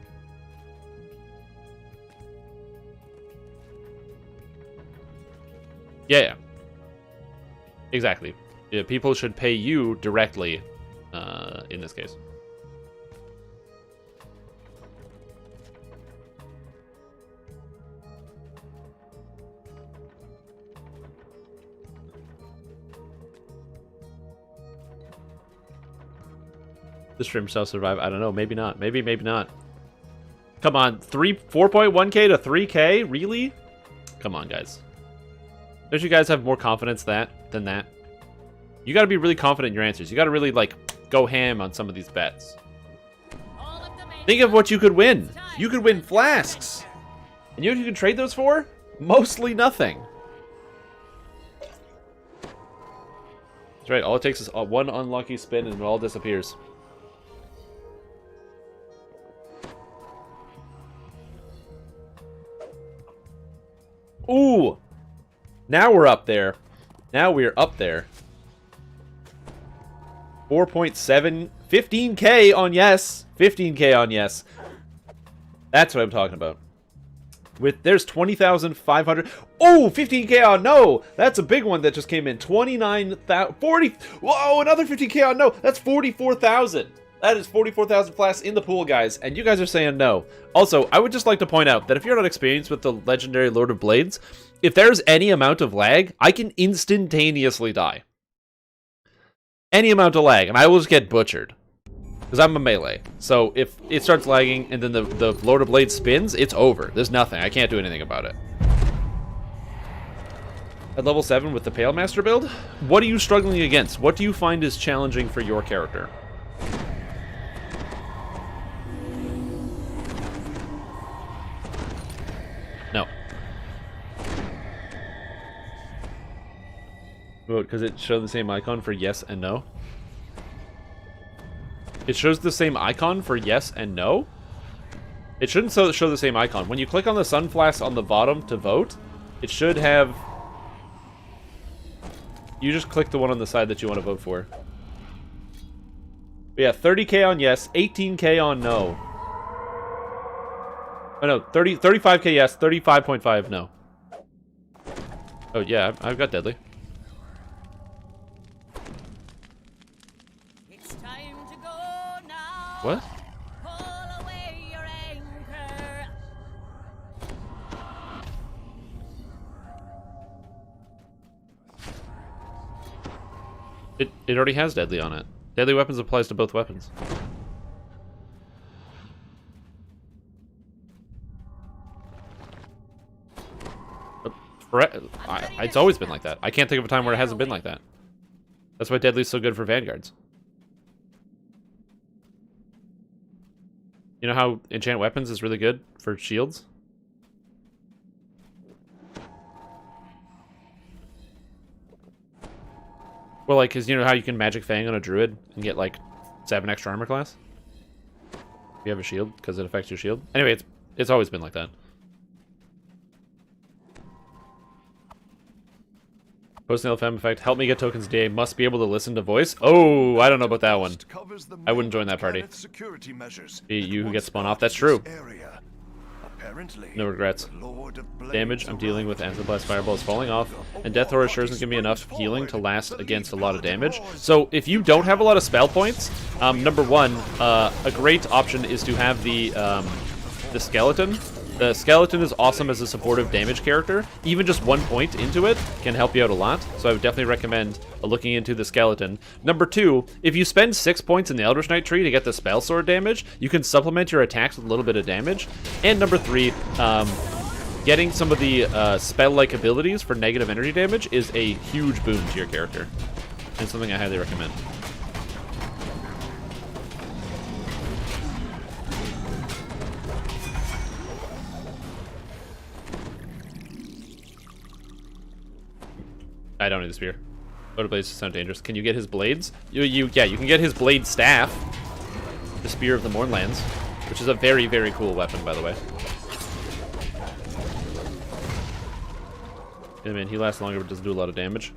[SPEAKER 1] Yeah. Exactly. Yeah, people should pay you directly, in this case. The stream shall survive. I don't know. Maybe not. Maybe not. Come on. 4.1k to 3k? Really? Come on, guys. Don't you guys have more confidence than that? You gotta be really confident in your answers. You gotta really, go ham on some of these bets. Think of what you could win. You could win flasks. And you know what you can trade those for? Mostly nothing. That's right. All it takes is one unlucky spin and it all disappears. Ooh! Now we're up there. Now we're up there. 4.7, 15k on yes. 15k on yes. That's what I'm talking about. There's 20,500. Oh, 15k on no. That's a big one that just came in. 29,000, 40. Whoa, another 15k on no. That's 44,000. That is 44,000 flasks in the pool, guys, and you guys are saying no. Also, I would just like to point out that if you're not experienced with the legendary Lord of Blades, if there's any amount of lag, I can instantaneously die. Any amount of lag, and I will just get butchered. Because I'm a melee. So if it starts lagging and then the Lord of Blades spins, it's over. There's nothing. I can't do anything about it. At level 7 with the Pale Master build, what are you struggling against? What do you find is challenging for your character? No. Vote, because it shows the same icon for yes and no. It shows the same icon for yes and no? It shouldn't show the same icon. When you click on the Sunflask on the bottom to vote, it should have... You just click the one on the side that you want to vote for. But yeah, 30k on yes, 18k on no. Oh no, 35k yes, 35.5 no. Oh yeah, I've got deadly.
[SPEAKER 5] It's time to go now.
[SPEAKER 1] What?
[SPEAKER 5] Pull away your anchor.
[SPEAKER 1] It already has deadly on it. Deadly weapons applies to both weapons. It's always been like that. I can't think of a time where it hasn't been like that. That's why deadly's so good for vanguards. You know how enchant weapons is really good for shields? Well, like, cause you know how you can magic fang on a druid and get like 7 extra armor class? If you have a shield, because it affects your shield. Anyway, it's always been like that. Post-nail fem effect. Help me get tokens DA. Must be able to listen to voice. Oh, I don't know about that one. I wouldn't join that party. Be you who gets spun off. That's true. No regrets. Damage. I'm dealing with Anthroblast Fireball is falling off, and Death Horror sure isn't giving me enough healing to last against a lot of damage. So if you don't have a lot of spell points, number one, a great option is to have the skeleton. The skeleton is awesome as a supportive damage character. Even just 1 point into it can help you out a lot, so I would definitely recommend looking into the skeleton. Number two, if you spend 6 points in the Eldritch Knight tree to get the spell sword damage, you can supplement your attacks with a little bit of damage. And number three, getting some of the spell-like abilities for negative energy damage is a huge boon to your character, and something I highly recommend. I don't need the spear. Photo blades sound dangerous. Can you get his blades? Yeah, you can get his blade staff. The Spear of the Mournlands, which is a very, very cool weapon, by the way. Yeah, man, he lasts longer but doesn't do a lot of damage.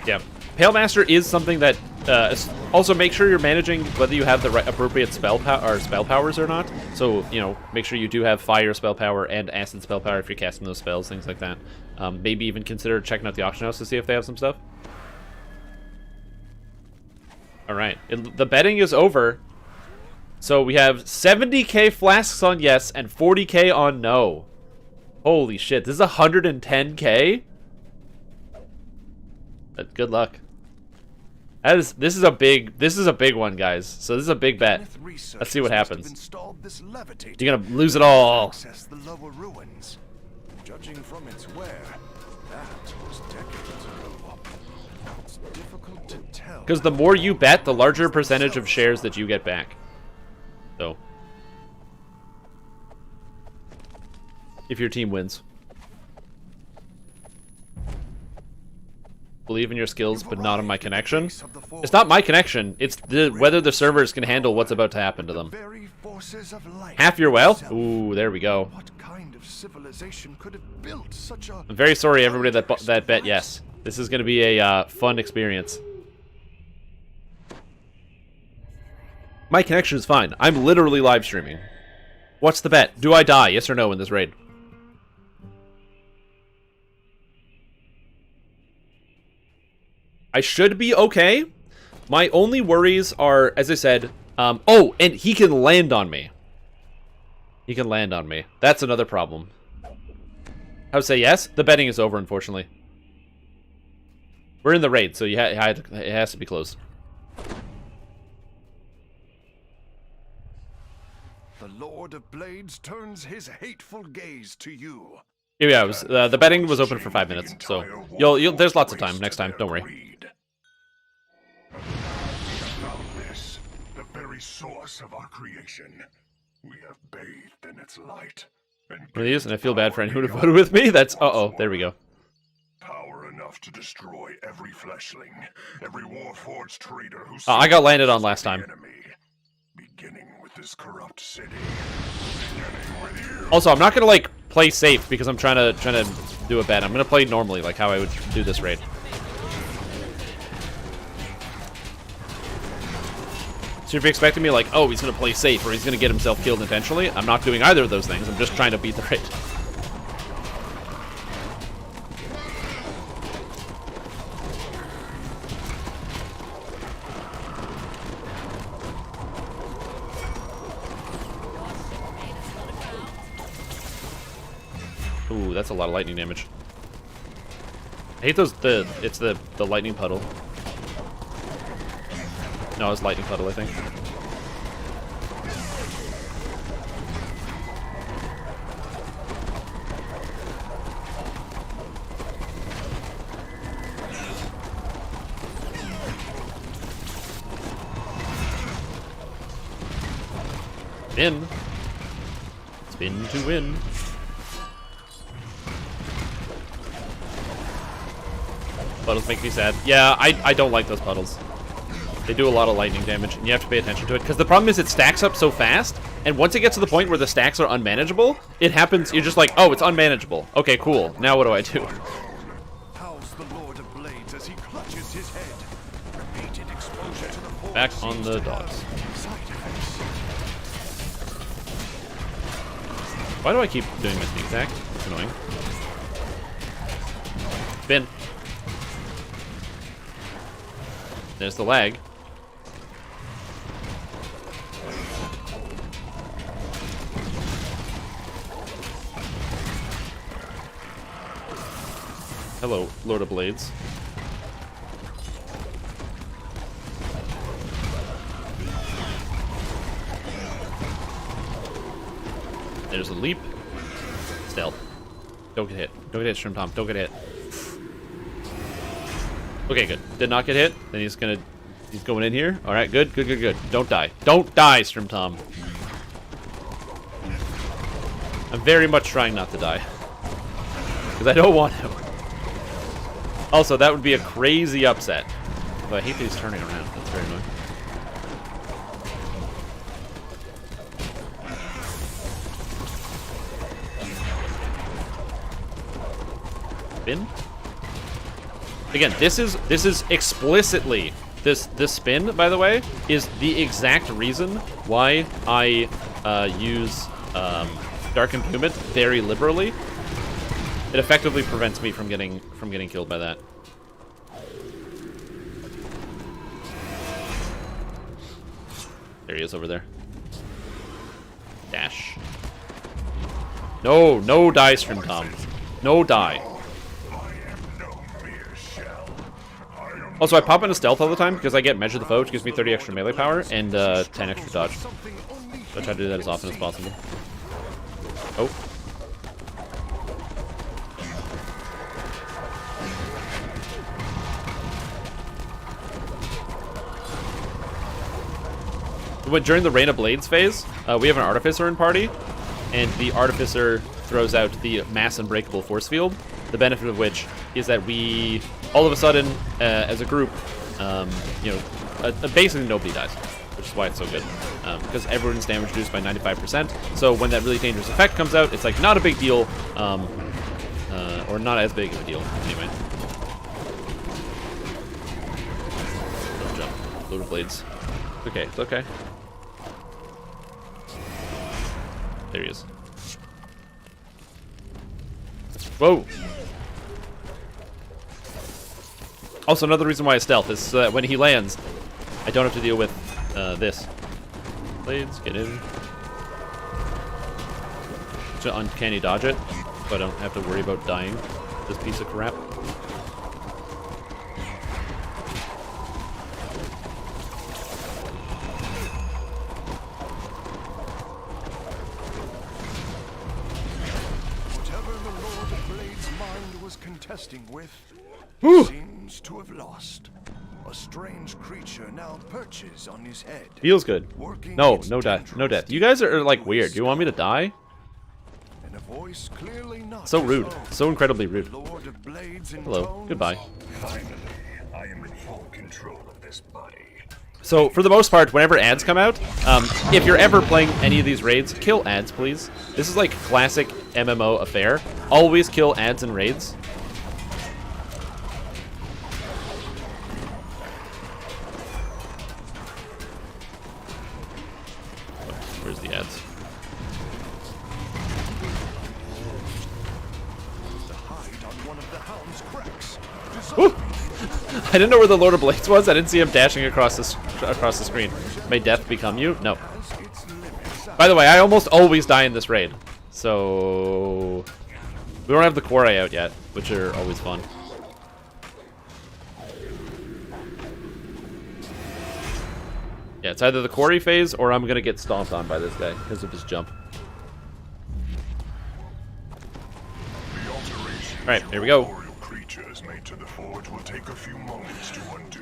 [SPEAKER 1] Yeah. Pale Master is something that also make sure you're managing whether you have the right appropriate spell powers or not. So, you know, make sure you do have fire spell power and acid spell power if you're casting those spells, things like that. Maybe even consider checking out the auction house to see if they have some stuff. All right, the betting is over. So we have 70k flasks on yes and 40k on no. Holy shit, this is 110k? Good luck. This is a big one, guys. So this is a big bet. Let's see what happens. You're gonna lose it all.
[SPEAKER 4] Judging from its wear, that was decades ago. It's difficult to tell.
[SPEAKER 1] Because the more you bet, the larger percentage of shares that you get back. So, if your team wins. Believe in your skills, but not in my connection. It's not my connection. It's whether the servers can handle what's about to happen to them. Half your wealth? Ooh, there we go. I'm very sorry, everybody that bet yes. This is going to be a fun experience. My connection is fine. I'm literally live streaming. What's the bet? Do I die? Yes or no in this raid? I should be okay. My only worries are, as I said, oh, and he can land on me. He can land on me. That's another problem. I would say yes. The betting is over, unfortunately. We're in the raid, so it has to be closed.
[SPEAKER 4] The Lord of Blades turns his hateful gaze to you.
[SPEAKER 1] Yeah, the betting was open for 5 minutes, so there's lots of time next time. Don't worry.
[SPEAKER 4] We have found this, the very source of our creation. We have bathed in its light.
[SPEAKER 1] One of these, and I feel bad for anyone who voted with me. That's there we go.
[SPEAKER 4] Power enough to destroy every fleshling, every Warforged traitor who.
[SPEAKER 1] I got landed on last time.
[SPEAKER 4] Beginning with this corrupt city.
[SPEAKER 1] Also, I'm not gonna like play safe because I'm trying to do a bet. I'm gonna play normally, like how I would do this raid. So if you're expecting me like, oh, he's going to play safe or he's going to get himself killed intentionally, I'm not doing either of those things. I'm just trying to beat the raid. Ooh, that's a lot of lightning damage. I hate those, it's the lightning puddle. No, it's lightning puddle, I think. Spin. Spin to win. Puddles make me sad. Yeah, I don't like those puddles. They do a lot of lightning damage, and you have to pay attention to it. Because the problem is it stacks up so fast, and once it gets to the point where the stacks are unmanageable, it happens, you're just like, oh, it's unmanageable. Okay, cool. Now what do I do?
[SPEAKER 4] Howls the Lord of Blades as he clutches his head. Repeated exposure to the force
[SPEAKER 1] Back on
[SPEAKER 4] seems
[SPEAKER 1] the
[SPEAKER 4] to
[SPEAKER 1] dogs.
[SPEAKER 4] have side effects.
[SPEAKER 1] Why do I keep doing my sneak attack? It's annoying. Spin. There's the lag. Hello, Lord of Blades. There's a leap. Stealth. Don't get hit. Don't get hit, Shrimp Tom. Don't get hit. Okay, good. Did not get hit. Then he's going in here. All right, good, good, good, good. Don't die. Don't die, Shrimp Tom. I'm very much trying not to die. Because I don't want to. Also, that would be a crazy upset. But I hate that he's turning around. That's very annoying. Spin? Again, this is explicitly this spin, by the way, is the exact reason why I use Dark Impugement very liberally. It effectively prevents me from getting killed by that. There he is over there. Dash. No, no die, Stream Tom. No die. Also, I pop into stealth all the time because I get Measure the Foe, which gives me 30 extra melee power and 10 extra dodge. So I try to do that as often as possible. Oh. But during the Rain of Blades phase, we have an Artificer in party, and the Artificer throws out the Mass Unbreakable Force Field, the benefit of which is that we, all of a sudden, as a group, you know, basically nobody dies, which is why it's so good, because everyone's damage reduced by 95%, so when that really dangerous effect comes out, it's like not a big deal, or not as big of a deal, anyway. Don't jump. Load of blades. Okay, it's okay. There he is. Whoa! Also, another reason why I stealth is so that when he lands, I don't have to deal with this. Blades, get in. To uncanny dodge it, so I don't have to worry about dying. This piece of crap.
[SPEAKER 4] Contesting with seems to have lost. A strange creature now perches on his head.
[SPEAKER 1] Feels good. No, no death. No death. You guys are like weird. Do you want me to die?
[SPEAKER 4] And a voice clearly not
[SPEAKER 1] so rude. So incredibly rude.
[SPEAKER 4] Lord of Blades and
[SPEAKER 1] hello.
[SPEAKER 4] tones.
[SPEAKER 1] Goodbye.
[SPEAKER 4] Finally, I am in full control of this body.
[SPEAKER 1] So, for the most part, whenever ads come out, if you're ever playing any of these raids, kill ads, please. This is like classic MMO affair. Always kill ads and raids. Woo! I didn't know where the Lord of Blades was. I didn't see him dashing across the screen. May death become you? No. By the way, I almost always die in this raid. So... we don't have the quarry out yet, which are always fun. Yeah, it's either the quarry phase or I'm gonna get stomped on by this guy because of his jump. Alright, here we go.
[SPEAKER 4] Creatures made to the forge will take a few moments to undo.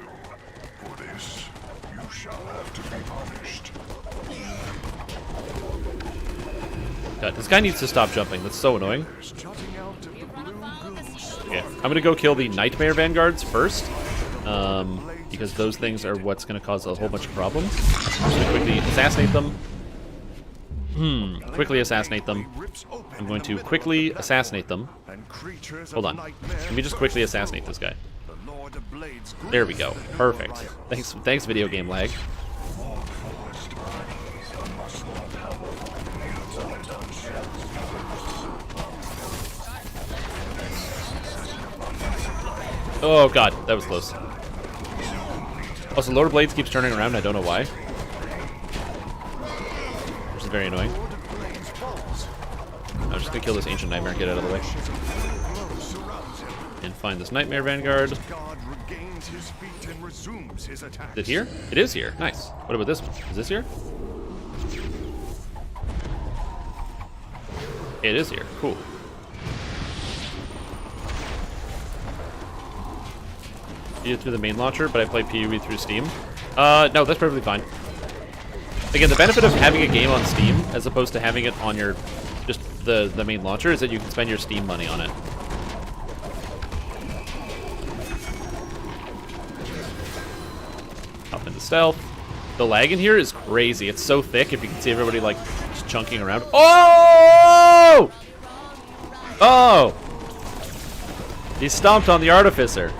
[SPEAKER 4] For this, you shall have to be punished.
[SPEAKER 1] God, this guy needs to stop jumping. That's so annoying. Okay, I'm gonna go kill the Nightmare Vanguards first. Because those things are what's gonna cause a whole bunch of problems. I'm just gonna quickly assassinate them. Quickly assassinate them. I'm going to quickly assassinate them. Hold on. Let me just quickly assassinate this guy. There we go. Perfect. Thanks, video game lag. Oh god, that was close. Also, Lord of Blades keeps turning around, I don't know why. Which is very annoying. I'm just gonna kill this Ancient Nightmare, get out of the way. And find this Nightmare Vanguard. Is it here? It is here, nice. What about this one? Is this here? It is here, cool. Through the main launcher, but I play PUE through Steam. No, that's perfectly fine. Again, the benefit of having a game on Steam as opposed to having it on your just the main launcher is that you can spend your Steam money on it. Hop into stealth. The lag in here is crazy. It's so thick. If you can see everybody like just chunking around. Oh! Oh! He stomped on the Artificer.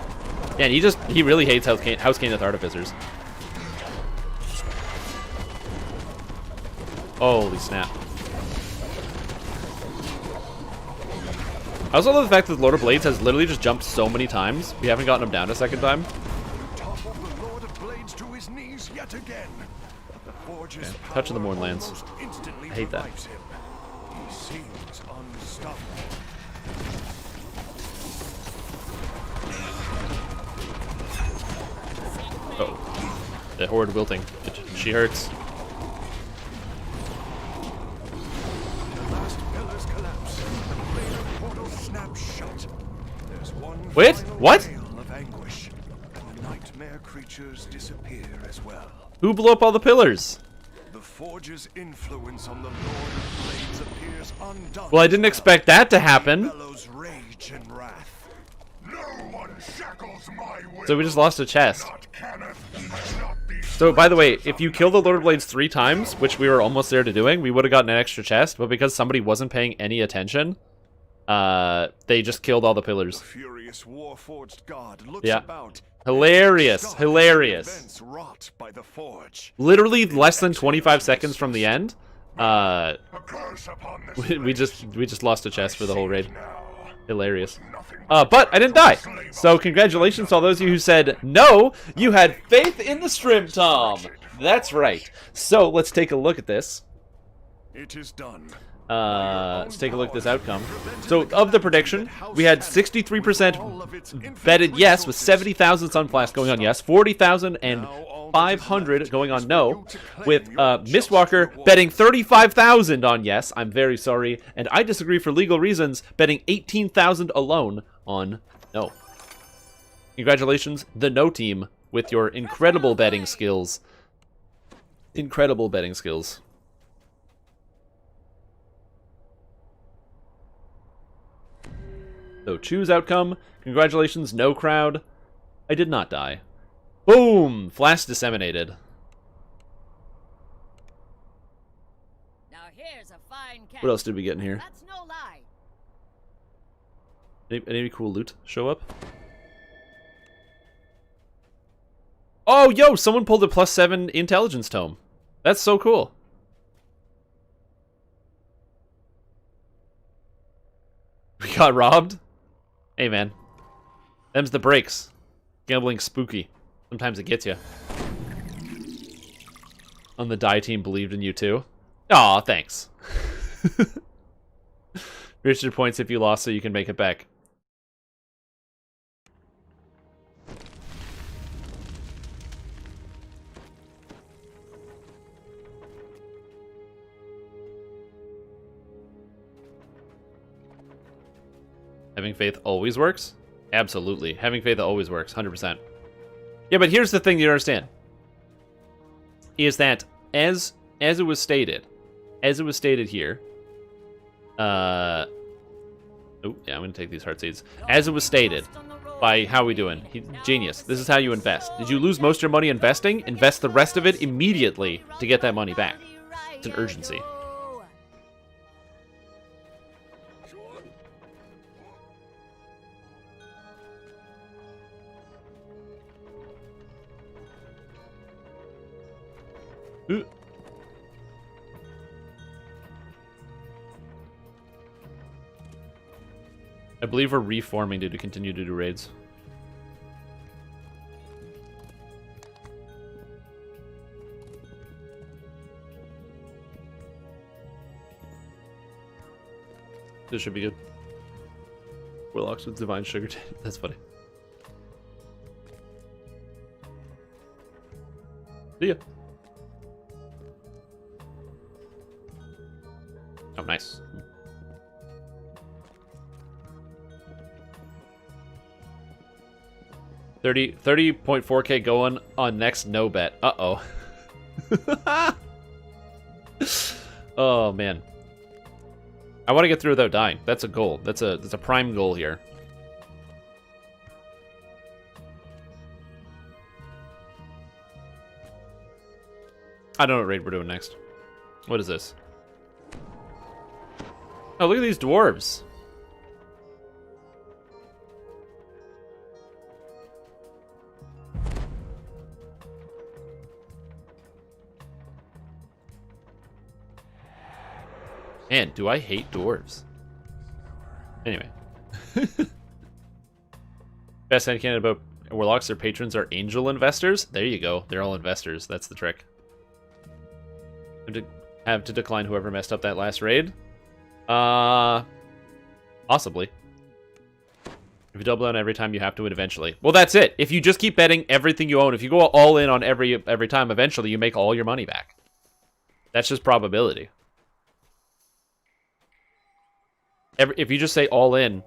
[SPEAKER 1] Yeah, he really hates House Cannith Artificers. Holy snap. I also love the fact that the Lord of Blades has literally just jumped so many times. We haven't gotten him down a second time. Okay. Touch of the Mournlands. I hate that. Oh, the horde wilting. She hurts. Wait, what?
[SPEAKER 4] Nightmare creatures disappear as well.
[SPEAKER 1] Who blew up all the pillars?
[SPEAKER 4] The Forge's influence on the Lord of Blades appears undone.
[SPEAKER 1] Well, I didn't expect that to happen.
[SPEAKER 4] Rage and wrath. No one shackles my will.
[SPEAKER 1] So we just lost a chest. So, by the way, if you kill the Lord of Blades 3 times, which we were almost there to doing, we would have gotten an extra chest, but because somebody wasn't paying any attention, they just killed all the pillars.
[SPEAKER 4] The furious Warforged God looks
[SPEAKER 1] Yeah.
[SPEAKER 4] about.
[SPEAKER 1] Hilarious. Hilarious.
[SPEAKER 4] Events wrought by the Forge.
[SPEAKER 1] Literally less than 25 seconds from the end,
[SPEAKER 4] A curse upon this
[SPEAKER 1] we just lost a chest for the whole raid.
[SPEAKER 4] now.
[SPEAKER 1] Hilarious. But I didn't die. So congratulations to all those of you who said no. You had faith in the stream, Tom. That's right. So let's take a look at this.
[SPEAKER 4] It is done.
[SPEAKER 1] Let's take a look at this outcome. So of the prediction, we had 63% betted yes, with 70,000 Sunblast going on yes, 40,000 and 500 going on no, with Mistwalker betting 35,000 on yes, I'm very sorry, and I disagree for legal reasons, betting 18,000 alone on no. Congratulations, the no team, with your incredible betting skills. Incredible betting skills. So choose outcome. Congratulations, no crowd. I did not die. Boom! Flash disseminated.
[SPEAKER 5] Now here's a fine cat.
[SPEAKER 1] What else did we get in here?
[SPEAKER 5] That's no lie.
[SPEAKER 1] Any cool loot show up? Oh, yo! Someone pulled a +7 intelligence tome. That's so cool. We got robbed? Hey, man. Them's the breaks. Gambling spooky. Sometimes it gets you. On the die team believed in you too. Aw, thanks. Richard points if you lost so you can make it back. Having faith always works? Absolutely. Having faith always works, 100%. Yeah, but here's the thing you understand. Is that as it was stated here, oh yeah, I'm gonna take these heart seeds. As it was stated by How We Doing, genius. This is how you invest. Did you lose most of your money investing? Invest the rest of it immediately to get that money back. It's an urgency. Ooh. I believe we're reforming to continue to do raids. This should be good. Warlocks with divine sugar. That's funny. See ya. Oh, nice. $30.4K going on next no bet. Uh-oh. Oh, man. I want to get through without dying. That's a goal. That's a prime goal here. I don't know what raid we're doing next. What is this? Oh, look at these dwarves. Man, do I hate dwarves. Anyway. Best hand candidate about warlocks, their patrons are angel investors. There you go. They're all investors. That's the trick. Have to decline whoever messed up that last raid. Possibly. If you double down every time, you have to win eventually. Well, that's it. If you just keep betting everything you own, if you go all in on every time, eventually you make all your money back. That's just probability. If you just say all in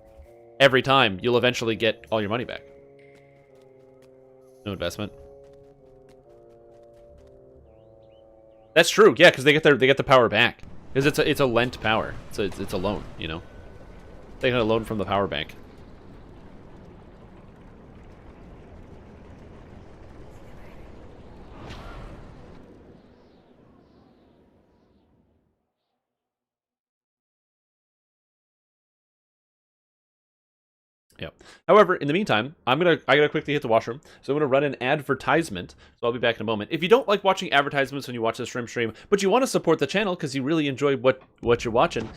[SPEAKER 1] every time, you'll eventually get all your money back. No investment. That's true. Yeah, because they get the power back. Because it's a lent power. It's a loan, you know. They get a loan from the power bank. Yeah. However, in the meantime, I gotta quickly hit the washroom, so I'm gonna run an advertisement. So I'll be back in a moment. If you don't like watching advertisements when you watch the stream, but you want to support the channel because you really enjoy what you're watching,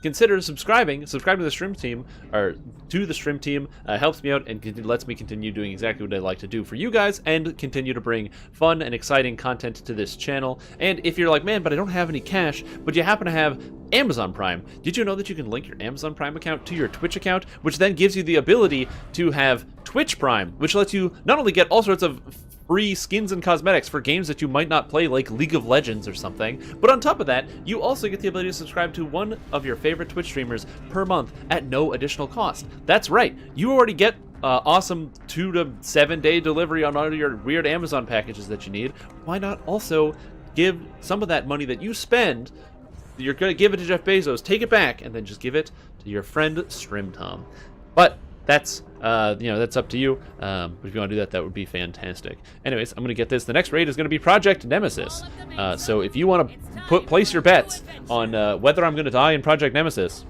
[SPEAKER 1] consider subscribing. Subscribe to the stream team, or to the stream team, helps me out and lets me continue doing exactly what I like to do for you guys, and continue to bring fun and exciting content to this channel. And if you're like, man, but I don't have any cash, but you happen to have Amazon Prime, did you know that you can link your Amazon Prime account to your Twitch account, which then gives you the ability to have Twitch Prime, which lets you not only get all sorts of free skins and cosmetics for games that you might not play, like League of Legends or something, but on top of that, you also get the ability to subscribe to one of your favorite Twitch streamers per month at no additional cost. That's right, you already get awesome 2 to 7 day delivery on all your weird Amazon packages that you need. Why not also give some of that money that you spend, you're going to give it to Jeff Bezos, take it back, and then just give it to your friend StrimTom. But that's that's up to you. But if you want to do that, that would be fantastic. Anyways, I'm going to get this. The next raid is going to be Project Nemesis. So if you want to place your bets on whether I'm going to die in Project Nemesis,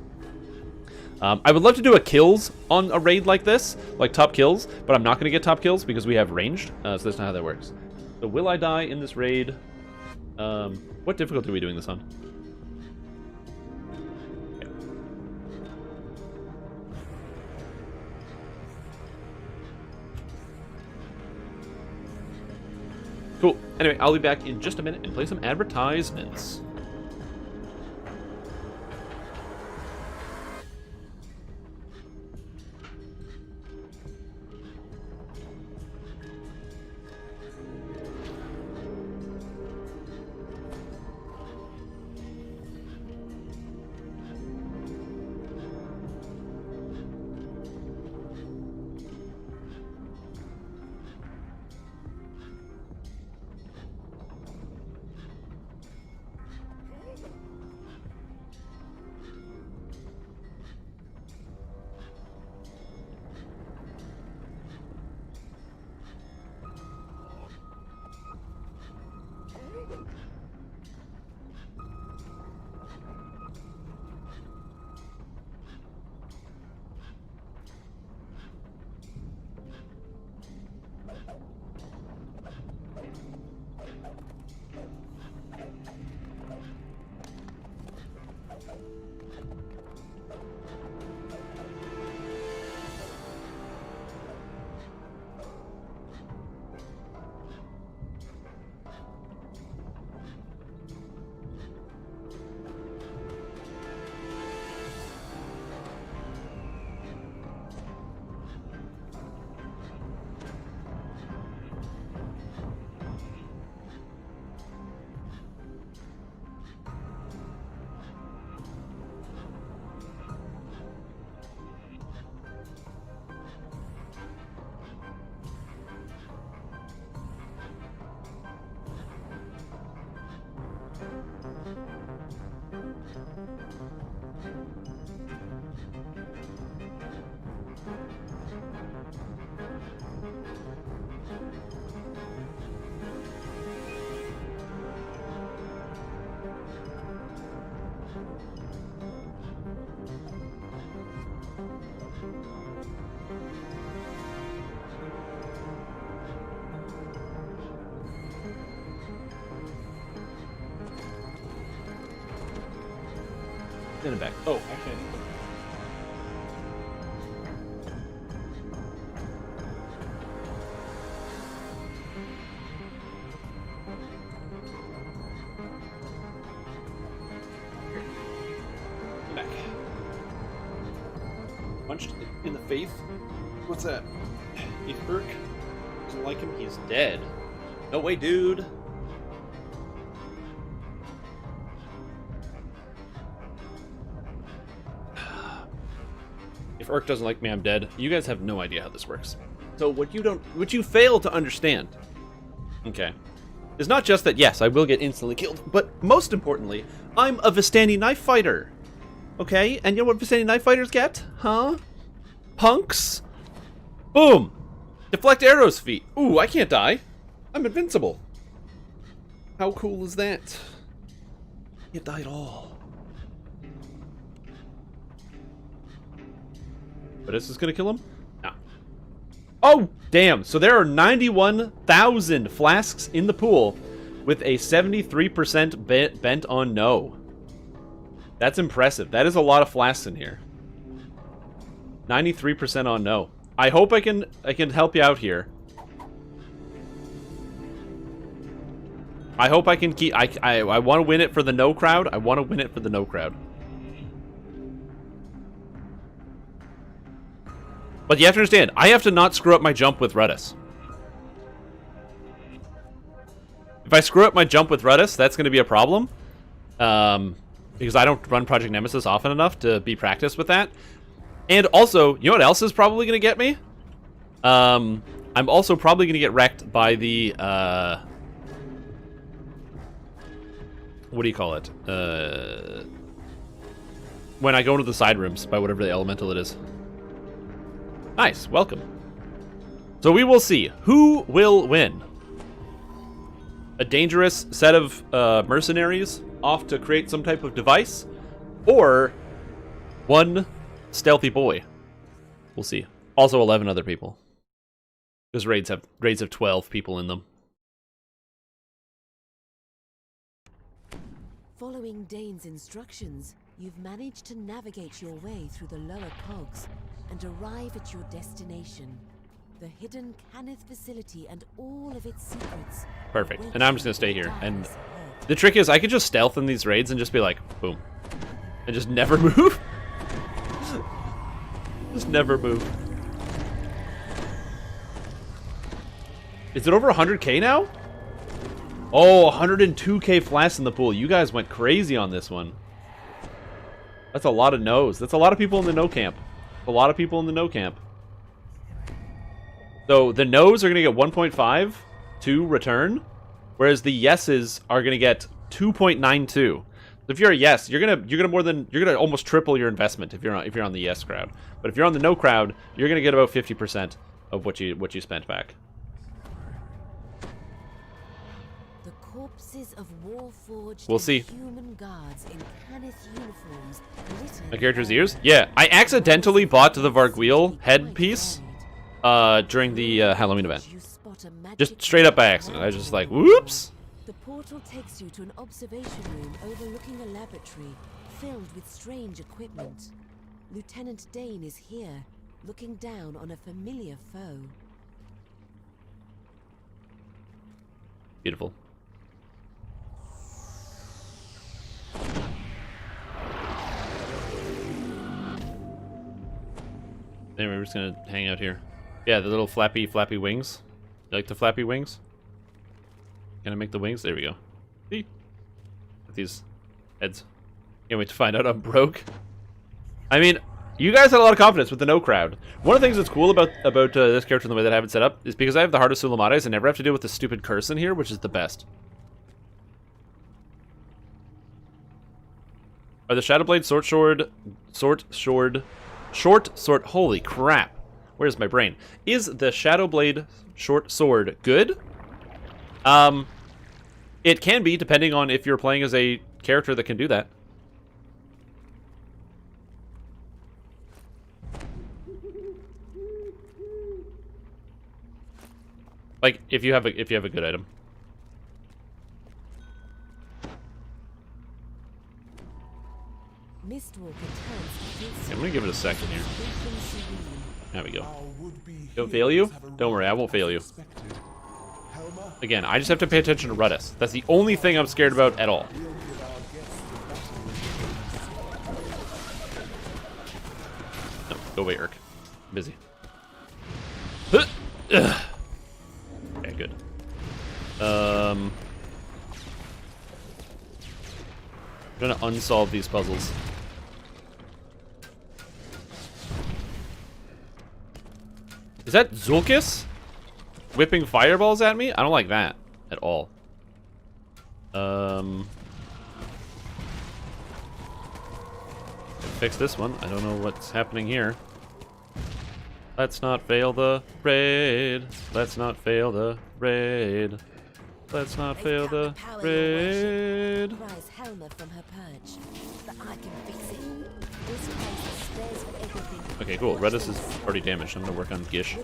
[SPEAKER 1] I would love to do a kills on a raid like this, like top kills, but I'm not going to get top kills because we have ranged, so that's not how that works. So will I die in this raid? What difficulty are we doing this on? Cool. Anyway, I'll be back in just a minute and play some advertisements. In the back. Oh, actually, I need to... Back. Punched in the face. What's that? If Urk doesn't like him, he's dead. No way, dude. If Urk doesn't like me, I'm dead. You guys have no idea how this works. So what you fail to understand, okay, is not just that, yes, I will get instantly killed, but most importantly, I'm a Vistani knife fighter. Okay? And you know what Vistani knife fighters get? Huh? Punks? Boom! Deflect arrows feet. Ooh, I can't die. I'm invincible. How cool is that? Can't die at all. But is this gonna kill him? No. Oh, damn. So there are 91,000 flasks in the pool with a 73% bent on no. That's impressive. That is a lot of flasks in here. 93% on no. I hope I can help you out here. I hope I can keep... I want to win it for the no crowd. I want to win it for the no crowd. But you have to understand, I have to not screw up my jump with Raidz. If I screw up my jump with Raidz, that's going to be a problem. Because I don't run Project Nemesis often enough to be practiced with that. And also, you know what else is probably going to get me? I'm also probably going to get wrecked by the... what do you call it? When I go into the side rooms, by whatever the elemental it is. Nice, welcome. So we will see. Who will win? A dangerous set of mercenaries off to create some type of device? Or one stealthy boy? We'll see. Also 11 other people. Because raids have 12 people in them.
[SPEAKER 7] Following Dane's instructions, you've managed to navigate your way through the lower cogs and arrive at your destination.
[SPEAKER 10] The hidden Cannith facility and all of its secrets.
[SPEAKER 1] Perfect. And now I'm just gonna stay here. And the trick is, I could just stealth in these raids and just be like, boom, and just never move. Just never move. Is it over 100k now? Oh, 102k flats in the pool. You guys went crazy on this one. That's a lot of no's. That's a lot of people in the no camp. A lot of people in the no camp. So the no's are gonna get 1.5 to return, whereas the yeses are gonna get 2.92. So if you're a yes, you're gonna almost triple your investment if you're on the yes crowd. But if you're on the no crowd, you're gonna get about 50% of what you spent back.
[SPEAKER 10] The corpses of Warforged
[SPEAKER 1] We'll see.
[SPEAKER 10] human guards in Cannith uniforms.
[SPEAKER 1] My character's ears? Yeah, I accidentally bought the Varguil headpiece during the Halloween event. Just straight up by accident. I was just like, whoops!
[SPEAKER 10] The portal takes you to an observation room overlooking a laboratory filled with strange equipment. Lieutenant Dane is here, looking down on a familiar foe.
[SPEAKER 1] Beautiful. Anyway, we're just gonna hang out here. Yeah, the little flappy wings. You like the flappy wings? Can I make the wings? There we go. See? With these heads. Can't wait to find out I'm broke. I mean, you guys had a lot of confidence with the no crowd. One of the things that's cool about this character and the way that I have it set up is because I have the Heart of Sulamares, I never have to deal with the stupid curse in here, which is the best. Are the Shadowblade short sword, holy crap. Where's my brain? Is the Shadowblade short sword good? It can be, depending on if you're playing as a character that can do that. Like, if you have a good item. I'm gonna give it a second here. There we go. Don't fail you? Don't worry, I won't fail you. Again, I just have to pay attention to Raidz. That's the only thing I'm scared about at all. No, go away, Urk. I'm busy. Okay, good. I'm gonna unsolve these puzzles. Is that Zulkis whipping fireballs at me? I don't like that at all. Fix this one. I don't know what's happening here. Let's not fail the raid. Let's not fail the raid. Let's not fail the raid. Okay, cool. Raidz is already damaged. I'm gonna work on Gish.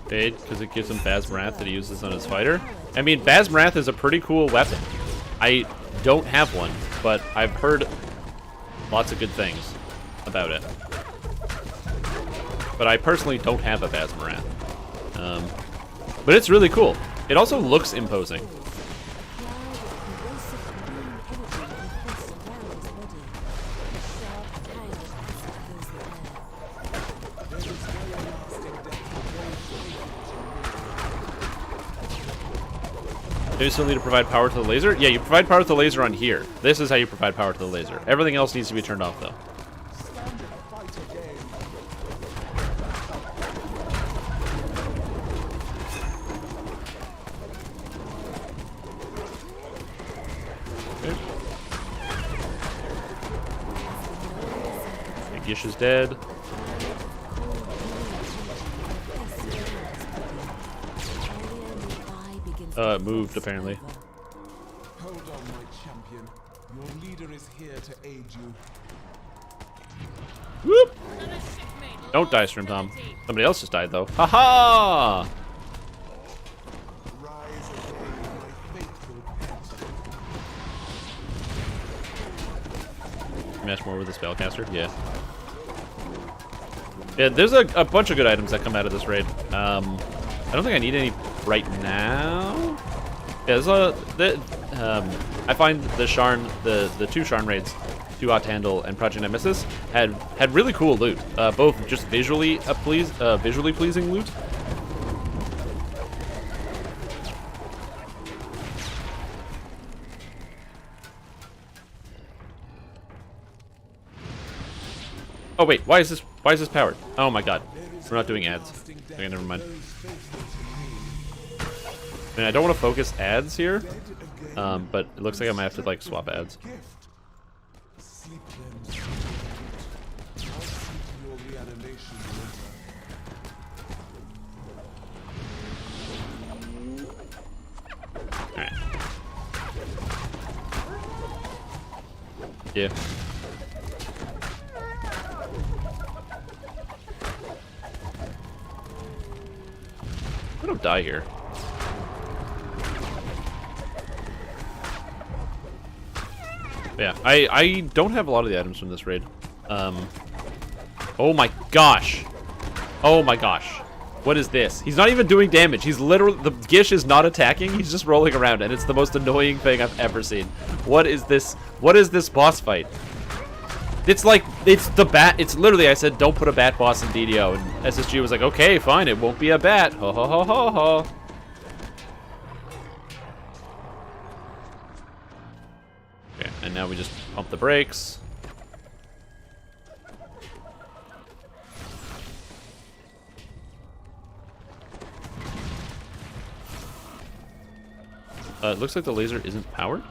[SPEAKER 1] Fade, because it gives him Basmarath that he uses on his fighter. I mean, Basmarath is a pretty cool weapon. I don't have one, but I've heard lots of good things about it. But I personally don't have a Basmarath. But it's really cool. It also looks imposing. Do you still need to provide power to the laser? Yeah, you provide power to the laser on here. This is how you provide power to the laser. Everything else needs to be turned off, though. Okay. Gish is dead. Moved apparently.
[SPEAKER 11] Hold on, my champion. Your leader is here to aid you.
[SPEAKER 1] Whoop! Don't die, Stream Tom. Somebody else just died though. Haha!
[SPEAKER 11] Rise again, my faithful pet.
[SPEAKER 1] smash more with the spellcaster. Yeah. Yeah, there's a bunch of good items that come out of this raid. I don't think I need any right now. Yeah, I find the Sharn, the two Sharn raids, 2 Handle and Project Nemesis had really cool loot. Both just visually pleasing loot. Oh wait, why is this powered? Oh my god, we're not doing ads. Okay, never mind. I mean, I don't want to focus ads here, but it looks like I might have to like swap ads. Alright. Yeah. I don't die here. Yeah, I don't have a lot of the items from this raid. Oh my gosh. Oh my gosh. What is this? He's not even doing damage. He's literally, the Gish is not attacking. He's just rolling around, and it's the most annoying thing I've ever seen. What is this? What is this boss fight? It's like, it's the bat. It's literally, I said, don't put a bat boss in DDO. And SSG was like, okay, fine, it won't be a bat. Ho ho ho ho ho. Okay, and now we just pump the brakes. It looks like the laser isn't powered.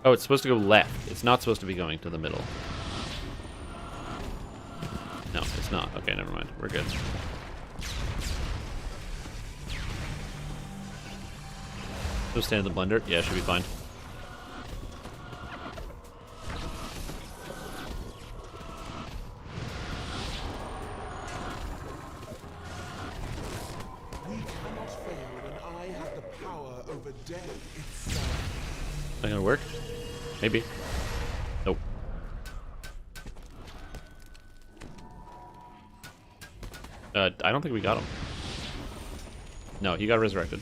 [SPEAKER 1] Oh, it's supposed to go left. It's not supposed to be going to the middle. No, it's not. Okay, never mind. We're good. Go stand in the blender. Yeah, should be fine. Is that gonna work? Maybe. Nope. I don't think we got him. No, he got resurrected.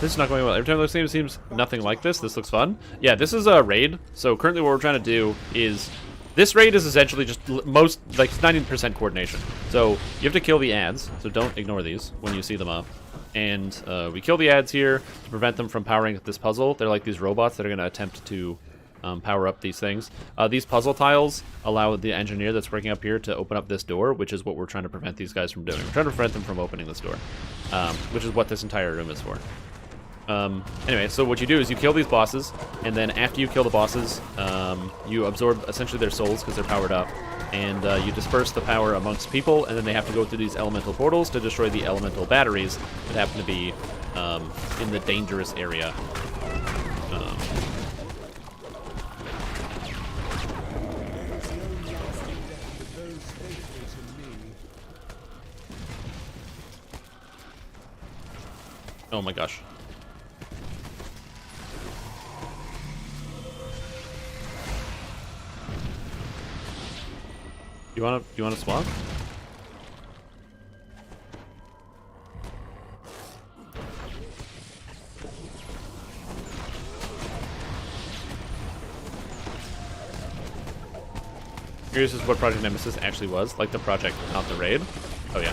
[SPEAKER 1] This is not going well. Every time it looks the same, it seems nothing like this. This looks fun. Yeah, this is a raid. So currently what we're trying to do is... This raid is essentially just most, like 90% coordination. So you have to kill the ads, so don't ignore these when you see them up. And we kill the ads here to prevent them from powering up this puzzle. They're like these robots that are going to attempt to power up these things. These puzzle tiles allow the engineer that's working up here to open up this door, which is what we're trying to prevent these guys from doing. We're trying to prevent them from opening this door, which is what this entire room is for. Anyway, so what you do is you kill these bosses, and then after you kill the bosses, you absorb essentially their souls because they're powered up, and you disperse the power amongst people, and then they have to go through these elemental portals to destroy the elemental batteries that happen to be in the dangerous area. Oh my gosh. You wanna swap? Curious as what Project Nemesis actually was, like the project, not the raid. Oh yeah.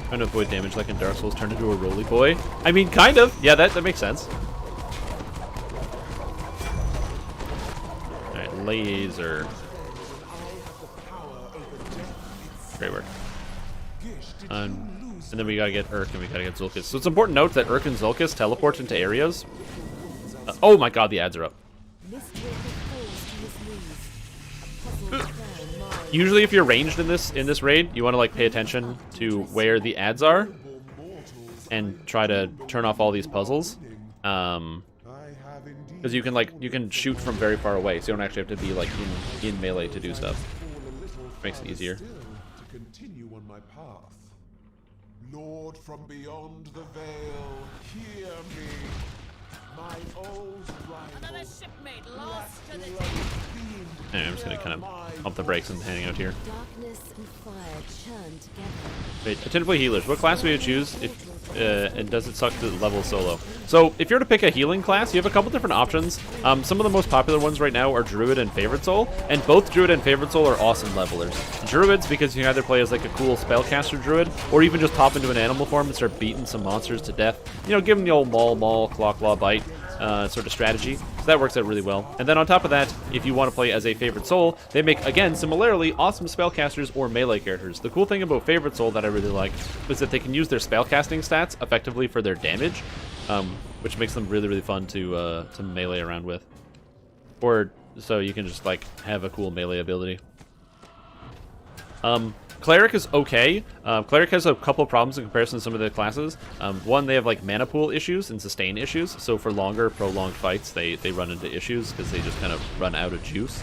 [SPEAKER 1] Trying to avoid damage like in Dark Souls, turned into a roly boy. I mean, kind of. Yeah, that makes sense. Laser. Great work. And then we gotta get Urk and we gotta get Zulkis. So it's important to note that Urk and Zulkis teleport into areas. Oh my god, the ads are up. Usually if you're ranged in this raid, you want to like pay attention to where the ads are. and try to turn off all these puzzles. Because you can shoot from very far away, so you don't actually have to be like in melee to do stuff. Makes it easier.
[SPEAKER 11] To continue on my path. Lord from beyond the veil, hear me. My old rival.
[SPEAKER 5] Another shipmate lost to the
[SPEAKER 1] Anyway, I'm just gonna kind of pump the brakes and hang out here.
[SPEAKER 10] Darkness and fire churn together.
[SPEAKER 1] Wait, I tend to play healers. What class do you choose? If and does it suck to level solo? So if you're to pick a healing class, you have a couple different options. Some of the most popular ones right now are Druid and Favorite Soul, and both Druid and Favorite Soul are awesome levelers. Druids because you can either play as like a cool spellcaster Druid, or even just pop into an animal form and start beating some monsters to death. You know, give them the old maul, claw, bite sort of strategy. So that works out really well. And then on top of that, if you want to play as a Favorite Soul, they make, again, similarly, awesome spellcasters or melee characters. The cool thing about Favorite Soul that I really like is that they can use their spellcasting stats effectively for their damage, which makes them really, really fun to melee around with. Or so you can just like have a cool melee ability. Cleric is okay. Cleric has a couple problems in comparison to some of the classes. One, they have like mana pool issues and sustain issues, so for longer, prolonged fights, they run into issues because they just kind of run out of juice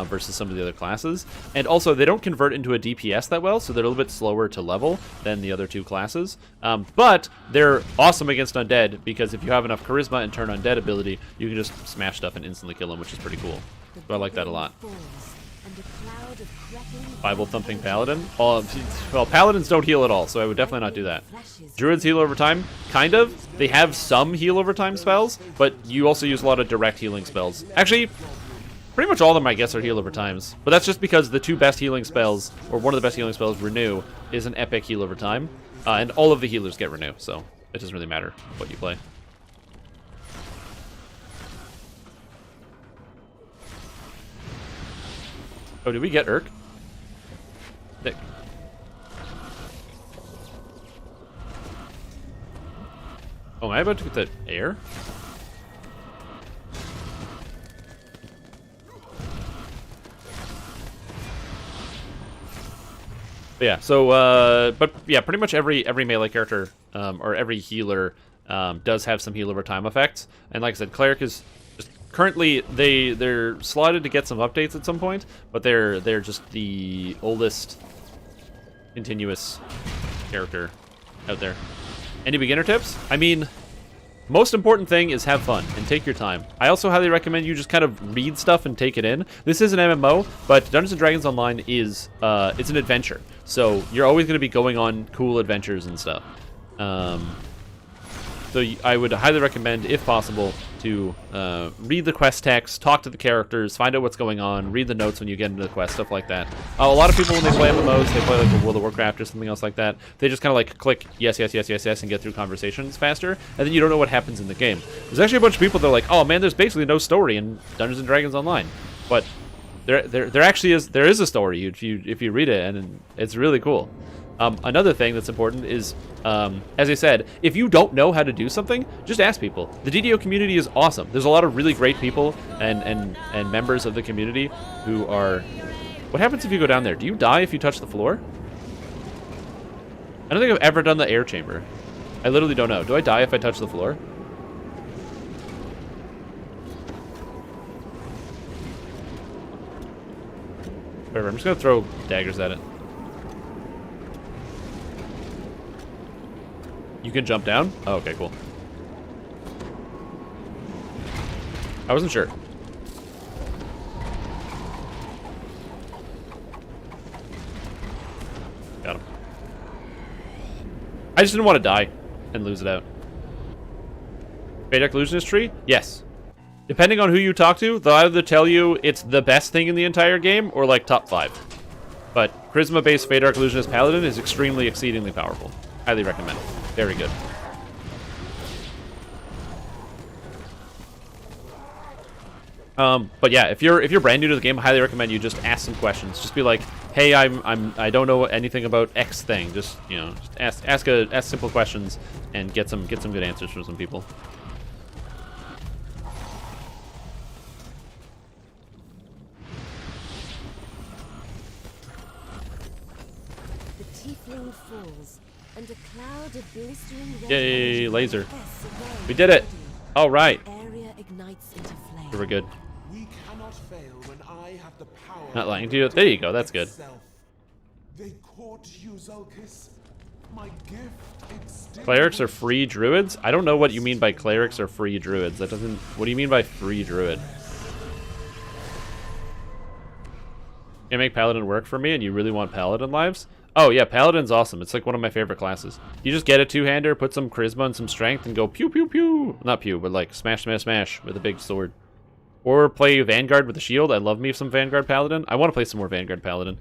[SPEAKER 1] versus some of the other classes. And also, they don't convert into a DPS that well, so they're a little bit slower to level than the other two classes. But they're awesome against undead because if you have enough charisma and turn undead ability, you can just smash stuff and instantly kill them, which is pretty cool. So I like that a lot. Bible thumping paladin. Well, paladins don't heal at all, so I would definitely not do that. Druids heal over time, kind of. They have some heal over time spells, but you also use a lot of direct healing spells. Actually, pretty much all of them, I guess, are heal over times. But that's just because the two best healing spells, or one of the best healing spells, Renew, is an epic heal over time, and all of the healers get Renew, so it doesn't really matter what you play. Oh, did we get Urk? Nick. Oh, am I about to get the air? But yeah, so, but yeah, pretty much every melee character, or every healer, does have some heal over time effects. And like I said, Cleric is just currently, they're slotted to get some updates at some point, but they're just the oldest continuous character out there. Any beginner tips? I mean, most important thing is have fun and take your time. I also highly recommend you just kind of read stuff and take it in. This is an MMO, but Dungeons & Dragons Online is it's an adventure. So you're always going to be going on cool adventures and stuff. So I would highly recommend, if possible, to read the quest text, talk to the characters, find out what's going on, read the notes when you get into the quest, stuff like that. A lot of people, when they play MMOs, they play like World of Warcraft or something else like that, they just kind of like click yes, yes, yes, yes, yes, and get through conversations faster, and then you don't know what happens in the game. There's actually a bunch of people that are like, oh man, there's basically no story in Dungeons & Dragons Online. But there actually is a story if you read it, and it's really cool. Another thing that's important is, as I said, if you don't know how to do something, just ask people. The DDO community is awesome. There's a lot of really great people and members of the community who are... What happens if you go down there? Do you die if you touch the floor? I don't think I've ever done the air chamber. I literally don't know. Do I die if I touch the floor? Whatever, I'm just gonna throw daggers at it. You can jump down? Oh, okay, cool. I wasn't sure. Got him. I just didn't want to die and lose it out. Fate Illusionist tree? Yes. Depending on who you talk to, they'll either tell you it's the best thing in the entire game or like top 5. But Charisma-based Fate Illusionist Paladin is exceedingly powerful. Highly recommend it. Very good. But yeah, if you're brand new to the game, I highly recommend you just ask some questions. Just be like, hey, I don't know anything about X thing. Just, you know, just ask simple questions and get some good answers from some people.
[SPEAKER 10] The tiefling falls, And a cloud of blistering red
[SPEAKER 1] Yay,
[SPEAKER 10] energy
[SPEAKER 1] laser.
[SPEAKER 10] manifests away
[SPEAKER 1] We did it.
[SPEAKER 10] body.
[SPEAKER 1] All right.
[SPEAKER 10] The area ignites into flame.
[SPEAKER 1] We were good.
[SPEAKER 11] We cannot fail when I have the power.
[SPEAKER 1] Not lying to you. There you go. That's good.
[SPEAKER 11] itself. They caught you, Zulkis. My gift extended.
[SPEAKER 1] Clerics are free druids? I don't know what you mean by clerics are free druids. That doesn't... What do you mean by free druid? You make paladin work for me and you really want paladin lives? Oh yeah, paladin's awesome. It's like one of my favorite classes. You just get a two-hander, put some charisma and some strength, and go pew pew pew. Not pew, but like smash smash smash with a big sword. Or play Vanguard with a shield. I love me some Vanguard Paladin. I want to play some more Vanguard Paladin.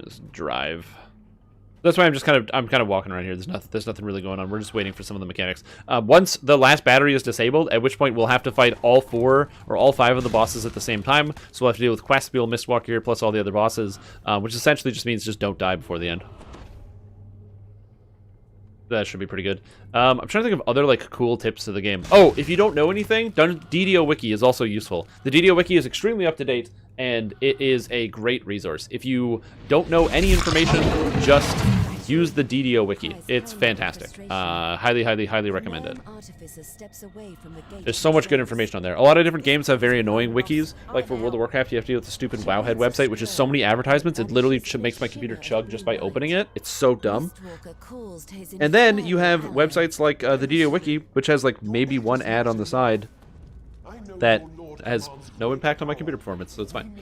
[SPEAKER 1] Just drive. That's why I'm kind of walking around here. There's nothing really going on. We're just waiting for some of the mechanics. Once the last battery is disabled, at which point we'll have to fight all 4 or all 5 of the bosses at the same time. So we'll have to deal with Quaspiel, Mistwalker here, plus all the other bosses, which essentially just means just don't die before the end. That should be pretty good. I'm trying to think of other like cool tips to the game. Oh, if you don't know anything, DDO Wiki is also useful. The DDO Wiki is extremely up to date, and it is a great resource. If you don't know any information, just use the DDO Wiki. It's fantastic. Highly, highly, highly recommend it. There's so much good information on there. A lot of different games have very annoying wikis. Like for World of Warcraft, you have to deal with the stupid Wowhead website, which is so many advertisements, it literally makes my computer chug just by opening it. It's so dumb. And then you have websites like the DDO Wiki, which has like maybe one ad on the side that has no impact on my computer performance, so it's fine.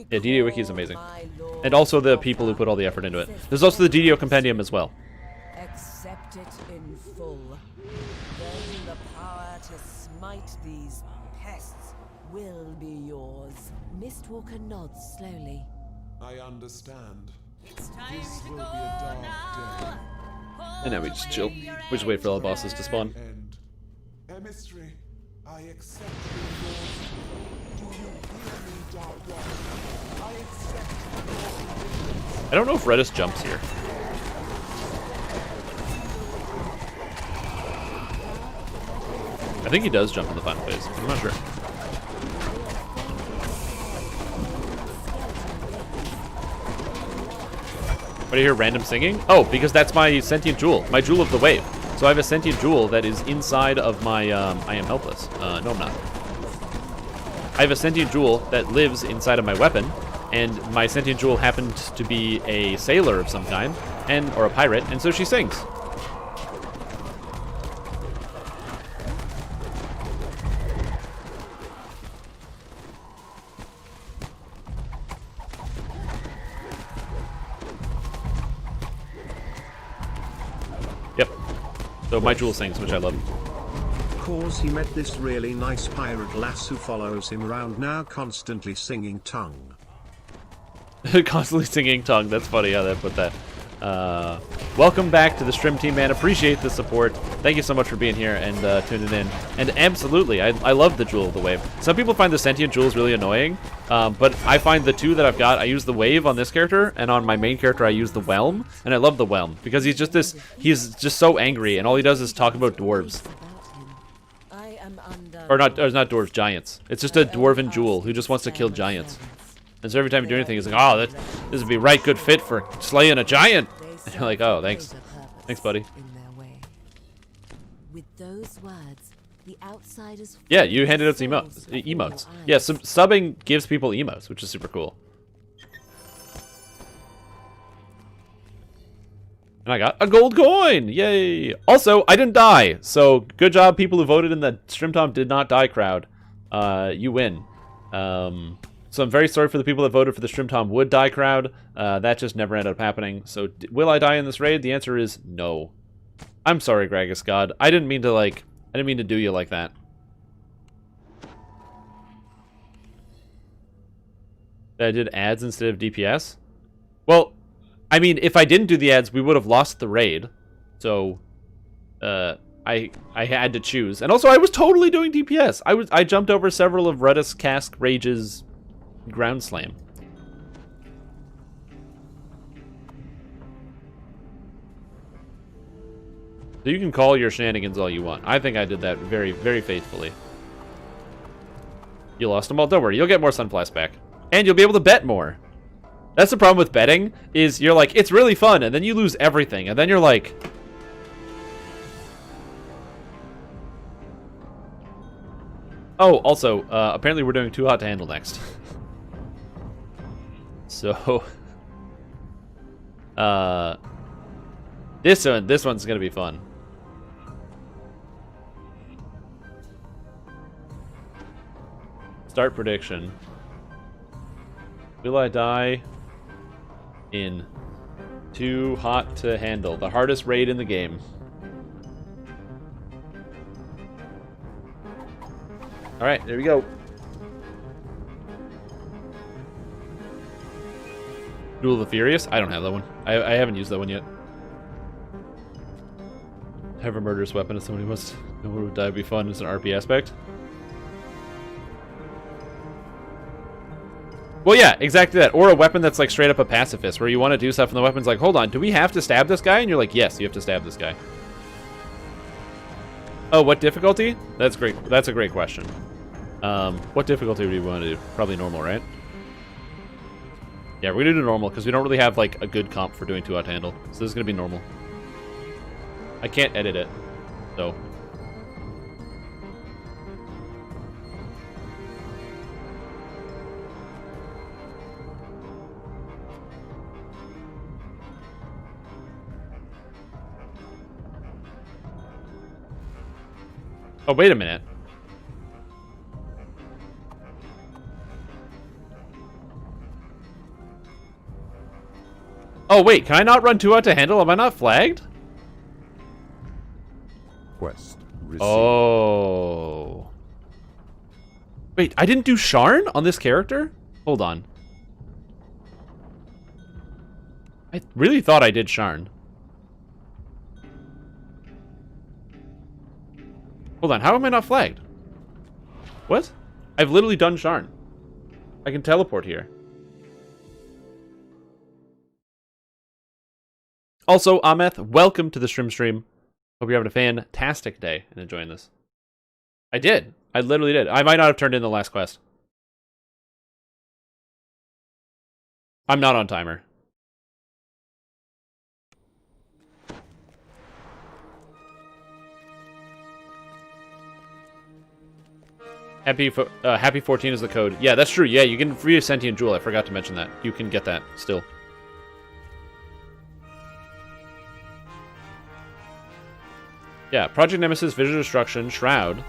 [SPEAKER 1] Yeah, DDO Wiki is amazing. And also the people who put all the effort into it. There's also the DDO Compendium as well.
[SPEAKER 10] Accept it in full. Then the power to smite these pests will be yours. Mistwalker nods slowly.
[SPEAKER 11] I understand.
[SPEAKER 5] It's time
[SPEAKER 11] This
[SPEAKER 5] to
[SPEAKER 11] will
[SPEAKER 5] go
[SPEAKER 11] be a dark
[SPEAKER 5] now.
[SPEAKER 1] And now we just chill. We just wait for all the bosses to spawn.
[SPEAKER 11] End. Emissary, I accept your yours. Do you hear me, Dark One? I accept your
[SPEAKER 1] I don't know if Raidz jumps here. I think he does jump in the final phase. I'm not sure. What do you hear? Random singing? Oh, because that's my sentient jewel. My jewel of the wave. So I have a sentient jewel that is inside of my, I am helpless. No, I'm not. I have a sentient jewel that lives inside of my weapon, and my sentient jewel happened to be a sailor of some kind, or a pirate, and so she sings. Yep. So my jewel sings, which I love.
[SPEAKER 12] Cause he met this really nice pirate lass who follows him around now, constantly singing tongue.
[SPEAKER 1] Constantly singing tongue. That's funny how they put that. Welcome back to the stream team, man. Appreciate the support. Thank you so much for being here and tuning in. And absolutely, I love the Jewel of the Wave. Some people find the Sentient Jewels really annoying, but I find the two that I've got, I use the Wave on this character, and on my main character I use the Whelm, and I love the Whelm, because he's just so angry, and all he does is talk about dwarves. Or not dwarves, giants. It's just a dwarven jewel who just wants to kill giants. And so every time you do anything, he's like, oh, this would be right good fit for slaying a giant. And you're like, oh, thanks. Thanks, buddy.
[SPEAKER 10] With those words, the outsiders.
[SPEAKER 1] Yeah, you handed out some emotes. Yeah, subbing gives people emotes, which is super cool. And I got a gold coin! Yay! Also, I didn't die, so good job, people who voted in the StrimTom did not die crowd. You win. So I'm very sorry for the people that voted for the StrimTom would die crowd. That just never ended up happening. So will I die in this raid? The answer is no. I'm sorry, Gragas God. I didn't mean to do you like that. That I did ads instead of DPS? Well, I mean, if I didn't do the ads, we would have lost the raid. So, I had to choose. And also, I was totally doing DPS. I jumped over several of Raidz Cask Rage's ground slam. So you can call your shenanigans all you want. I think I did that very, very faithfully. You lost them all. Don't worry. You'll get more Sunblast back. And you'll be able to bet more. That's the problem with betting, is you're like, it's really fun, and then you lose everything. And then you're like... Oh, also, apparently we're doing Too Hot to Handle next. So... This one's gonna be fun. Start prediction. Will I die in Too Hot to Handle, the hardest raid in the game? Alright, there we go. Duel of the Furious? I don't have that one. I haven't used that one yet. Have a murderous weapon if somebody wants to know what would die would be fun as an RP aspect. Well, yeah, exactly that. Or a weapon that's like straight up a pacifist, where you want to do stuff and the weapon's like, hold on, do we have to stab this guy? And you're like, yes, you have to stab this guy. Oh, what difficulty? That's great. That's a great question. What difficulty do we want to do? Probably normal, right? Yeah, we're gonna do normal because we don't really have like a good comp for doing Too Hot to Handle. So this is gonna be normal. I can't edit it, so. Oh, wait a minute. Oh, wait, can I not run Too Hot to Handle? Am I not flagged?
[SPEAKER 11] Quest received.
[SPEAKER 1] Oh. Wait, I didn't do Sharn on this character? Hold on. I really thought I did Sharn. Hold on, how am I not flagged? What? I've literally done Sharn. I can teleport here. Also, Ameth, welcome to the stream. Hope you're having a fantastic day and enjoying this. I did. I literally did. I might not have turned in the last quest. I'm not on timer. Happy 14 is the code. Yeah, that's true. Yeah, you can free a sentient jewel. I forgot to mention that. You can get that still. Yeah, Project Nemesis, Vision of Destruction, Shroud.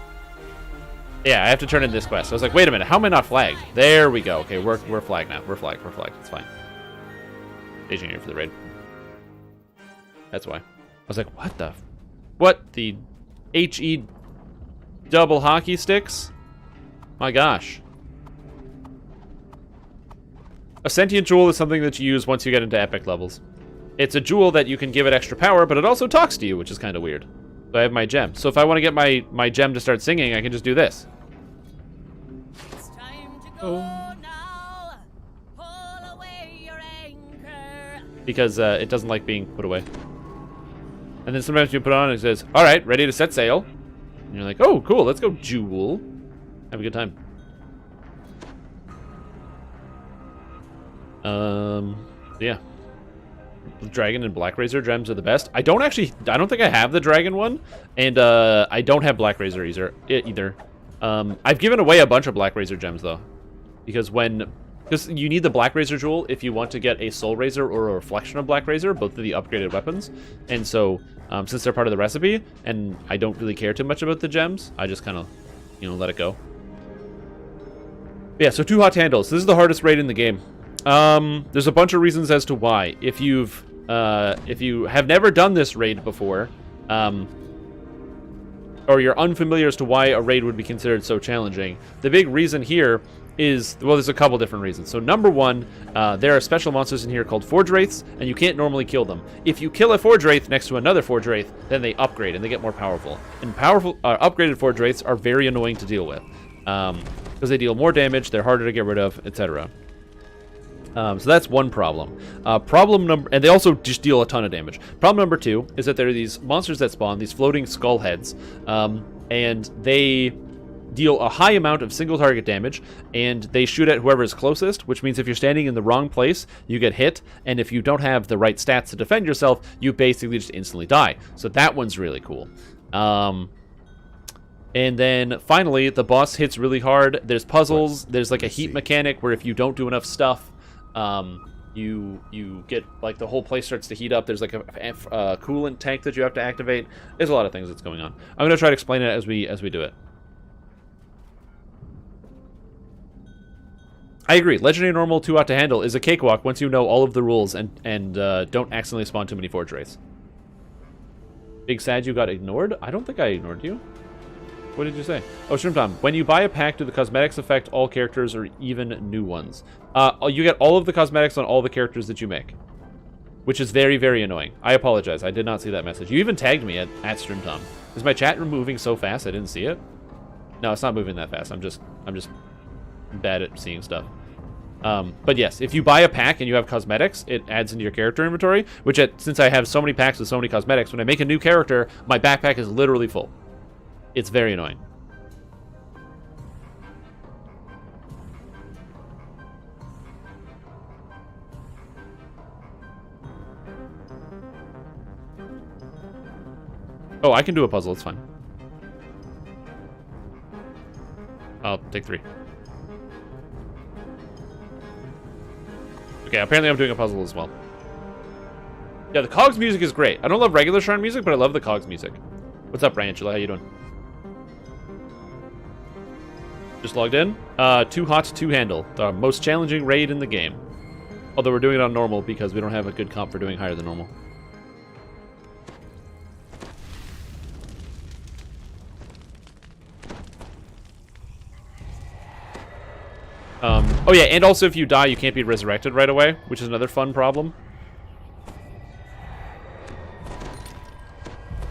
[SPEAKER 1] Yeah, I have to turn in this quest. I was like, wait a minute, how am I not flagged? There we go. Okay, we're flagged now. We're flagged. It's fine. Staging here for the raid. That's why. I was like, what the HE double hockey sticks? My gosh. A sentient jewel is something that you use once you get into epic levels. It's a jewel that you can give it extra power, but it also talks to you, which is kind of weird. So I have my gem. So if I want to get my gem to start singing, I can just do this.
[SPEAKER 5] It's time to go now. Pull away your anchor.
[SPEAKER 1] Because it doesn't like being put away. And then sometimes you put it on and it says, all right, ready to set sail. And you're like, oh, cool, let's go, jewel. Have a good time. Yeah. Dragon and Black Razor gems are the best. I don't think I have the Dragon one, and I don't have Black Razor either. I've given away a bunch of Black Razor gems though, because you need the Black Razor jewel if you want to get a Soul Razor or a Reflection of Black Razor, both of the upgraded weapons. And so, since they're part of the recipe, and I don't really care too much about the gems, I just kind of, let it go. But yeah, so Too Hot to Handle. So this is the hardest raid in the game. There's a bunch of reasons as to why. If you have never done this raid before, or you're unfamiliar as to why a raid would be considered so challenging, the big reason here is, well, there's a couple different reasons. So number one, there are special monsters in here called Forge Wraiths, and you can't normally kill them. If you kill a Forge Wraith next to another Forge Wraith, then they upgrade and they get more powerful. And upgraded Forge Wraiths are very annoying to deal with, because they deal more damage, they're harder to get rid of, etc. So that's one problem. And they also just deal a ton of damage. Problem number 2 is that there are these monsters that spawn, these floating skull heads, and they deal a high amount of single target damage, and they shoot at whoever is closest, which means if you're standing in the wrong place, you get hit, and if you don't have the right stats to defend yourself, you basically just instantly die. So that one's really cool. And then finally, the boss hits really hard. There's puzzles. There's like a heat mechanic where if you don't do enough stuff, you get like the whole place starts to heat up. There's like a coolant tank that you have to activate. There's a lot of things that's going on. I'm gonna try to explain it as we do it. I agree. Legendary Normal 2 out to handle is a cakewalk once you know all of the rules and don't accidentally spawn too many Forge Wraiths. Big sad you got ignored? I don't think I ignored you. What did you say? Oh, Shrimp Tom. When you buy a pack, do the cosmetics affect all characters or even new ones? You get all of the cosmetics on all the characters that you make, which is very, very annoying. I apologize. I did not see that message. You even tagged me at Stream Tom. Is my chat moving so fast I didn't see it? No, it's not moving that fast. I'm just bad at seeing stuff. But yes, if you buy a pack and you have cosmetics, it adds into your character inventory, which since I have so many packs with so many cosmetics, when I make a new character, my backpack is literally full. It's very annoying. Oh, I can do a puzzle. It's fine. I'll take 3. Okay, apparently I'm doing a puzzle as well. Yeah, the Cogs music is great. I don't love regular Shrine music, but I love the Cogs music. What's up, Brangela? How you doing? Just logged in. Too hot to handle. The most challenging raid in the game. Although we're doing it on normal because we don't have a good comp for doing higher than normal. Oh yeah, and also if you die, you can't be resurrected right away, which is another fun problem.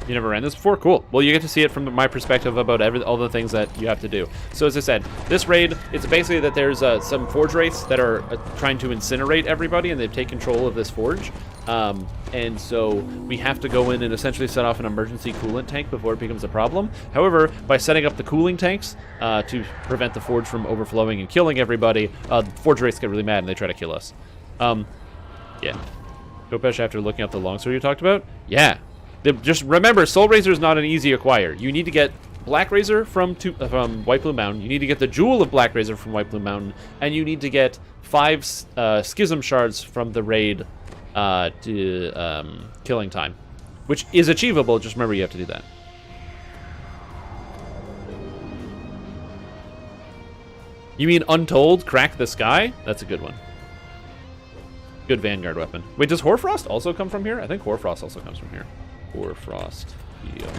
[SPEAKER 1] You never ran this before? Cool. Well, you get to see it from my perspective about all the things that you have to do. So as I said, this raid, it's basically that there's some Forge Wraiths that are trying to incinerate everybody, and they've taken control of this forge. And so we have to go in and essentially set off an emergency coolant tank before it becomes a problem. However, by setting up the cooling tanks to prevent the forge from overflowing and killing everybody, Forge Wraiths get really mad and they try to kill us. Yeah. Kopesh, after looking up the longsword you talked about? Yeah. Just remember, Soul Razor is not an easy acquire. You need to get Black Razor from White Plume Mountain. You need to get the Jewel of Black Razor from White Plume Mountain, and you need to get 5 Schism Shards from the raid to Killing Time, which is achievable. Just remember, you have to do that. You mean Untold Crack the Sky? That's a good one. Good Vanguard weapon. Wait, does Hoarfrost also come from here? I think Hoarfrost also comes from here. Hoarfrost. Yeah.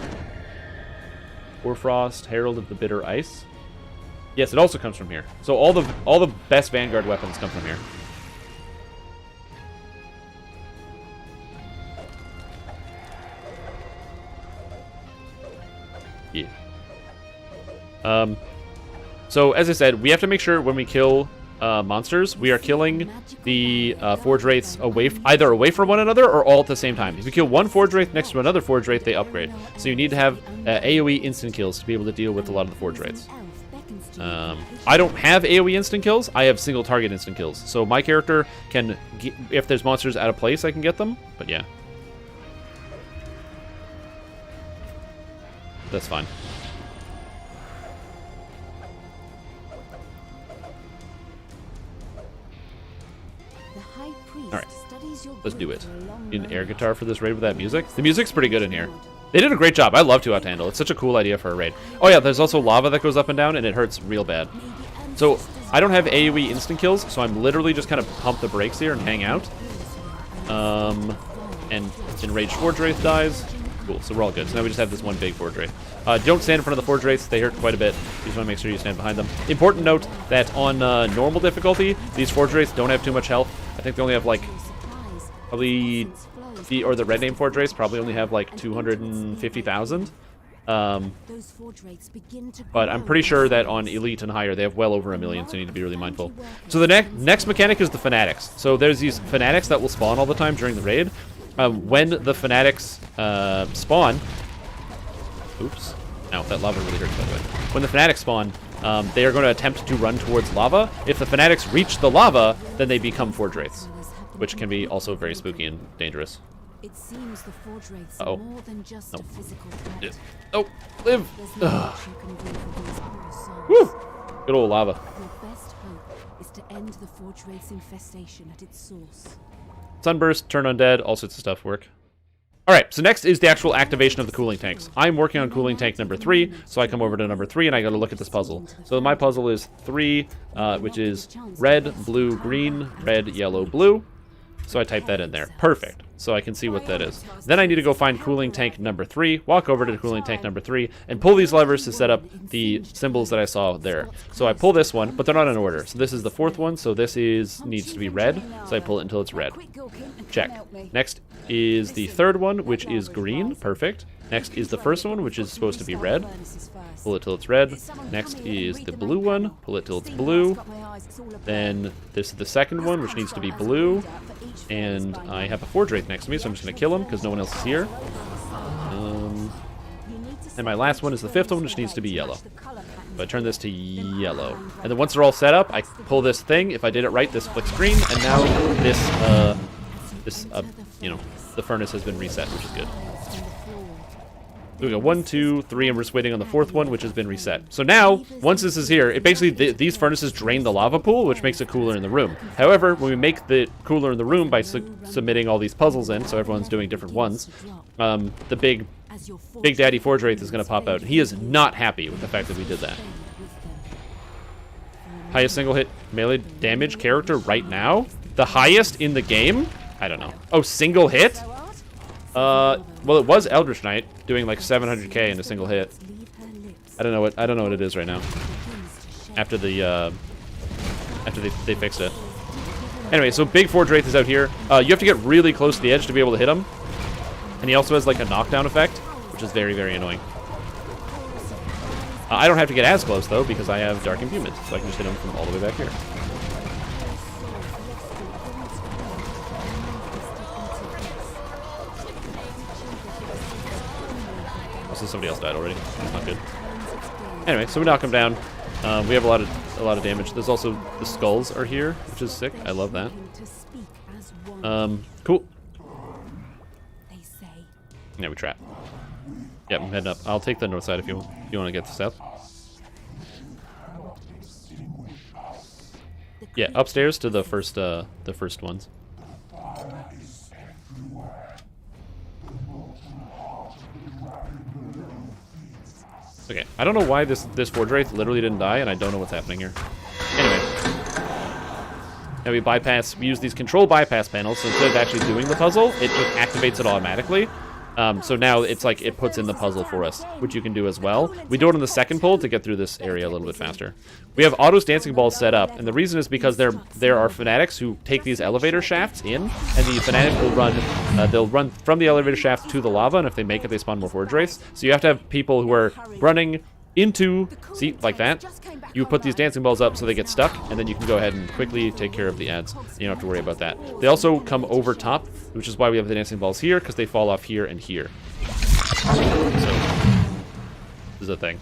[SPEAKER 1] Hoarfrost, Herald of the Bitter Ice. Yes, it also comes from here. So all the best Vanguard weapons come from here. Yeah. So as I said, we have to make sure when we kill monsters, we are killing the Forge Wraiths either away from one another or all at the same time. If you kill one Forge Wraith next to another Forge Wraith, they upgrade. So you need to have AoE instant kills to be able to deal with a lot of the Forge Wraiths. I don't have AoE instant kills. I have single target instant kills. So my character can, if there's monsters out of place, I can get them. But yeah. That's fine. Alright, let's do it. Need an air guitar for this raid with that music? The music's pretty good in here. They did a great job. I love Too Hot to Handle. It's such a cool idea for a raid. Oh yeah, there's also lava that goes up and down, and it hurts real bad. So, I don't have AoE instant kills, so I'm literally just kind of pump the brakes here and hang out. And Enraged Forge Wraith dies. Cool, so we're all good. So now we just have this one big Forge Wraith. Don't stand in front of the Forge Wraiths. They hurt quite a bit. You just want to make sure you stand behind them. Important note that on normal difficulty, these Forge Wraiths don't have too much health. I think they only have like, probably, the Red Name Forge Wraiths probably only have like 250,000.
[SPEAKER 10] Those forge rates begin to
[SPEAKER 1] But I'm
[SPEAKER 10] grow
[SPEAKER 1] pretty
[SPEAKER 10] in
[SPEAKER 1] sure that
[SPEAKER 10] size.
[SPEAKER 1] on Elite and higher, they have well over 1 million, so you need to be really mindful. So the next mechanic is the Fanatics. So there's these Fanatics that will spawn all the time during the raid. When the Fanatics spawn... Oops. Ow, that lava really hurts, by the way. When the Fanatics spawn, they are going to attempt to run towards lava. If the Fanatics reach the lava, then they become Forge Wraiths, which can be also very spooky and dangerous.
[SPEAKER 10] It seems the forge wraiths
[SPEAKER 1] Uh-oh.
[SPEAKER 10] are more than just a physical threat.
[SPEAKER 1] Oh, live!
[SPEAKER 10] There's not much you can do for these poor souls.
[SPEAKER 1] Woo! Good old lava.
[SPEAKER 10] Your best hope is to end the forge wraith's infestation at its source.
[SPEAKER 1] Sunburst, turn undead, all sorts of stuff work. Alright, so next is the actual activation of the cooling tanks. I'm working on cooling tank number 3, so I come over to number 3 and I gotta look at this puzzle. So my puzzle is 3, which is red, blue, green, red, yellow, blue. So I type that in there. Perfect. So I can see what that is. Then I need to go find cooling tank number 3, walk over to cooling tank number 3, and pull these levers to set up the symbols that I saw there. So I pull this one, but they're not in order. So this is the 4th one, so this needs to be red. So I pull it until it's red. Check. Next is the 3rd one, which is green. Perfect. Next is the 1st one, which is supposed to be red. Pull it till it's red. Next is the blue one. Pull it till it's blue. Then this is the 2nd one, which needs to be blue. And I have a Forge Wraith next to me, so I'm just going to kill him because no one else is here. And my last one is the 5th one, which needs to be yellow. So I turn this to yellow. And then once they're all set up, I pull this thing. If I did it right, this flicks green. And now you know, the furnace has been reset, which is good. So we go 1, 2, 3, and we're just waiting on the 4th one, which has been reset. So now, once this is here, it basically, these furnaces drain the lava pool, which makes it cooler in the room. However, when we make the cooler in the room by submitting all these puzzles in, so everyone's doing different ones, the Big Daddy Forge Wraith is going to pop out. He is not happy with the fact that we did that. Highest single hit melee damage character right now? The highest in the game? I don't know. Oh, single hit? Well, it was Eldritch Knight doing like 700k in a single hit. I don't know what it is right now. After they fixed it. Anyway, so Big Forge Wraith is out here. You have to get really close to the edge to be able to hit him. And he also has like a knockdown effect, which is very, very annoying. I don't have to get as close though because I have Dark Imbuement, so I can just hit him from all the way back here. So somebody else died already. That's not good. Anyway, so we knock him down. We have a lot of damage. There's also the skulls are here, which is sick. I love that. Cool. Yeah, we trap. Yep, I'm heading up. I'll take the north side if you want to get the south. Yeah, upstairs to the first ones. Okay, I don't know why this Forge Wraith literally didn't die, and I don't know what's happening here. Anyway. Now we use these control bypass panels, so instead of actually doing the puzzle, it just activates it automatically. So now it's like it puts in the puzzle for us, which you can do as well. We do it on the 2nd pull to get through this area a little bit faster. We have Otto's dancing balls set up, and the reason is because there are fanatics who take these elevator shafts in, and the fanatic will run. They'll run from the elevator shaft to the lava, and if they make it, they spawn more Forge Wraiths. So you have to have people who are running into, see, like that. You put these dancing balls up so they get stuck, and then you can go ahead and quickly take care of the ads. You don't have to worry about that. They also come over top, which is why we have the dancing balls here, because they fall off here and here. So, this is a thing.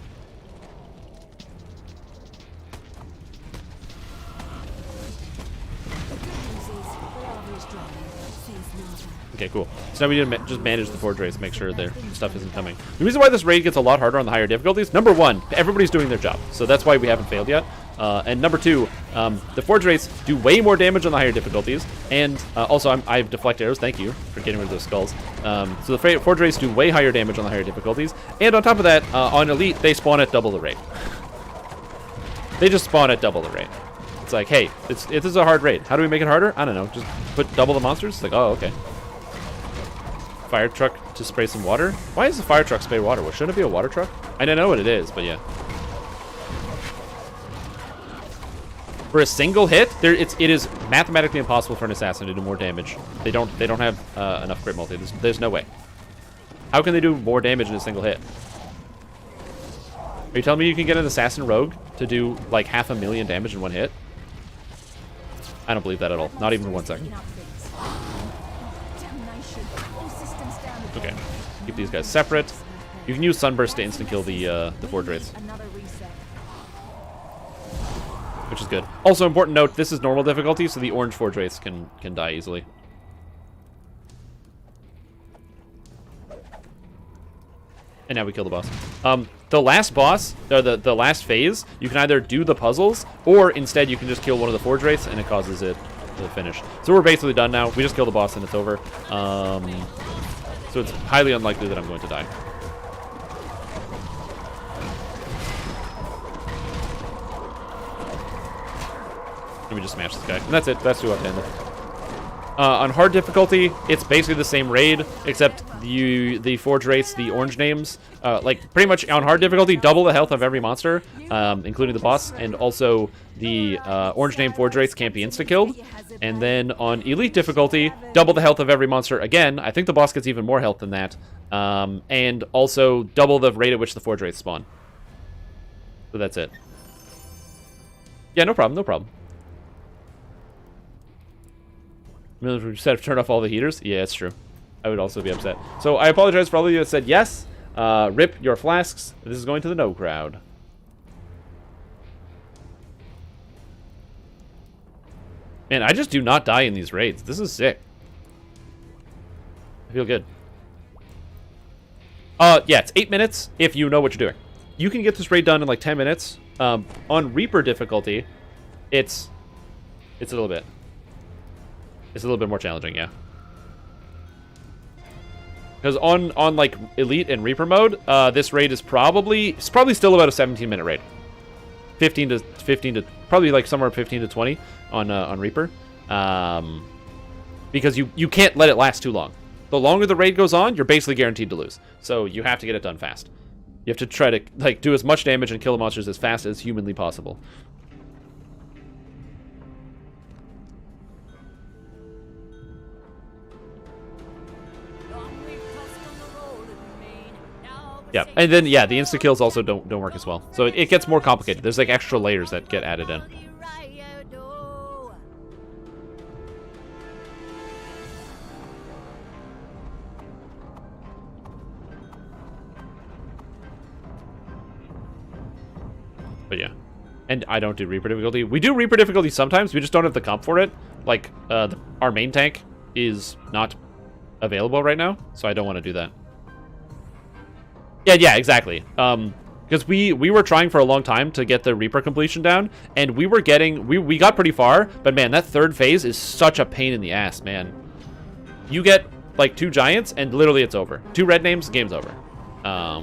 [SPEAKER 1] Okay, cool. So now we need to just manage the Forge Wraiths, make sure their stuff isn't coming. The reason why this raid gets a lot harder on the higher difficulties, number 1, everybody's doing their job. So that's why we haven't failed yet. And number 2, the Forge Wraiths do way more damage on the higher difficulties. And also, I have deflect arrows. Thank you for getting rid of those skulls. So the Forge Wraiths do way higher damage on the higher difficulties. And on top of that, on Elite, they spawn at double the rate. They just spawn at double the rate. It's like, hey, this is a hard raid. How do we make it harder? I don't know. Just put double the monsters? It's like, oh, okay. Fire truck to spray some water? Why does the fire truck spray water? Well, shouldn't it be a water truck? I don't know what it is, but yeah. For a single hit, it is mathematically impossible for an assassin to do more damage. They don't have enough crit multi. There's no way. How can they do more damage in a single hit? Are you telling me you can get an assassin rogue to do like 500,000 damage in one hit? I don't believe that at all. Not even for 1 second. Okay. Keep these guys separate. You can use Sunburst to instant kill the Forge Wraiths, which is good. Also, important note: this is normal difficulty, so the orange Forge Wraiths can die easily. And now we kill the boss. The last boss, or the last phase, you can either do the puzzles, or instead you can just kill one of the Forge Wraiths, and it causes it to finish. So we're basically done now. We just kill the boss, and it's over. So it's highly unlikely that I'm going to die. Let me just smash this guy. And that's it. That's 2 up to end. On hard difficulty, it's basically the same raid, except the Forge Wraiths, the orange names, like pretty much on hard difficulty, double the health of every monster, including the boss, and also the orange name Forge Wraiths can't be insta-killed. And then on elite difficulty, double the health of every monster again. I think the boss gets even more health than that. And also double the rate at which the Forge Wraiths spawn. So that's it. Yeah, no problem, no problem. We said turn off all the heaters? Yeah, it's true. I would also be upset. So I apologize for all of you that said yes. Rip your flasks. This is going to the no crowd. Man, I just do not die in these raids. This is sick. I feel good. Yeah, it's 8 minutes if you know what you're doing. You can get this raid done in like 10 minutes. On Reaper difficulty, it's a little bit. It's a little bit more challenging, yeah. Because on like Elite and Reaper mode, this raid is probably still about a 17-minute raid. 15 to probably like somewhere 15 to 20 on Reaper. Because you can't let it last too long. The longer the raid goes on, you're basically guaranteed to lose. So you have to get it done fast. You have to try to like do as much damage and kill the monsters as fast as humanly possible. Yeah, and then yeah, the insta kills also don't work as well. So it gets more complicated. There's like extra layers that get added in. But yeah, and I don't do Reaper difficulty. We do Reaper difficulty sometimes. We just don't have the comp for it. Like our main tank is not available right now, so I don't want to do that. Yeah, exactly. Because we were trying for a long time to get the Reaper completion down, and we were getting we got pretty far, but man, that third phase is such a pain in the ass, man. You get like 2 giants, and literally it's over. 2 red names, game's over.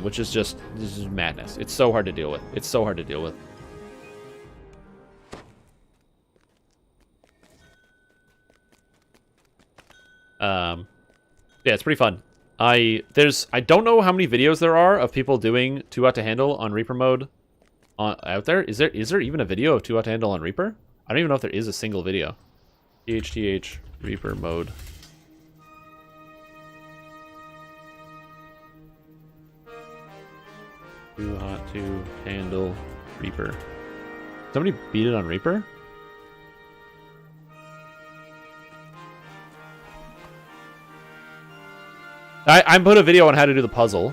[SPEAKER 1] Which is just this is madness. It's so hard to deal with. It's so hard to deal with. Yeah, it's pretty fun. I don't know how many videos there are of people doing 2 out to handle on Reaper mode out there. Is there even a video of 2 out to handle on Reaper? I don't even know if there is a single video. THTH Reaper mode. Too hot to handle Reaper. Somebody beat it on Reaper? I put a video on how to do the puzzle.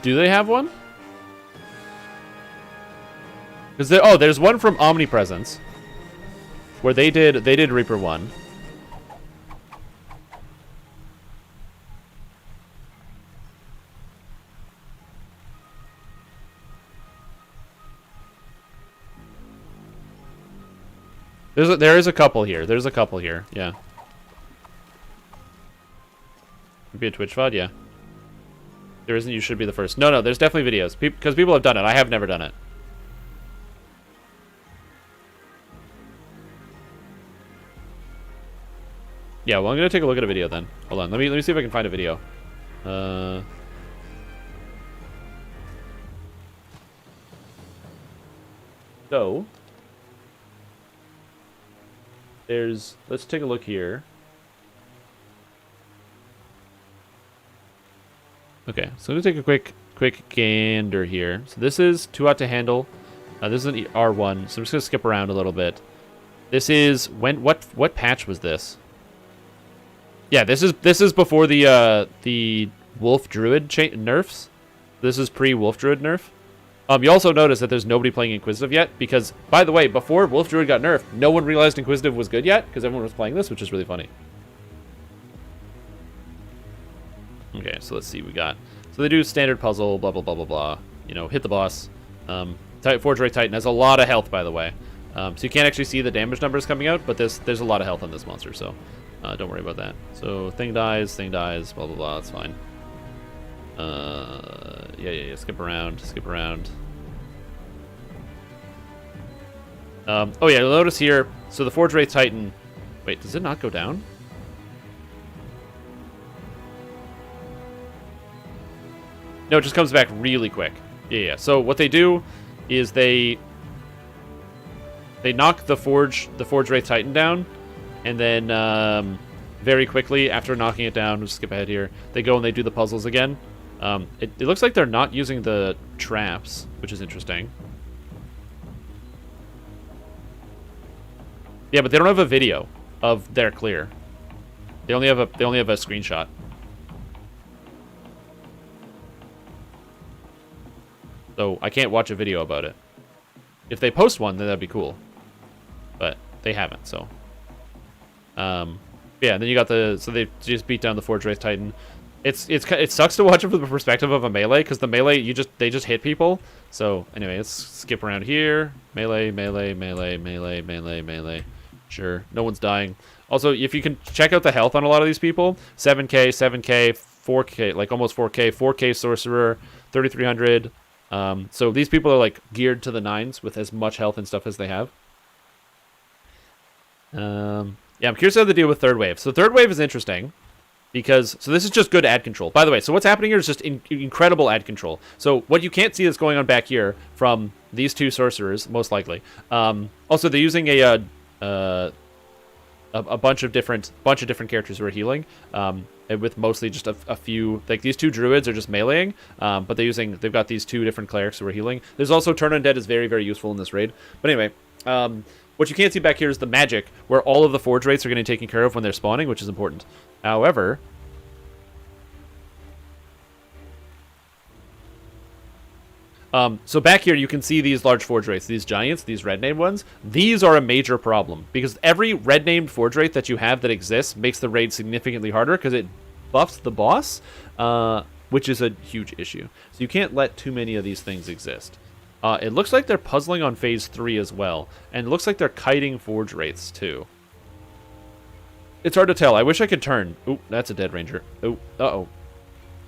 [SPEAKER 1] Do they have one? Because there's one from Omnipresence where they did Reaper 1. There is a couple here. There's a couple here. Yeah. Could be a Twitch VOD, yeah. There isn't. You should be the first. No. There's definitely videos because people have done it. I have never done it. Yeah. Well, I'm gonna take a look at a video then. Hold on. Let me see if I can find a video. So. Let's take a look here. Okay, so I'm gonna take a quick gander here. So this is too hot to handle. This is an R1, so I'm just gonna skip around a little bit. This is what patch was this? Yeah, this is before the Wolf Druid nerfs. This is pre-Wolf Druid nerf. You also notice that there's nobody playing Inquisitive yet, because, by the way, before Wolf Druid got nerfed, no one realized Inquisitive was good yet, because everyone was playing this, which is really funny. Okay, so let's see, so they do standard puzzle, blah, blah, blah, blah, blah. You know, hit the boss. Forge Ray Titan has a lot of health, by the way. So you can't actually see the damage numbers coming out, but there's a lot of health on this monster, so don't worry about that. So thing dies, blah, blah, blah, that's fine. Yeah, skip around. Oh yeah, you'll notice here, so the Forge Ray Titan, wait, does it not go down? No, it just comes back really quick. Yeah. So what they do is they knock the Forge Ray Titan down, and then very quickly after knocking it down, we'll skip ahead here, they go and they do the puzzles again. It looks like they're not using the traps, which is interesting. Yeah, but they don't have a video of their clear. They only have a screenshot. So I can't watch a video about it. If they post one, then that'd be cool. But they haven't, so. Yeah, and then you got so they just beat down the Forge Wraith Titan. It sucks to watch it from the perspective of a melee, because the melee they just hit people. So anyway, let's skip around here. Melee. Sure, no one's dying. Also, if you can check out the health on a lot of these people, 7K, 4K, like almost 4K Sorcerer, 3,300. So these people are like geared to the nines with as much health and stuff as they have. Yeah, I'm curious how they deal with third wave. So third wave is interesting because this is just good ad control. By the way, so what's happening here is just incredible ad control. So what you can't see that's going on back here from these two sorcerers, most likely. Also, they're using a bunch of different characters who are healing. With mostly just a few, like these two druids are just meleeing, but they've got these two different clerics who are healing. There's also Turn Undead is very, very useful in this raid. But anyway, what you can't see back here is the magic, where all of the Forge Wraiths are getting taken care of when they're spawning, which is important. However, so back here you can see these large Forge Wraiths, these giants, these red-named ones. These are a major problem, because every red-named Forge Wraith that you have that exists makes the raid significantly harder, because it buffs the boss, which is a huge issue. So you can't let too many of these things exist. It looks like they're puzzling on phase 3 as well, and it looks like they're kiting Forge Wraiths too. It's hard to tell. I wish I could turn. Ooh, that's a dead ranger. Oh, uh-oh.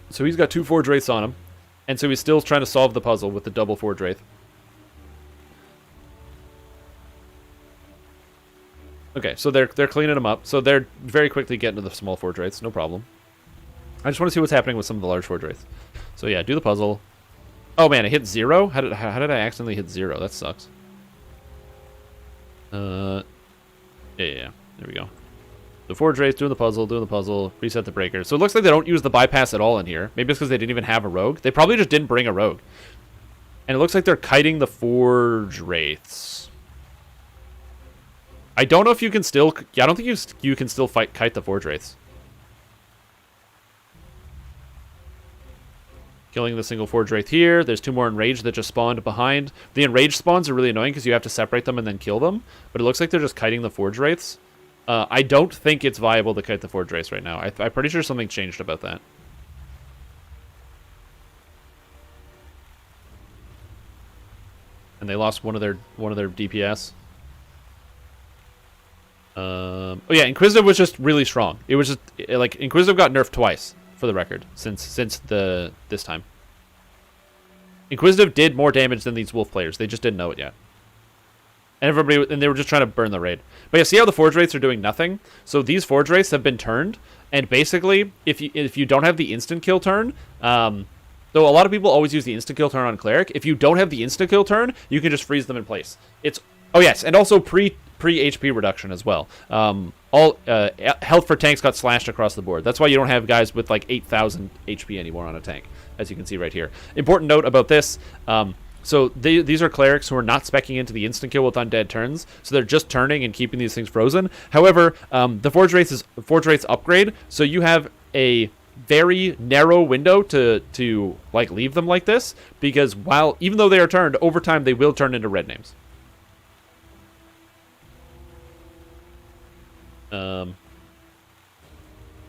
[SPEAKER 1] So he's got 2 Forge Wraiths on him. And so he's still trying to solve the puzzle with the double Forge Wraith. Okay, so they're cleaning them up. So they're very quickly getting to the small Forge Wraiths, no problem. I just want to see what's happening with some of the large Forge Wraiths. So yeah, do the puzzle. Oh man, I hit 0? How did I accidentally hit 0? That sucks. Yeah. There we go. The Forge Wraith doing the puzzle, reset the breaker. So it looks like they don't use the bypass at all in here. Maybe it's because they didn't even have a rogue. They probably just didn't bring a rogue. And it looks like they're kiting the Forge Wraiths. I don't know if you can still... Yeah, I don't think you can still kite the Forge Wraiths. Killing the single Forge Wraith here. There's 2 more Enraged that just spawned behind. The Enraged spawns are really annoying because you have to separate them and then kill them. But it looks like they're just kiting the Forge Wraiths. I don't think it's viable to kite the Forge Wraiths right now. I'm pretty sure something changed about that. And they lost one of their DPS. Oh yeah, Inquisitive was just really strong. It was just like Inquisitive got nerfed twice, for the record, since this time. Inquisitive did more damage than these Wolf players. They just didn't know it yet. And they were just trying to burn the raid. But yeah, see how the Forge Wraiths are doing nothing? So these Forge Wraiths have been turned, and basically, if you don't have the instant kill turn, though a lot of people always use the instant kill turn on Cleric, if you don't have the instant kill turn, you can just freeze them in place. Oh yes, and also pre pre-HP reduction as well. All health for tanks got slashed across the board. That's why you don't have guys with like 8,000 HP anymore on a tank, as you can see right here. Important note about this. So these are clerics who are not speccing into the instant kill with undead turns, so they're just turning and keeping these things frozen. However, the Forge Wraith's upgrade, so you have a very narrow window to like leave them like this, because even though they are turned, over time they will turn into red names. So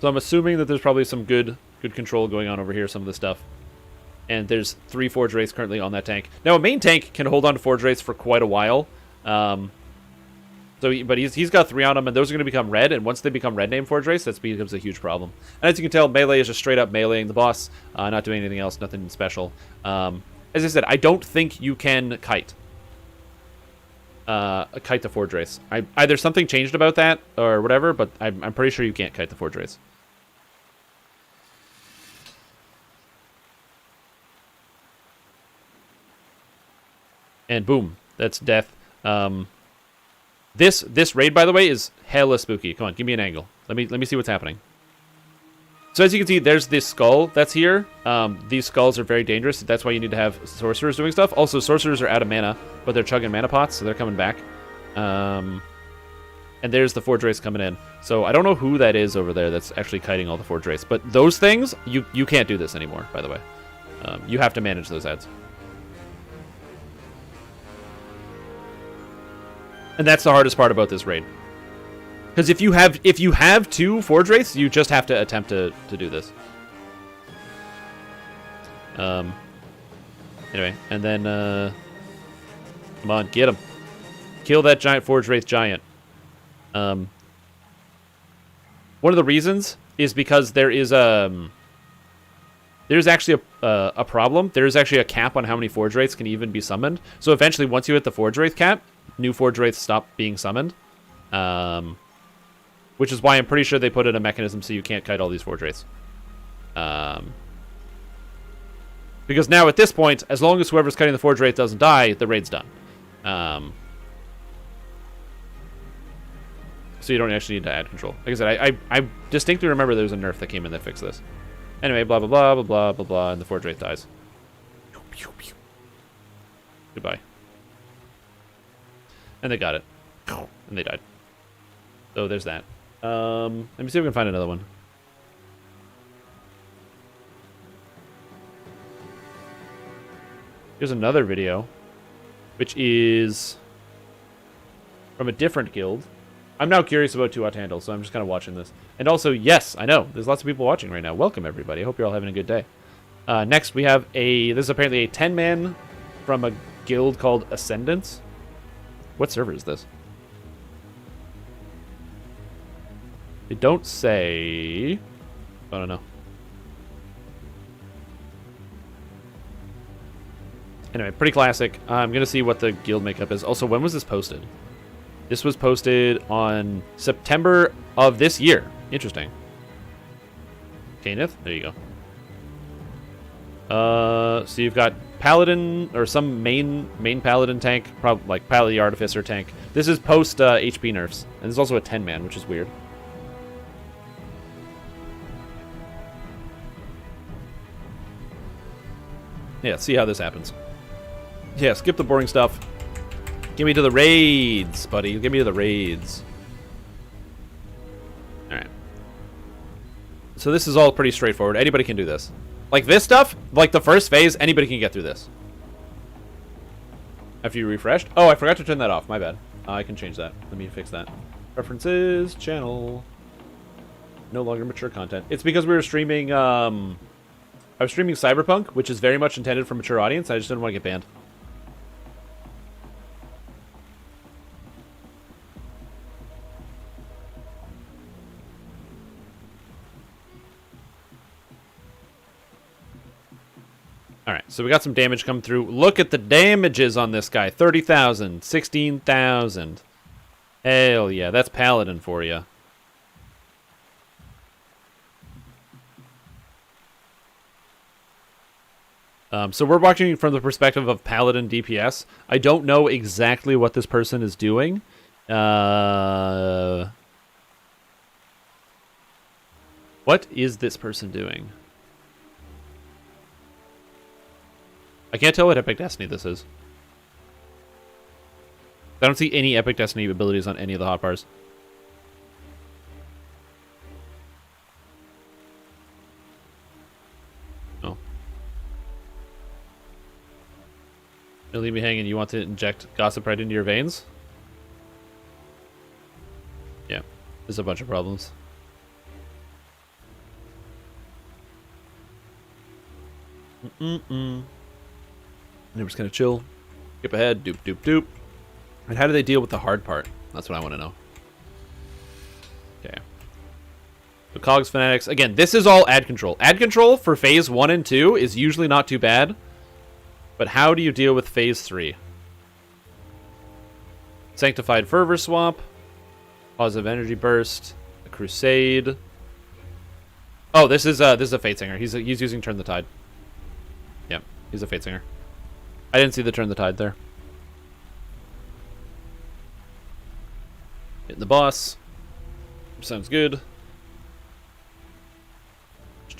[SPEAKER 1] I'm assuming that there's probably some good control going on over here, some of the stuff. And there's 3 Forge Wraiths currently on that tank. Now, a main tank can hold on to Forge Wraiths for quite a while. But he's got 3 on him, and those are going to become red. And once they become red name Forge Wraiths, that becomes a huge problem. And as you can tell, melee is just straight up meleeing the boss, not doing anything else, nothing special. As I said, I don't think you can kite. Kite the Forge Wraiths. Either something changed about that or whatever, but I'm pretty sure you can't kite the Forge Wraiths. And boom, that's death. This raid, by the way, is hella spooky. Come on, give me an angle. Let me see what's happening. So as you can see, there's this skull that's here. These skulls are very dangerous. That's why you need to have sorcerers doing stuff. Also, sorcerers are out of mana, but they're chugging mana pots, so they're coming back. And there's the Forge Wraiths coming in. So I don't know who that is over there that's actually kiting all the Forge Wraiths. But those things, you can't do this anymore, by the way. You have to manage those ads. And that's the hardest part about this raid. Because if you have 2 Forge Wraiths, you just have to attempt to do this. Anyway, and then come on, get him. Kill that giant Forge Wraith giant. One of the reasons is because there's actually a problem. There's actually a cap on how many Forge Wraiths can even be summoned. So eventually, once you hit the Forge Wraith cap, new Forge Wraiths stop being summoned. Which is why I'm pretty sure they put in a mechanism so you can't kite all these Forge Wraiths. Because now at this point, as long as whoever's kiting the Forge Wraith doesn't die, the raid's done. So you don't actually need to add control. Like I said, I distinctly remember there was a nerf that came in that fixed this. Anyway, blah, blah, blah, blah, blah, blah, blah, and the Forge Wraith dies. Goodbye. And they got it. And they died. So there's that. Let me see if we can find another one. Here's another video, which is from a different guild. I'm now curious about Tuat Handle, so I'm just kind of watching this. And also, yes, I know, there's lots of people watching right now. Welcome, everybody. I hope you're all having a good day. Next, we have this is apparently a 10-man from a guild called Ascendance. What server is this? They don't say. I don't know. Anyway, pretty classic. I'm going to see what the guild makeup is. Also, when was this posted? This was posted on September of this year. Interesting. Kaneth? There you go. So you've got Paladin, or some main Paladin tank, probably like Paladin Artificer tank. This is post HP nerfs. And there's also a 10-man, which is weird. Yeah, see how this happens. Yeah, skip the boring stuff. Give me to the raids, buddy. Give me to the raids. Alright. So this is all pretty straightforward. Anybody can do this. Like this stuff, like the first phase, anybody can get through this. After you refreshed. Oh, I forgot to turn that off. My bad. I can change that. Let me fix that. Preferences, channel. No longer mature content. It's because we were streaming, I was streaming Cyberpunk, which is very much intended for mature audience. I just didn't want to get banned. Alright, so we got some damage come through. Look at the damages on this guy. 30,000, 16,000. Hell yeah, that's Paladin for you. So we're watching from the perspective of Paladin DPS. I don't know exactly what this person is doing. What is this person doing? I can't tell what Epic Destiny this is. I don't see any Epic Destiny abilities on any of the hotbars. Oh. You leave me hanging. You want to inject gossip right into your veins? Yeah. There's a bunch of problems. And we're just gonna chill. Skip ahead. Doop, doop, doop. And how do they deal with the hard part? That's what I want to know. Okay. So Cogs Fanatics. Again, this is all ad control. Ad control for Phase 1 and 2 is usually not too bad. But how do you deal with Phase 3? Sanctified Fervor Swamp. Positive Energy Burst. A Crusade. Oh, this is a Fate Singer. He's using Turn the Tide. Yep, he's a Fate Singer. I didn't see the Turn the Tide there. Hitting the boss. Sounds good. So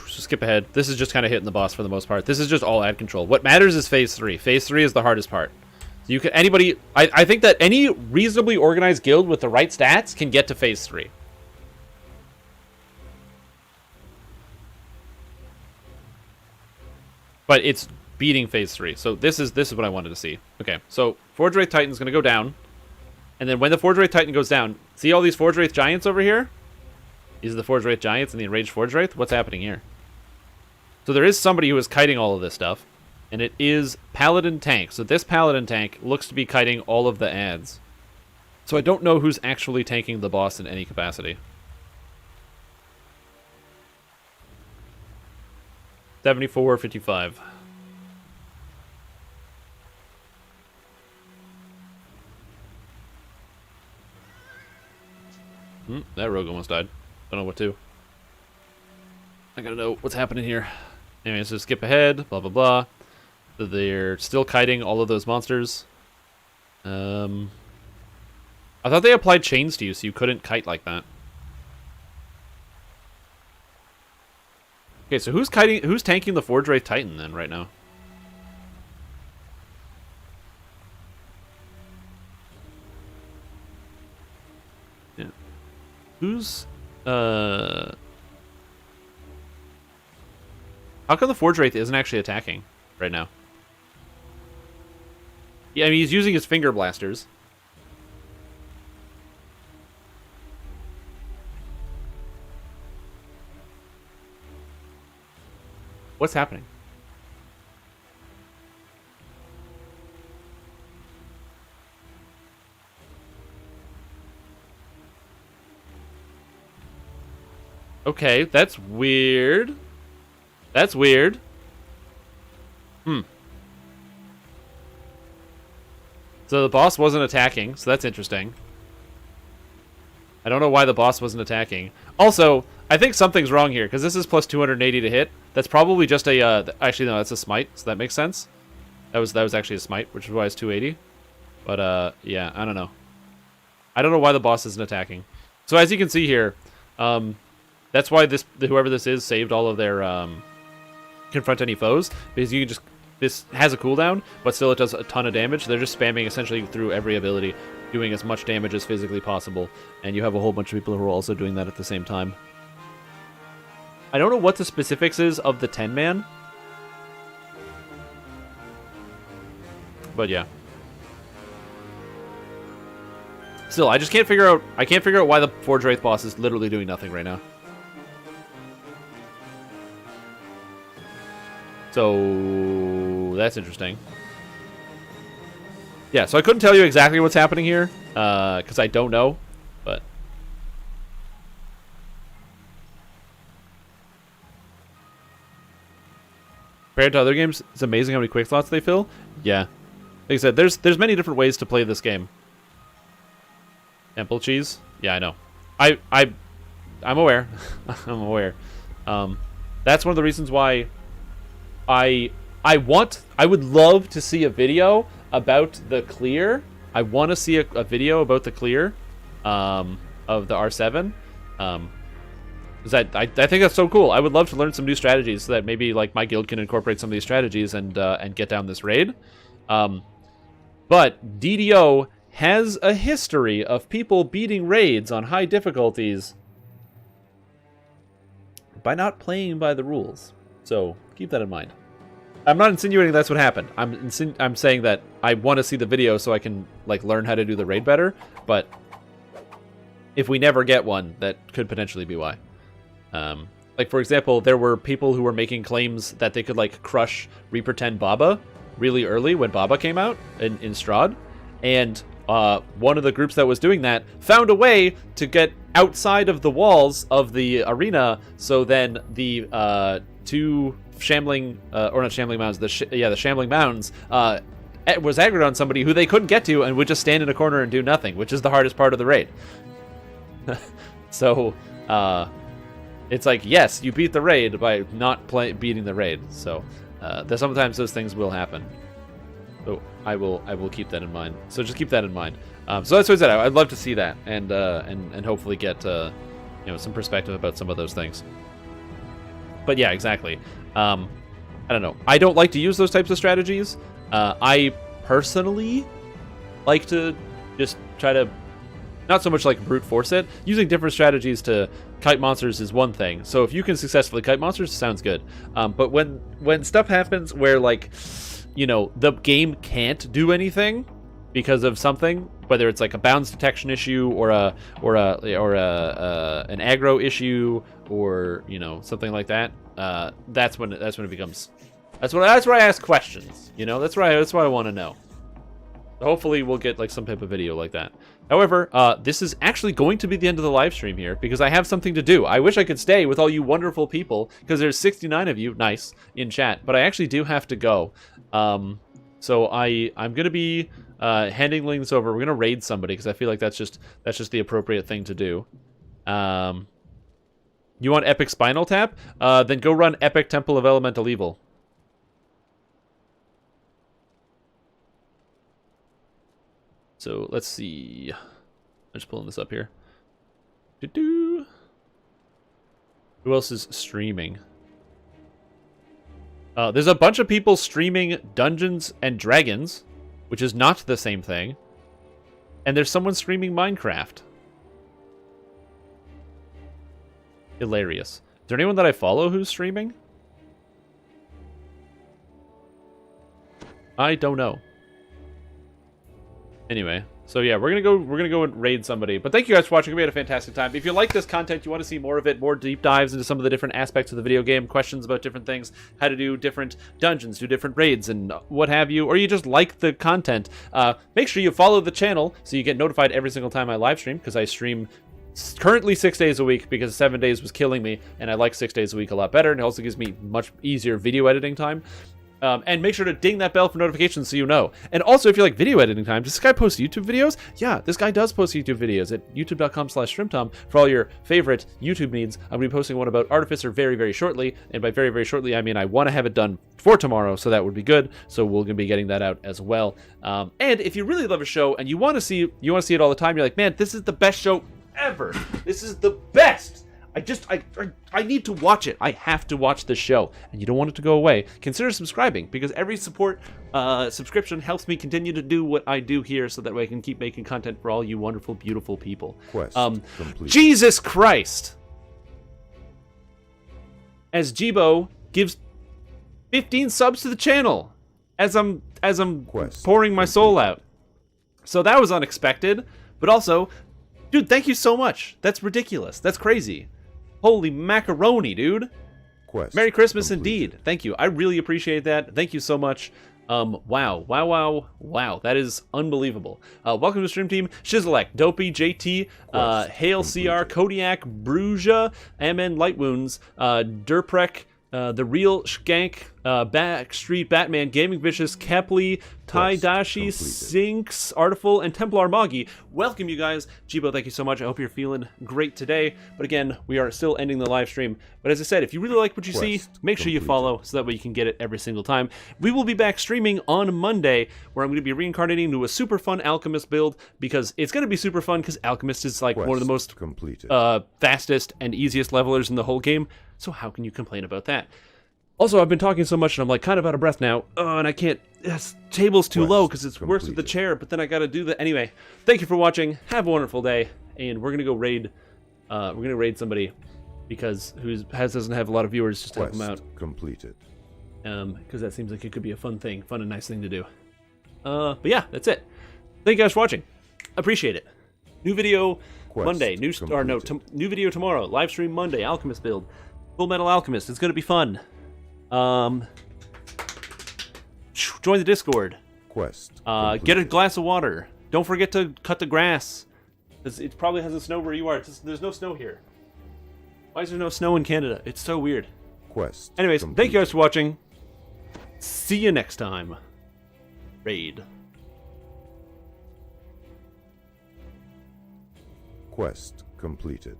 [SPEAKER 1] skip ahead. This is just kind of hitting the boss for the most part. This is just all ad control. What matters is Phase 3. Phase 3 is the hardest part. So you can I think that any reasonably organized guild with the right stats can get to Phase 3. But it's beating Phase 3. So this is what I wanted to see. Okay, so Forge Wraith Titan's gonna go down. And then when the Forge Wraith Titan goes down, see all these Forge Wraith Giants over here? These are the Forge Wraith Giants and the Enraged Forge Wraith. What's happening here? So there is somebody who is kiting all of this stuff. And it is Paladin Tank. So this Paladin Tank looks to be kiting all of the ads. So I don't know who's actually tanking the boss in any capacity. 74-55. That rogue almost died. Don't know what to. I gotta know what's happening here. Anyway, so skip ahead. Blah, blah, blah. So they're still kiting all of those monsters. I thought they applied chains to you, so you couldn't kite like that. Okay, so who's tanking the Forge Wraith Titan then right now? Yeah. Who's how come the Forge Wraith isn't actually attacking right now? Yeah, I mean he's using his finger blasters. What's happening? Okay, that's weird. That's weird. So the boss wasn't attacking, so that's interesting. I don't know why the boss wasn't attacking. Also, I think something's wrong here, because this is plus 280 to hit. That's probably just a, actually no, that's a smite, so that makes sense. That was actually a smite, which is why it's 280. But, yeah, I don't know. I don't know why the boss isn't attacking. So as you can see here, that's why whoever this is saved all of their, confront any foes, because you can just, this has a cooldown, but still it does a ton of damage. They're just spamming essentially through every ability, doing as much damage as physically possible, and you have a whole bunch of people who are also doing that at the same time. I don't know what the specifics is of the 10-man, but yeah. Still, I just can't figure out, why the Forge Wraith boss is literally doing nothing right now. So that's interesting. Yeah, so I couldn't tell you exactly what's happening here, because I don't know, but... Compared to other games, it's amazing how many quick slots they fill. Yeah. Like I said, there's many different ways to play this game. Temple cheese? Yeah, I know. I'm aware. I'm aware. That's one of the reasons why I would love to see a video about the clear I want to see a video about the clear of the R7. Is that I think that's so cool. I would love to learn some new strategies so that maybe like my guild can incorporate some of these strategies and get down this raid. But DDO has a history of people beating raids on high difficulties by not playing by the rules. So keep that in mind. I'm not insinuating that's what happened. I'm saying that I want to see the video so I can like learn how to do the raid better. But if we never get one, that could potentially be why. Like for example, there were people who were making claims that they could like crush Reaper 10 Baba really early when Baba came out in Strahd, and one of the groups that was doing that found a way to get outside of the walls of the arena, so then the two shambling, or not shambling mounds, the shambling mounds was aggroed on somebody who they couldn't get to and would just stand in a corner and do nothing, which is the hardest part of the raid. So it's like, yes, you beat the raid by not beating the raid. So sometimes those things will happen. So I will keep that in mind. So just keep that in mind. So that's what I said. I'd love to see that and hopefully get some perspective about some of those things. But yeah, exactly. I don't know. I don't like to use those types of strategies. I personally like to just try to not so much like brute force it. Using different strategies to kite monsters is one thing. So if you can successfully kite monsters, sounds good. But when stuff happens where like, the game can't do anything because of something, whether it's like a bounds detection issue or an aggro issue or something like that, that's when it becomes. That's where I ask questions. That's what I want to know. Hopefully we'll get like some type of video like that. However, this is actually going to be the end of the live stream here because I have something to do. I wish I could stay with all you wonderful people because there's 69 of you, nice, in chat, but I actually do have to go. So I'm gonna be handing links over. We're gonna raid somebody because I feel like that's just the appropriate thing to do. You want Epic Spinal Tap? Then go run Epic Temple of Elemental Evil. So let's see. I'm just pulling this up here. Who else is streaming? There's a bunch of people streaming Dungeons and Dragons, which is not the same thing. And there's someone streaming Minecraft. Hilarious. Is there anyone that I follow who's streaming? I don't know. Anyway, so yeah, we're gonna go and raid somebody. But thank you guys for watching. We had a fantastic time. If you like this content, you want to see more of it, more deep dives into some of the different aspects of the video game, questions about different things, how to do different dungeons, do different raids, and what have you, or you just like the content, make sure you follow the channel so you get notified every single time I live stream, because I stream currently 6 days a week because 7 days was killing me, and I like 6 days a week a lot better, and it also gives me much easier video editing time. And make sure to ding that bell for notifications so you know. And also, if you like video editing time, does this guy post YouTube videos? Yeah, this guy does post YouTube videos at youtube.com/shrimptom for all your favorite YouTube needs. I'm going to be posting one about Artificer very, very shortly. And by very, very shortly, I mean I want to have it done for tomorrow, so that would be good. So we're going to be getting that out as well. And if you really love a show and you want to see it all the time, you're like, man, this is the best show ever. This is the best. I need to watch it. I have to watch this show, and you don't want it to go away. Consider subscribing, because every subscription helps me continue to do what I do here, so that way I can keep making content for all you wonderful, beautiful people.
[SPEAKER 11] Quest complete.
[SPEAKER 1] Jesus Christ! As Jibo gives 15 subs to the channel, as I'm pouring my soul out. So that was unexpected, but also, dude, thank you so much. That's ridiculous. That's crazy. Holy macaroni, dude.
[SPEAKER 11] Quest
[SPEAKER 1] Merry Christmas
[SPEAKER 11] completed.
[SPEAKER 1] indeed. Thank you. I really appreciate that. Thank you so much. Wow. That is unbelievable. Welcome to the stream team. Shizelek, Dopey, JT, Hale CR, Kodiak, Bruja, MN Light Wounds, Durprek, The Real Skank, Backstreet Batman, Gaming Vicious, Kepley, Tai Dashi, Sinks, Artful, and Templar Moggy. Welcome, you guys. Jibo, thank you so much. I hope you're feeling great today. But again, we are still ending the live stream. But as I said, if you really like what you see, make sure you follow so that way you can get it every single time. We will be back streaming on Monday, where I'm going to be reincarnating into a super fun Alchemist build, because it's going to be super fun, because Alchemist is like one of the most fastest and easiest levelers in the whole game. So how can you complain about that? Also, I've been talking so much and I'm like kind of out of breath now. And I can't, this table's too low because it's worse with the chair, but then I gotta do that. Anyway, thank you for watching. Have a wonderful day. And we're gonna go raid, somebody because doesn't have a lot of viewers, just to help them out.
[SPEAKER 13] Completed.
[SPEAKER 1] Because that seems like it could be a fun and nice thing to do. But yeah, that's it. Thank you guys for watching. Appreciate it. New video Monday, new video tomorrow. Live stream Monday, Alchemist build. Full Metal Alchemist. It's gonna be fun. Join the Discord. Get a glass of water. Don't forget to cut the grass. It probably hasn't snowed where you are. There's no snow here. Why is there no snow in Canada? It's so weird. Anyways, thank you guys for watching. See you next time. Raid.
[SPEAKER 13] Quest completed.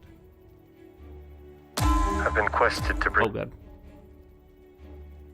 [SPEAKER 14] Have been quested to bring.
[SPEAKER 1] Oh god.